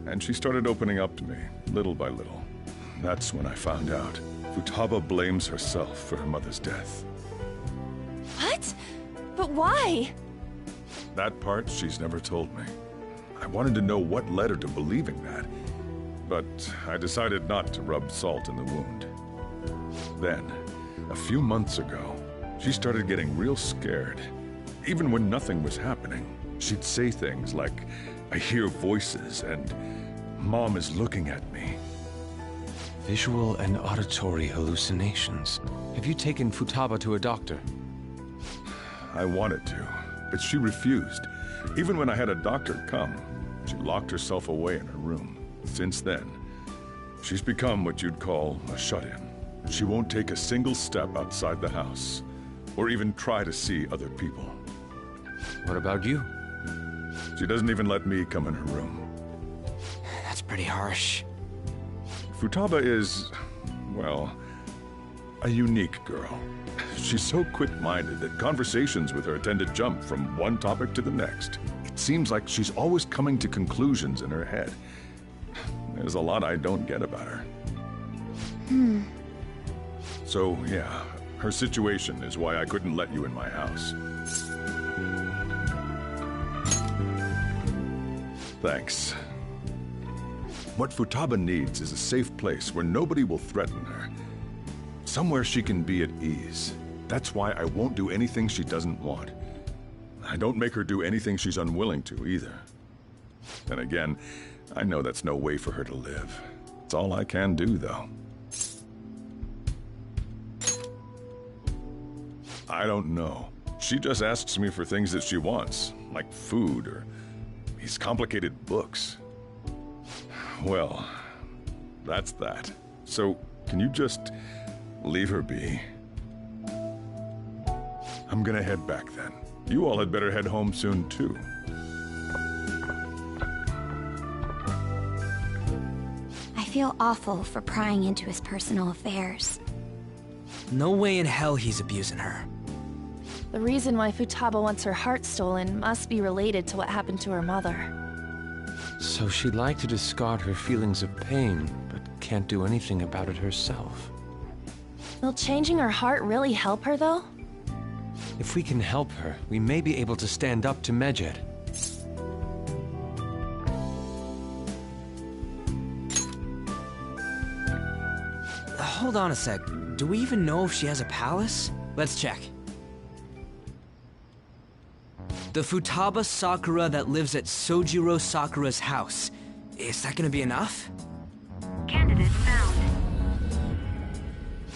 [SPEAKER 8] and she started opening up to me, little by little. That's when I found out. Futaba blames herself for her mother's death.
[SPEAKER 13] What? But why?
[SPEAKER 8] That part she's never told me. I wanted to know what led her to believing that, but I decided not to rub salt in the wound. Then, a few months ago, she started getting real scared. Even when nothing was happening, she'd say things like, I hear voices, and Mom is looking at me.
[SPEAKER 14] Visual and auditory hallucinations. Have you taken Futaba to a doctor?
[SPEAKER 8] I wanted to, but she refused. Even when I had a doctor come, she locked herself away in her room. Since then, she's become what you'd call a shut-in. She won't take a single step outside the house, or even try to see other people.
[SPEAKER 14] What about you?
[SPEAKER 8] She doesn't even let me come in her room.
[SPEAKER 15] That's pretty harsh.
[SPEAKER 8] Futaba is, well, a unique girl. She's so quick-minded that conversations with her tend to jump from one topic to the next. It seems like she's always coming to conclusions in her head. There's a lot I don't get about her. So, yeah, her situation is why I couldn't let you in my house. Thanks. What Futaba needs is a safe place where nobody will threaten her. Somewhere she can be at ease. That's why I won't do anything she doesn't want. I don't make her do anything she's unwilling to, either. Then again, I know that's no way for her to live. It's all I can do, though. I don't know. She just asks me for things that she wants, like food or these complicated books. Well, that's that. So, can you just leave her be? I'm gonna head back then. You all had better head home soon, too.
[SPEAKER 12] I feel awful for prying into his personal affairs.
[SPEAKER 15] No way in hell he's abusing her.
[SPEAKER 13] The reason why Futaba wants her heart stolen must be related to what happened to her mother.
[SPEAKER 14] So she'd like to discard her feelings of pain, but can't do anything about it herself.
[SPEAKER 13] Will changing her heart really help her, though?
[SPEAKER 14] If we can help her, we may be able to stand up to Medjed.
[SPEAKER 15] Hold on a sec. Do we even know if she has a palace? Let's check. The Futaba Sakura that lives at Sojiro Sakura's house. Is that gonna be enough?
[SPEAKER 19] Candidate found.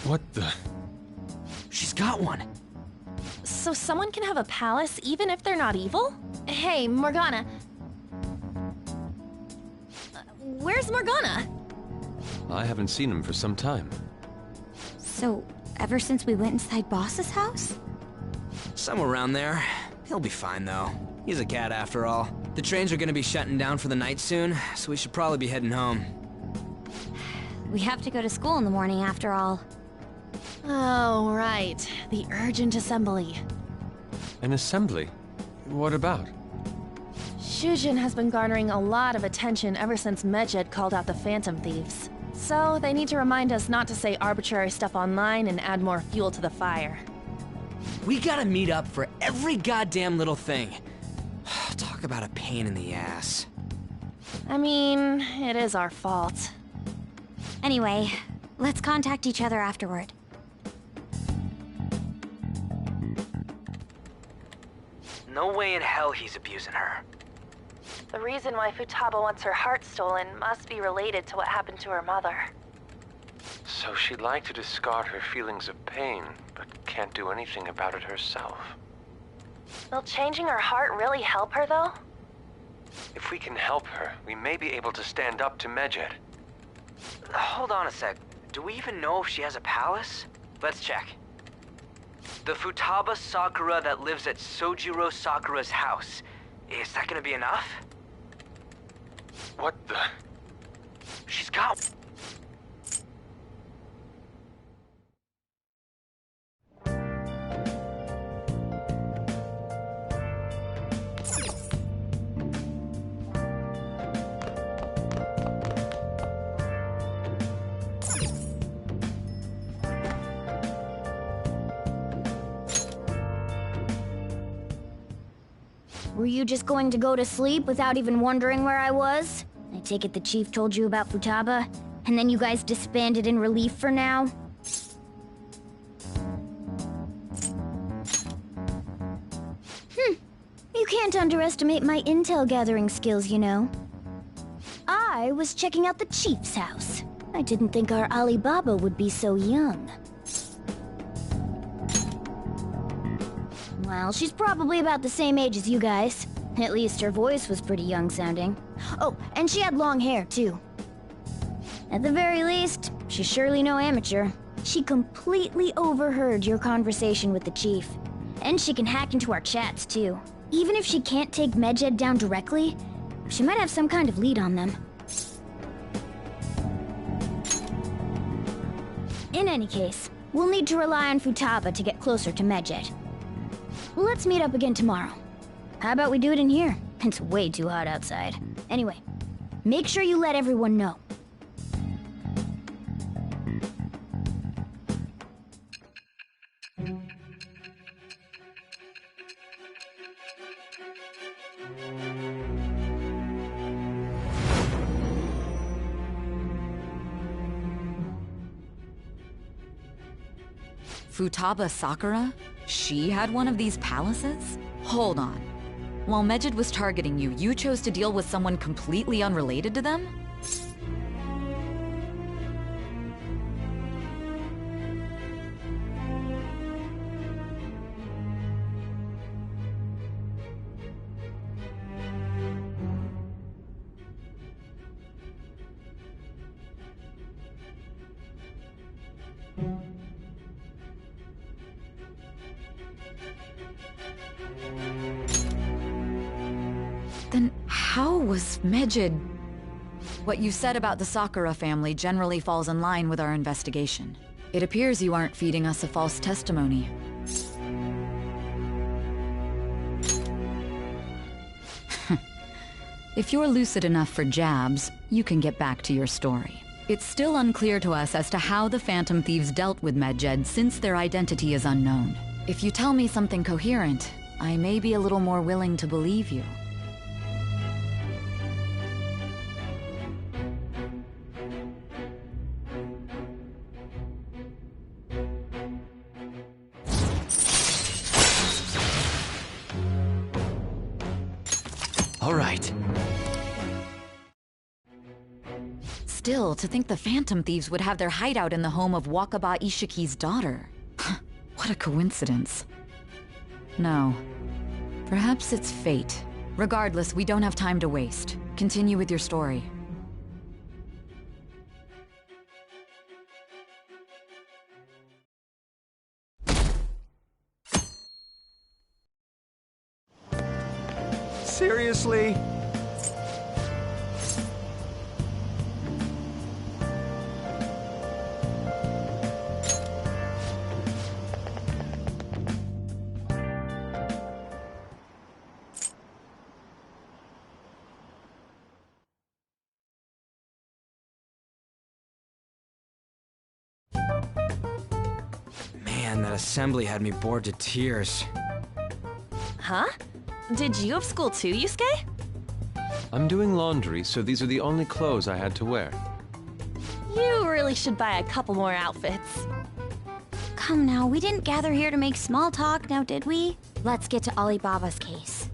[SPEAKER 14] What the?
[SPEAKER 15] She's got one.
[SPEAKER 13] So someone can have a palace even if they're not evil? Hey, Morgana. Where's Morgana?
[SPEAKER 14] I haven't seen him for some time.
[SPEAKER 12] So, ever since we went inside Boss's house?
[SPEAKER 15] Somewhere around there. He'll be fine, though. He's a cat, after all. The trains are gonna be shutting down for the night soon, so we should probably be heading home.
[SPEAKER 12] We have to go to school in the morning, after all.
[SPEAKER 13] Oh, right. The urgent assembly.
[SPEAKER 14] An assembly? What about?
[SPEAKER 13] Shujin has been garnering a lot of attention ever since Medjed called out the Phantom Thieves. So, they need to remind us not to say arbitrary stuff online and add more fuel to the fire.
[SPEAKER 15] We gotta meet up for every goddamn little thing. Talk about a pain in the ass.
[SPEAKER 13] I mean, it is our fault.
[SPEAKER 12] Anyway, let's contact each other afterward.
[SPEAKER 15] No way in hell he's abusing her.
[SPEAKER 13] The reason why Futaba wants her heart stolen must be related to what happened to her mother.
[SPEAKER 14] So she'd like to discard her feelings of pain, but can't do anything about it herself.
[SPEAKER 13] Will changing her heart really help her, though?
[SPEAKER 14] If we can help her, we may be able to stand up to Medjed.
[SPEAKER 15] Hold on a sec. Do we even know if she has a palace? Let's check. The Futaba Sakura that lives at Sojiro Sakura's house. Is that gonna be enough?
[SPEAKER 14] What the?
[SPEAKER 15] She's got...
[SPEAKER 16] Were you just going to go to sleep without even wondering where I was? I take it the chief told you about Futaba, and then you guys disbanded in relief for now? You can't underestimate my intel gathering skills, you know. I was checking out the chief's house. I didn't think our Alibaba would be so young. Well, she's probably about the same age as you guys. At least her voice was pretty young sounding. Oh, and she had long hair, too. At the very least, she's surely no amateur. She completely overheard your conversation with the chief. And she can hack into our chats, too. Even if she can't take Medjed down directly, she might have some kind of lead on them. In any case, we'll need to rely on Futaba to get closer to Medjed. Let's meet up again tomorrow. How about we do it in here? It's way too hot outside. Anyway, make sure you let everyone know.
[SPEAKER 10] Futaba Sakura? She had one of these palaces? Hold on. While Medjed was targeting you, you chose to deal with someone completely unrelated to them? Then how was Medjed... What you said about the Sakura family generally falls in line with our investigation. It appears you aren't feeding us a false testimony. If you're lucid enough for jabs, you can get back to your story. It's still unclear to us as to how the Phantom Thieves dealt with Medjed since their identity is unknown. If you tell me something coherent, I may be a little more willing to believe you.
[SPEAKER 5] All right.
[SPEAKER 10] Still, to think the Phantom Thieves would have their hideout in the home of Wakaba Ishiki's daughter. What a coincidence. No. Perhaps it's fate. Regardless, we don't have time to waste. Continue with your story.
[SPEAKER 6] Seriously? Man, that assembly had me bored to tears.
[SPEAKER 13] Huh? Did you have school too, Yusuke?
[SPEAKER 14] I'm doing laundry, so these are the only clothes I had to wear.
[SPEAKER 13] You really should buy a couple more outfits.
[SPEAKER 12] Come now, we didn't gather here to make small talk, now did we? Let's get to Alibaba's case.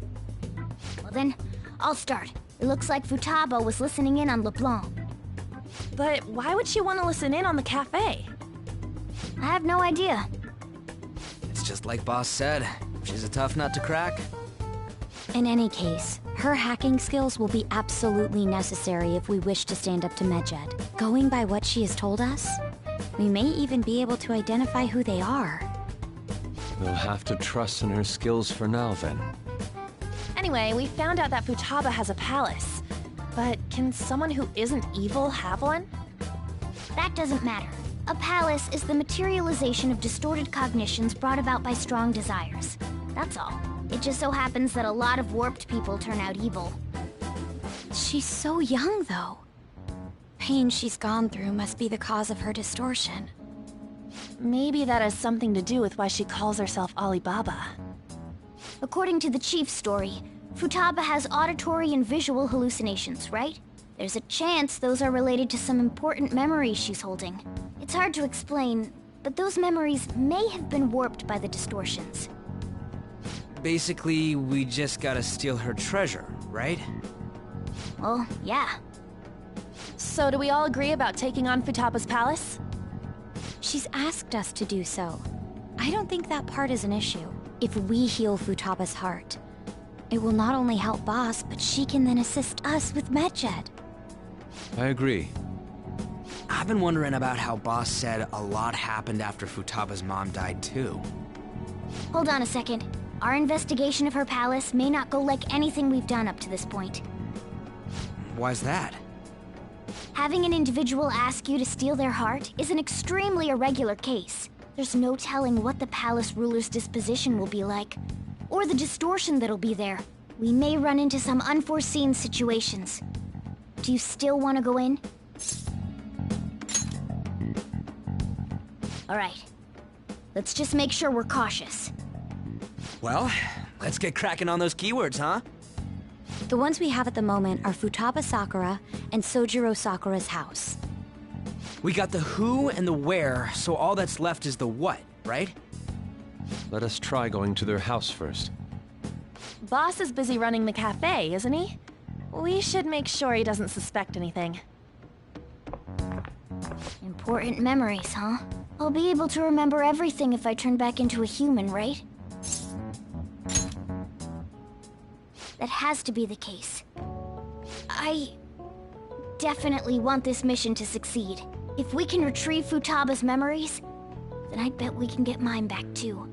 [SPEAKER 16] Well then, I'll start. It looks like Futaba was listening in on LeBlanc.
[SPEAKER 13] But why would she want to listen in on the cafe?
[SPEAKER 16] I have no idea.
[SPEAKER 6] It's just like Boss said. She's a tough nut to crack.
[SPEAKER 12] In any case, her hacking skills will be absolutely necessary if we wish to stand up to Medjed. Going by what she has told us, we may even be able to identify who they are.
[SPEAKER 14] We'll have to trust in her skills for now, then.
[SPEAKER 13] Anyway, we found out that Futaba has a palace. But can someone who isn't evil have one?
[SPEAKER 16] That doesn't matter. A palace is the materialization of distorted cognitions brought about by strong desires. That's all. It just so happens that a lot of warped people turn out evil.
[SPEAKER 12] She's so young, though. Pain she's gone through must be the cause of her distortion.
[SPEAKER 13] Maybe that has something to do with why she calls herself Alibaba.
[SPEAKER 16] According to the chief's story, Futaba has auditory and visual hallucinations, right? There's a chance those are related to some important memories she's holding. It's hard to explain, but those memories may have been warped by the distortions.
[SPEAKER 6] Basically, we just gotta steal her treasure, right?
[SPEAKER 16] Well, yeah.
[SPEAKER 13] So do we all agree about taking on Futaba's palace?
[SPEAKER 12] She's asked us to do so. I don't think that part is an issue. If we heal Futaba's heart, it will not only help Boss, but she can then assist us with Medjed.
[SPEAKER 14] I agree.
[SPEAKER 15] I've been wondering about how Boss said a lot happened after Futaba's mom died too.
[SPEAKER 16] Hold on a second. Our investigation of her palace may not go like anything we've done up to this point.
[SPEAKER 15] Why's that?
[SPEAKER 16] Having an individual ask you to steal their heart is an extremely irregular case. There's no telling what the palace ruler's disposition will be like, or the distortion that'll be there. We may run into some unforeseen situations. Do you still want to go in? Alright. Let's just make sure we're cautious.
[SPEAKER 15] Well, let's get cracking on those keywords, huh?
[SPEAKER 12] The ones we have at the moment are Futaba Sakura and Sojiro Sakura's house.
[SPEAKER 15] We got the who and the where, so all that's left is the what, right?
[SPEAKER 14] Let us try going to their house first.
[SPEAKER 13] Boss is busy running the cafe, isn't he? We should make sure he doesn't suspect anything.
[SPEAKER 16] Important memories, huh? I'll be able to remember everything if I turn back into a human, right? That has to be the case. I definitely want this mission to succeed. If we can retrieve Futaba's memories, then I bet we can get mine back too.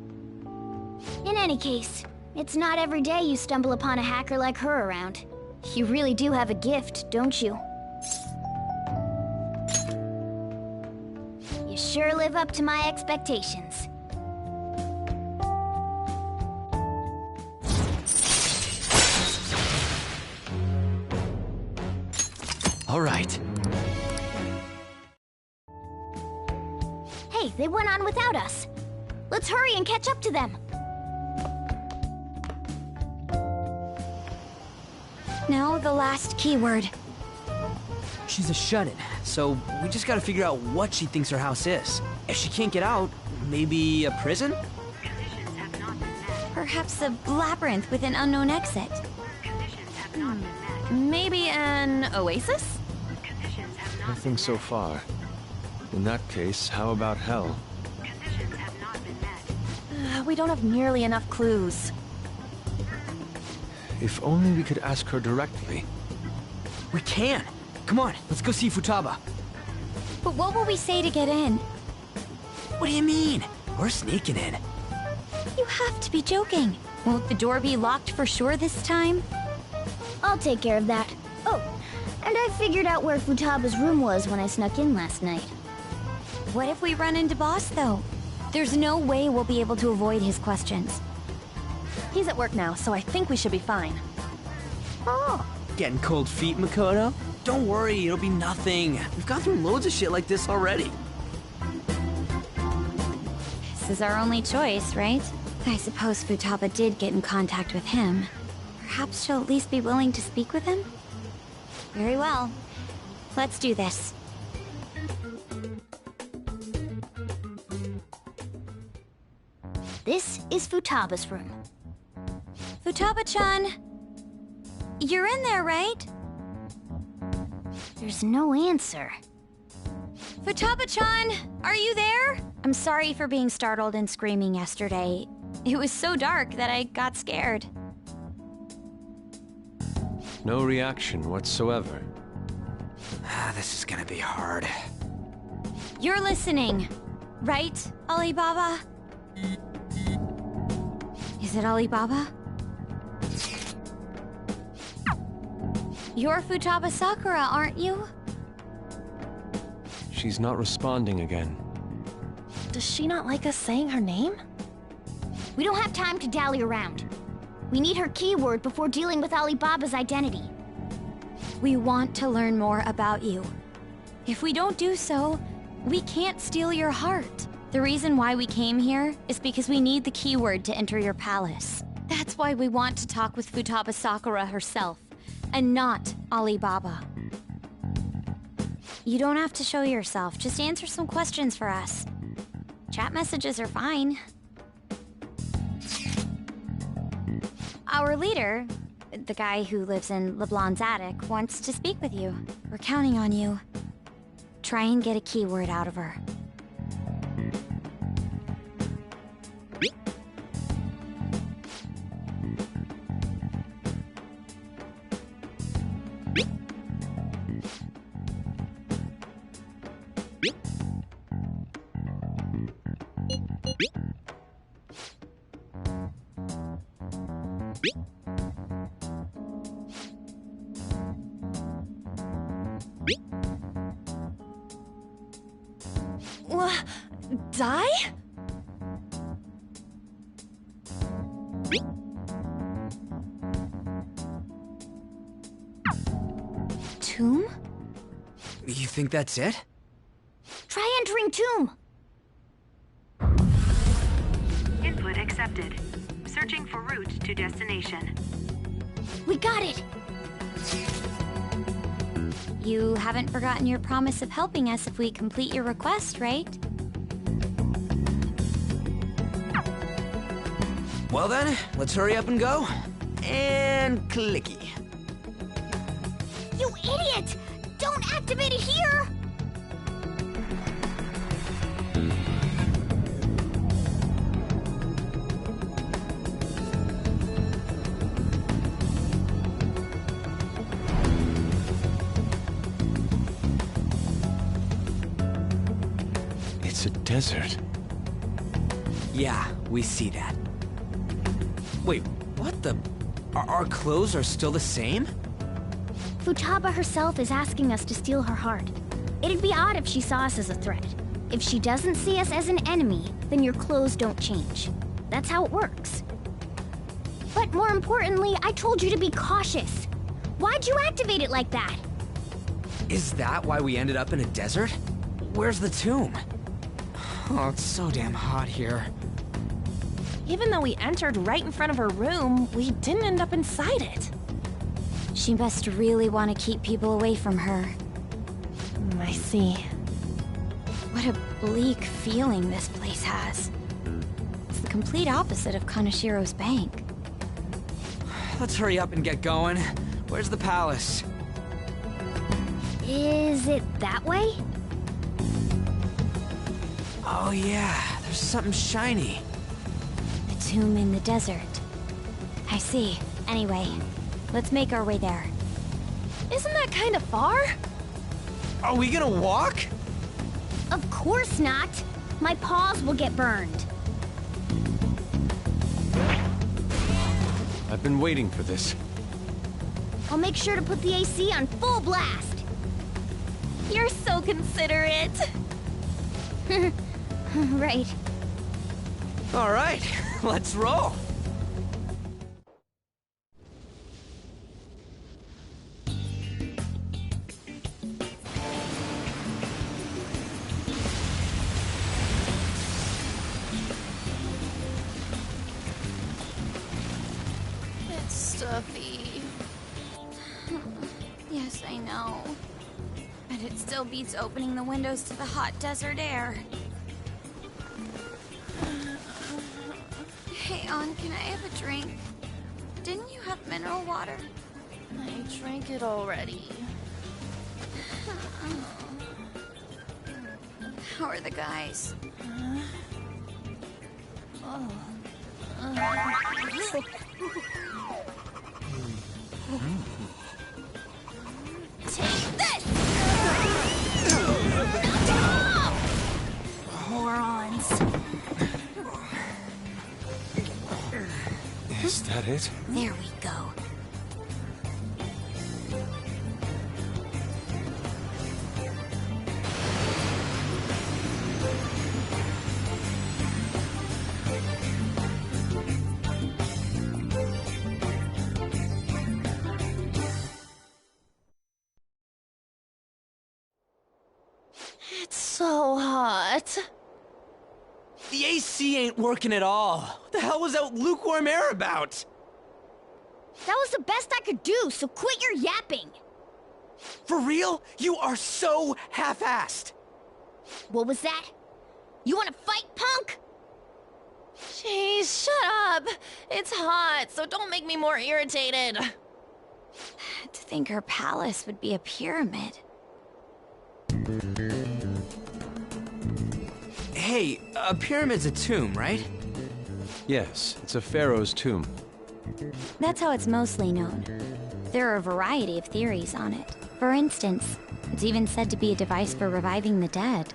[SPEAKER 16] In any case, it's not every day you stumble upon a hacker like her around. You really do have a gift, don't you? You sure live up to my expectations.
[SPEAKER 5] All right.
[SPEAKER 16] Hey, they went on without us. Let's hurry and catch up to them.
[SPEAKER 12] Now the last keyword.
[SPEAKER 15] She's a shut-in, so we just gotta figure out what she thinks her house is. If she can't get out, maybe a prison?
[SPEAKER 12] Perhaps a labyrinth with an unknown exit.
[SPEAKER 13] Maybe an oasis?
[SPEAKER 14] Nothing so far. In that case, how about hell?
[SPEAKER 13] We don't have nearly enough clues.
[SPEAKER 14] If only we could ask her directly.
[SPEAKER 15] We can! Come on, let's go see Futaba.
[SPEAKER 12] But what will we say to get in?
[SPEAKER 15] What do you mean? We're sneaking in.
[SPEAKER 12] You have to be joking. Won't the door be locked for sure this time?
[SPEAKER 16] I'll take care of that. Oh, and I figured out where Futaba's room was when I snuck in last night.
[SPEAKER 12] What if we run into Boss, though? There's no way we'll be able to avoid his questions.
[SPEAKER 13] He's at work now, so I think we should be fine.
[SPEAKER 15] Oh, getting cold feet, Makoto? Don't worry, it'll be nothing. We've gone through loads of shit like this already.
[SPEAKER 12] This is our only choice, right? I suppose Futaba did get in contact with him. Perhaps she'll at least be willing to speak with him? Very well. Let's do this.
[SPEAKER 16] This is Futaba's room.
[SPEAKER 12] Futaba-chan! You're in there, right?
[SPEAKER 16] There's no answer.
[SPEAKER 12] Futaba-chan! Are you there? I'm sorry for being startled and screaming yesterday. It was so dark that I got scared.
[SPEAKER 14] No reaction whatsoever.
[SPEAKER 15] This is gonna be hard.
[SPEAKER 12] You're listening, right, Alibaba? Is it Alibaba? You're Futaba Sakura, aren't you?
[SPEAKER 14] She's not responding again.
[SPEAKER 13] Does she not like us saying her name?
[SPEAKER 16] We don't have time to dally around. We need her keyword before dealing with Alibaba's identity.
[SPEAKER 12] We want to learn more about you. If we don't do so, we can't steal your heart. The reason why we came here is because we need the keyword to enter your palace. That's why we want to talk with Futaba Sakura herself, and not Alibaba. You don't have to show yourself, just answer some questions for us. Chat messages are fine. Our leader, the guy who lives in LeBlanc's attic, wants to speak with you. We're counting on you. Try and get a keyword out of her.
[SPEAKER 13] Die?
[SPEAKER 12] Tomb?
[SPEAKER 15] You think that's it?
[SPEAKER 16] Try entering tomb.
[SPEAKER 19] Input accepted. Searching for route to destination.
[SPEAKER 16] We got it!
[SPEAKER 12] You haven't forgotten your promise of helping us if we complete your request, right?
[SPEAKER 15] Well then, let's hurry up and go. And clicky.
[SPEAKER 16] You idiot! Don't activate it here!
[SPEAKER 11] It's a desert.
[SPEAKER 15] Yeah, we see that. Wait, what the? Our clothes are still the same?
[SPEAKER 16] Futaba herself is asking us to steal her heart. It'd be odd if she saw us as a threat. If she doesn't see us as an enemy, then your clothes don't change. That's how it works. But more importantly, I told you to be cautious. Why'd you activate it like that?
[SPEAKER 15] Is that why we ended up in a desert? Where's the tomb? Oh, it's so damn hot here.
[SPEAKER 13] Even though we entered right in front of her room, we didn't end up inside it.
[SPEAKER 12] She must really want to keep people away from her.
[SPEAKER 13] I see.
[SPEAKER 12] What a bleak feeling this place has. It's the complete opposite of Kanashiro's bank.
[SPEAKER 15] Let's hurry up and get going. Where's the palace?
[SPEAKER 16] Is it that way?
[SPEAKER 15] Oh yeah, there's something shiny.
[SPEAKER 12] The tomb in the desert. I see. Anyway, let's make our way there.
[SPEAKER 13] Isn't that kind of far?
[SPEAKER 15] Are we gonna walk?
[SPEAKER 16] Of course not. My paws will get burned.
[SPEAKER 14] I've been waiting for this.
[SPEAKER 16] I'll make sure to put the AC on full blast.
[SPEAKER 13] You're so considerate.
[SPEAKER 16] Right.
[SPEAKER 15] All right, let's roll.
[SPEAKER 13] It's stuffy.
[SPEAKER 12] Yes, I know. But it still beats opening the windows to the hot desert air. Hey, Ann, can I have a drink? Didn't you have mineral water?
[SPEAKER 13] I drank it already.
[SPEAKER 12] How are the guys?
[SPEAKER 16] Take this! Morons.
[SPEAKER 11] Is that it?
[SPEAKER 12] There we go.
[SPEAKER 13] It's so hot.
[SPEAKER 15] The AC ain't working at all. What the hell was that lukewarm air about?
[SPEAKER 16] That was the best I could do, so quit your yapping.
[SPEAKER 15] For real? You are so half-assed.
[SPEAKER 16] What was that? You want to fight, punk?
[SPEAKER 13] Jeez, shut up. It's hot, so don't make me more irritated.
[SPEAKER 12] To think her palace would be a pyramid.
[SPEAKER 15] Hey, a pyramid's a tomb, right?
[SPEAKER 14] Yes, it's a pharaoh's tomb.
[SPEAKER 12] That's how it's mostly known. There are a variety of theories on it. For instance, it's even said to be a device for reviving the dead.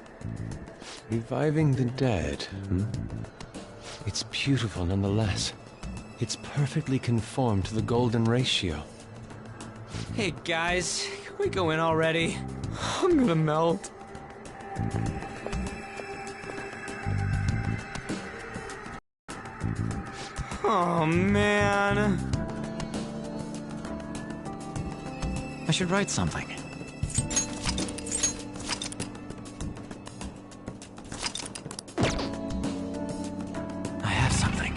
[SPEAKER 14] Reviving the dead, hmm? It's beautiful nonetheless. It's perfectly conformed to the golden ratio.
[SPEAKER 15] Hey guys, can we go in already? I'm gonna melt. Oh man.
[SPEAKER 5] I should write something. I have something.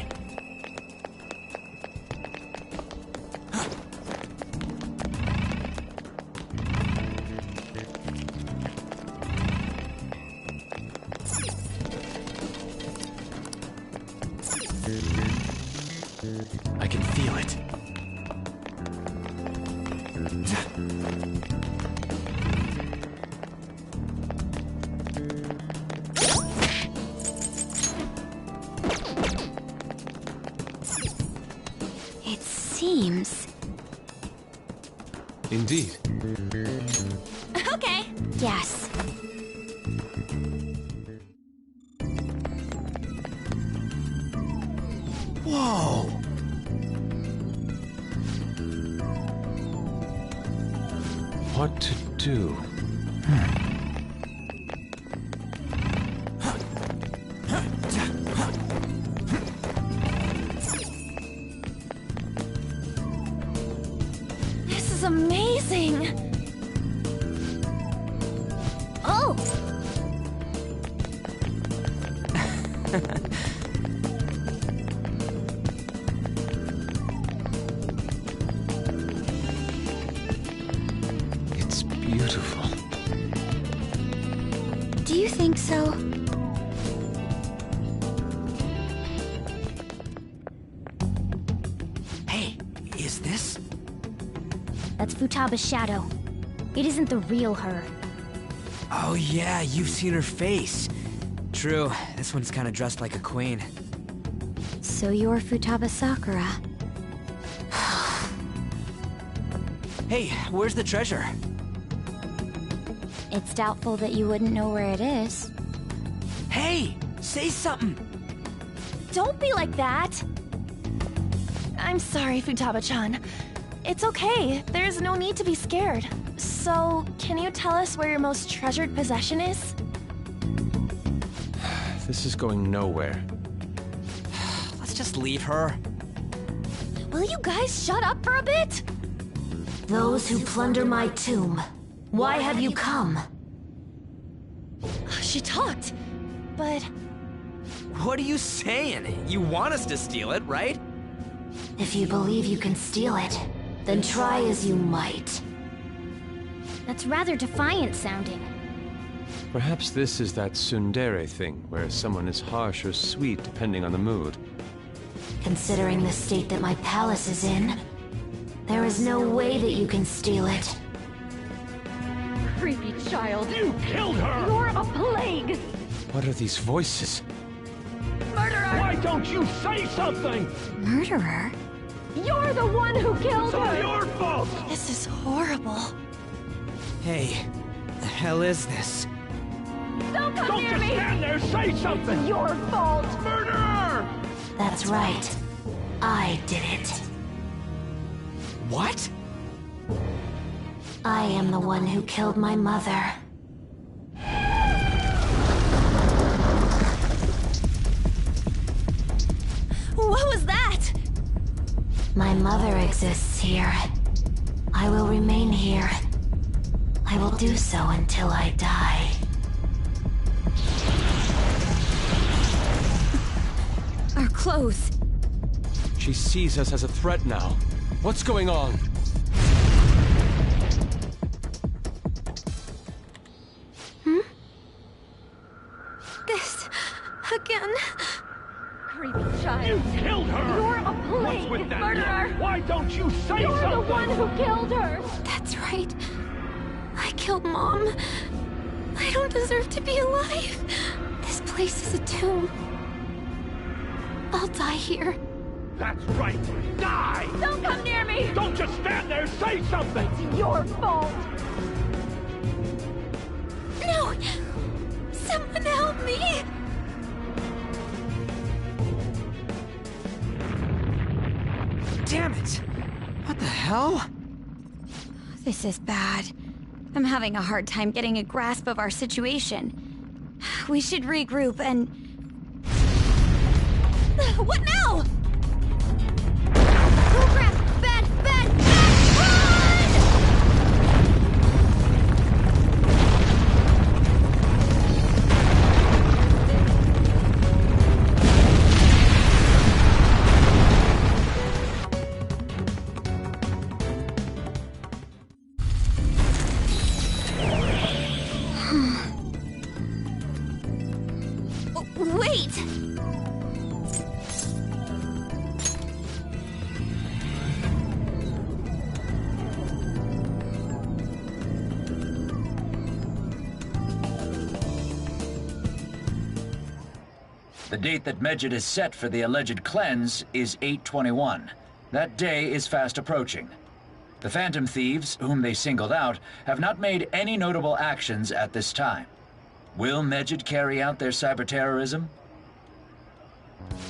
[SPEAKER 5] I can feel it.
[SPEAKER 12] It seems...
[SPEAKER 14] Indeed.
[SPEAKER 12] Okay. Yes.
[SPEAKER 5] Whoa!
[SPEAKER 14] What to do?
[SPEAKER 13] This is amazing! Oh!
[SPEAKER 14] It's beautiful.
[SPEAKER 12] Do you think so?
[SPEAKER 15] Hey, is this?
[SPEAKER 16] That's Futaba's shadow. It isn't the real her.
[SPEAKER 15] Oh yeah, you've seen her face. True, this one's kind of dressed like a queen.
[SPEAKER 12] So you're Futaba Sakura.
[SPEAKER 15] Hey, where's the treasure?
[SPEAKER 12] It's doubtful that you wouldn't know where it is.
[SPEAKER 15] Hey, say something.
[SPEAKER 13] Don't be like that! I'm sorry, Futaba-chan. It's okay. There's no need to be scared. So, can you tell us where your most treasured possession is?
[SPEAKER 14] This is going nowhere.
[SPEAKER 15] Let's just leave her.
[SPEAKER 13] Will you guys shut up for a bit?
[SPEAKER 20] Those who plunder my tomb, why have you come?
[SPEAKER 13] She talked, but...
[SPEAKER 15] What are you saying? You want us to steal it, right?
[SPEAKER 20] If you believe you can steal it, then try as you might.
[SPEAKER 16] That's rather defiant sounding.
[SPEAKER 14] Perhaps this is that tsundere thing, where someone is harsh or sweet depending on the mood.
[SPEAKER 20] Considering the state that my palace is in, there is no way that you can steal it.
[SPEAKER 1] Creepy child.
[SPEAKER 8] You killed her!
[SPEAKER 1] You're a plague!
[SPEAKER 14] What are these voices?
[SPEAKER 1] Murderer!
[SPEAKER 8] Why don't you say something?
[SPEAKER 12] Murderer?
[SPEAKER 1] You're the one who killed
[SPEAKER 8] It's all
[SPEAKER 1] her!
[SPEAKER 8] your fault!
[SPEAKER 13] This is horrible.
[SPEAKER 15] Hey, the hell is this?
[SPEAKER 1] Don't come
[SPEAKER 8] Don't
[SPEAKER 1] near
[SPEAKER 8] just
[SPEAKER 1] me!
[SPEAKER 8] stand there, say something!
[SPEAKER 1] It's your fault!
[SPEAKER 8] Murderer!
[SPEAKER 20] That's right. I did it.
[SPEAKER 15] What?
[SPEAKER 20] I am the one who killed my mother.
[SPEAKER 13] What was that?
[SPEAKER 20] My mother exists here. I will remain here. I will do so until I die.
[SPEAKER 12] Our clothes.
[SPEAKER 14] She sees us as a threat now. What's going on?
[SPEAKER 13] This... again?
[SPEAKER 1] Creepy child.
[SPEAKER 8] You killed her!
[SPEAKER 1] You're a
[SPEAKER 21] with that?
[SPEAKER 13] Murderer!
[SPEAKER 21] Why don't you say
[SPEAKER 13] You're
[SPEAKER 21] something?
[SPEAKER 13] the one who killed her!
[SPEAKER 9] That's right. I killed Mom. I don't deserve to be alive. This place is a tomb. I'll die here.
[SPEAKER 21] That's right. Die!
[SPEAKER 13] Don't come near me!
[SPEAKER 21] Don't just stand there. Say something.
[SPEAKER 13] It's your fault.
[SPEAKER 9] No! Someone help me!
[SPEAKER 15] Damn it! What the hell?
[SPEAKER 12] This is bad. I'm having a hard time getting a grasp of our situation. We should regroup and...
[SPEAKER 9] What now?
[SPEAKER 16] Oh crap! Bad! Bad! Bad!
[SPEAKER 9] Wait!
[SPEAKER 18] The date that Medjed has set for the alleged cleanse is 8/21. That day is fast approaching. The Phantom Thieves, whom they singled out, have not made any notable actions at this time. Will Medjed carry out their cyber-terrorism?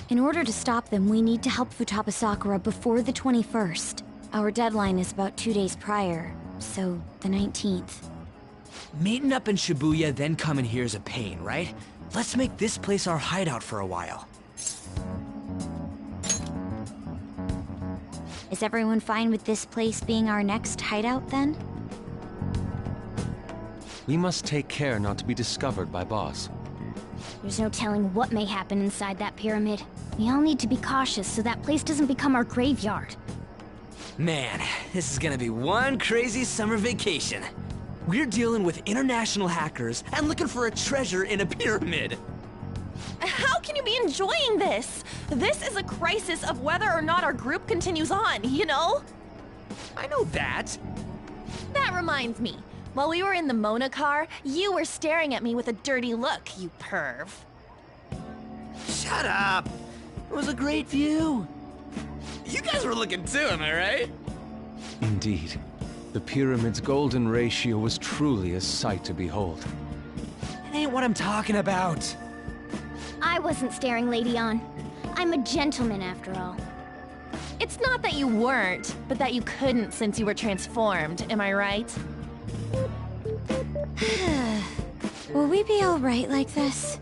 [SPEAKER 12] In order to stop them, we need to help Futaba Sakura before the 21st. Our deadline is about 2 days prior, so the 19th.
[SPEAKER 15] Meeting up in Shibuya, then coming here is a pain, right? Let's make this place our hideout for a while.
[SPEAKER 12] Is everyone fine with this place being our next hideout, then?
[SPEAKER 14] We must take care not to be discovered by Boss.
[SPEAKER 16] There's no telling what may happen inside that pyramid. We all need to be cautious so that place doesn't become our graveyard.
[SPEAKER 15] Man, this is gonna be one crazy summer vacation. We're dealing with international hackers and looking for a treasure in a pyramid.
[SPEAKER 13] How can you be enjoying this? This is a crisis of whether or not our group continues on, you know?
[SPEAKER 15] I know that.
[SPEAKER 13] That reminds me. While we were in the Mona car, you were staring at me with a dirty look, you perv.
[SPEAKER 15] Shut up! It was a great view. You guys were looking too, am I right?
[SPEAKER 14] Indeed. The pyramid's golden ratio was truly a sight to behold.
[SPEAKER 15] It ain't what I'm talking about.
[SPEAKER 16] I wasn't staring Lady On. I'm a gentleman after all.
[SPEAKER 13] It's not that you weren't, but that you couldn't since you were transformed, am I right?
[SPEAKER 12] Will we be alright like this?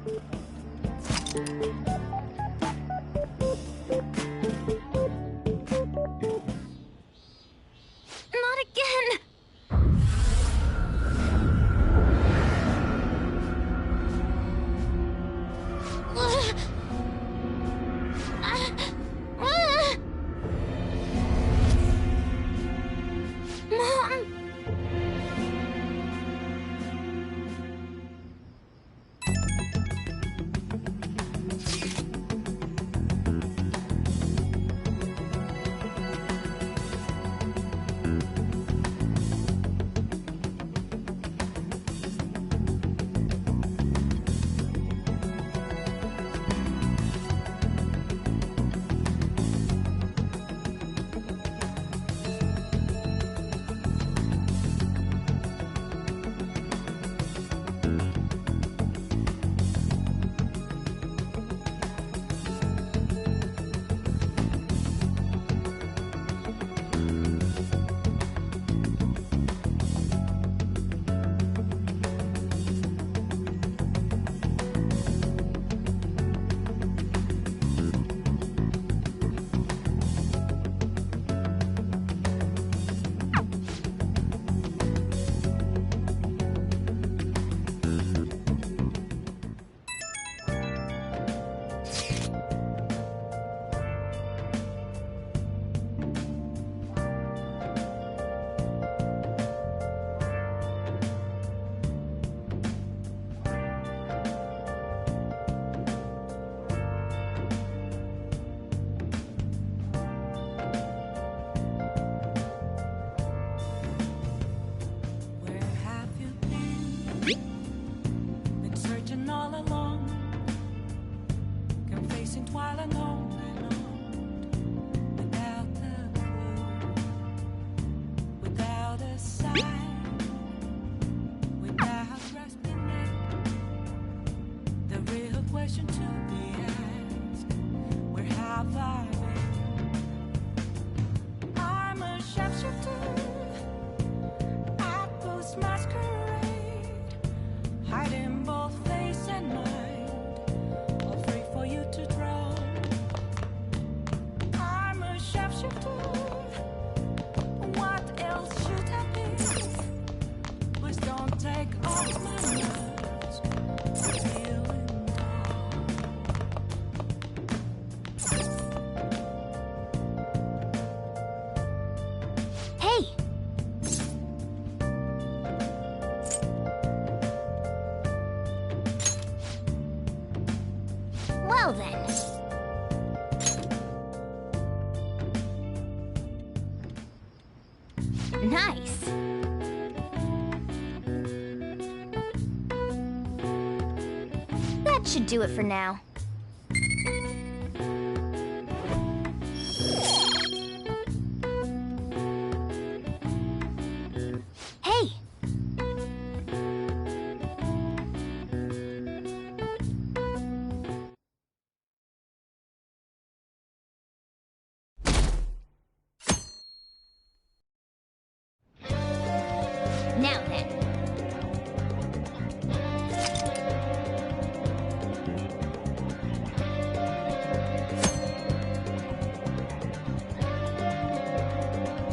[SPEAKER 16] Not again! Mom!
[SPEAKER 1] without grasping it. The real question to be asked, where have I been? I'm a sharpshooter at Post Masquerade, hiding both face and mind, all free for you to draw. I'm a sharpshooter. What else should I be? Please don't take off my nerves. Feeling
[SPEAKER 16] Hey! Well then. Nice. That should do it for now. Hey! Now then.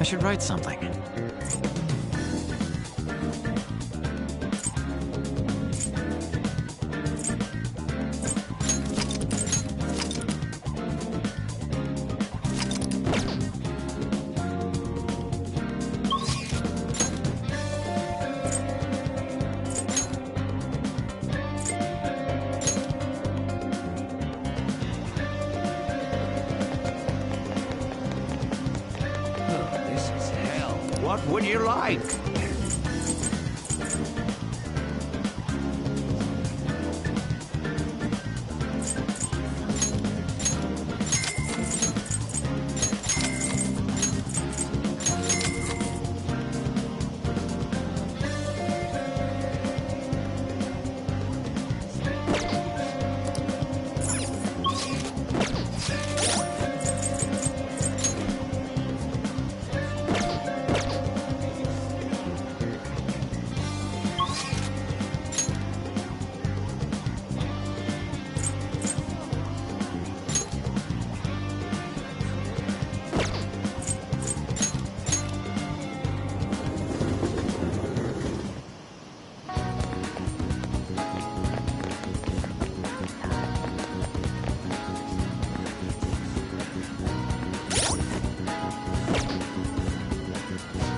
[SPEAKER 5] I should write something.
[SPEAKER 15] This is hell. What would you like?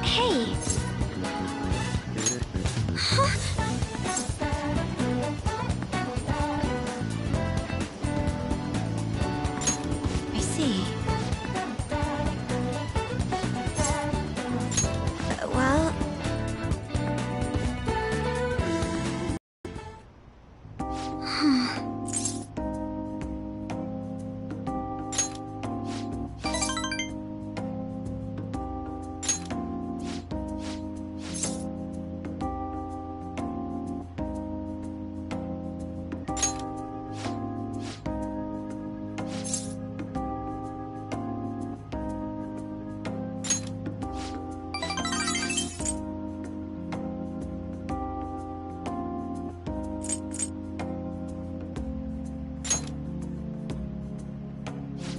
[SPEAKER 16] Hey! Huh? I see. Well... Huh.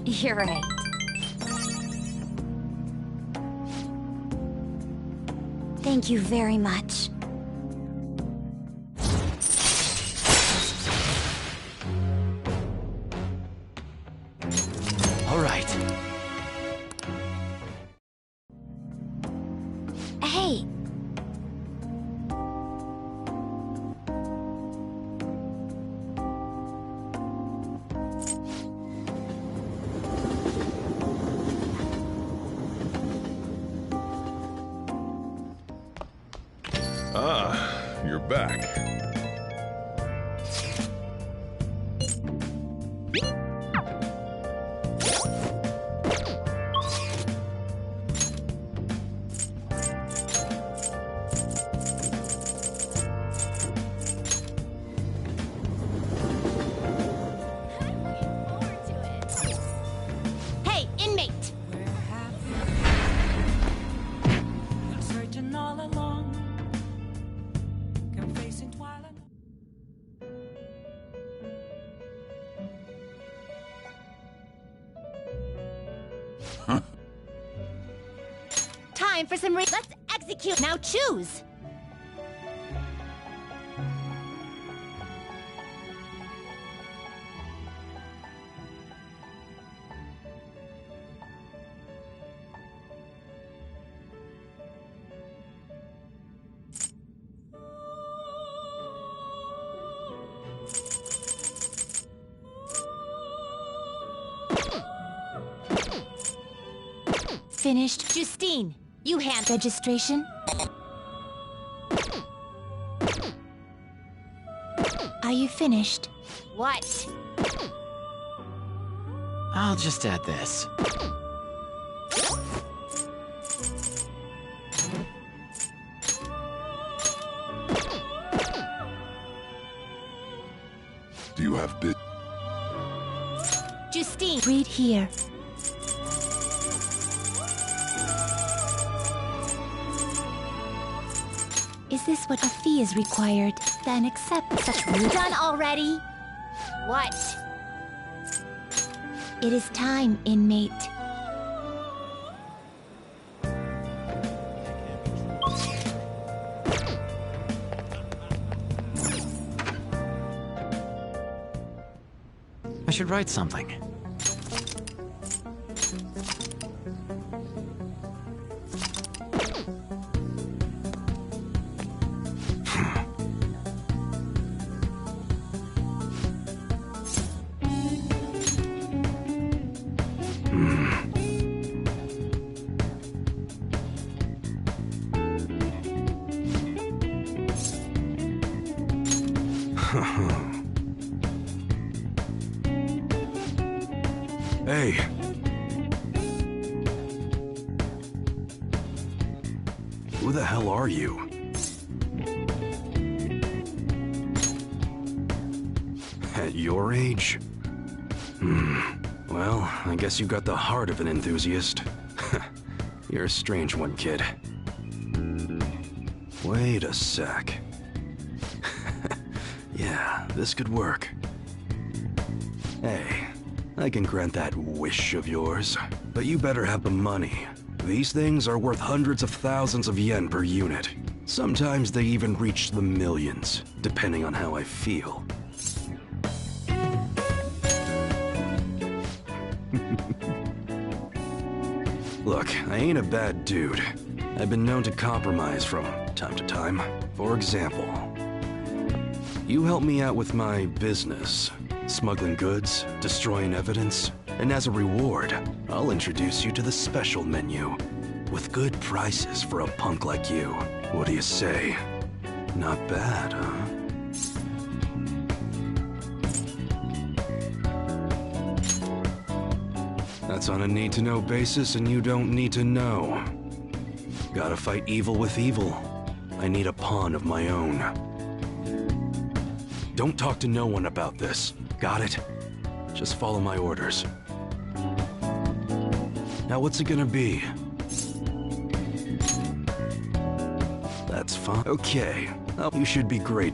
[SPEAKER 16] You're right. Thank you very much.
[SPEAKER 5] All right.
[SPEAKER 16] Hey!
[SPEAKER 8] Ah, you're back.
[SPEAKER 2] time for some Let's execute! Now choose! Finished. Justine, you hand registration. Are you finished? What?
[SPEAKER 5] I'll just add this.
[SPEAKER 8] Do you have bit?
[SPEAKER 2] Justine, read here. Is this what a fee is required? Then accept such rude. Done already? What? It is time, inmate.
[SPEAKER 5] I should write something.
[SPEAKER 3] Hey. Who the hell are you? At your age? Well, I guess you got the heart of an enthusiast. You're a strange one, kid. Wait a sec. Yeah, this could work. Hey, I can grant that wish of yours, but you better have the money. These things are worth hundreds of thousands of yen per unit. Sometimes they even reach the millions, depending on how I feel. Look, I ain't a bad dude. I've been known to compromise from time to time. For example, you help me out with my business, smuggling goods, destroying evidence, and as a reward, I'll introduce you to the special menu, with good prices for a punk like you. What do you say? Not bad, huh? That's on a need-to-know basis, and you don't need to know. Gotta fight evil with evil. I need a pawn of my own. Don't talk to no one about this. Got it? Just follow my orders. Now what's it gonna be? That's fine. Okay. Oh, you should be great.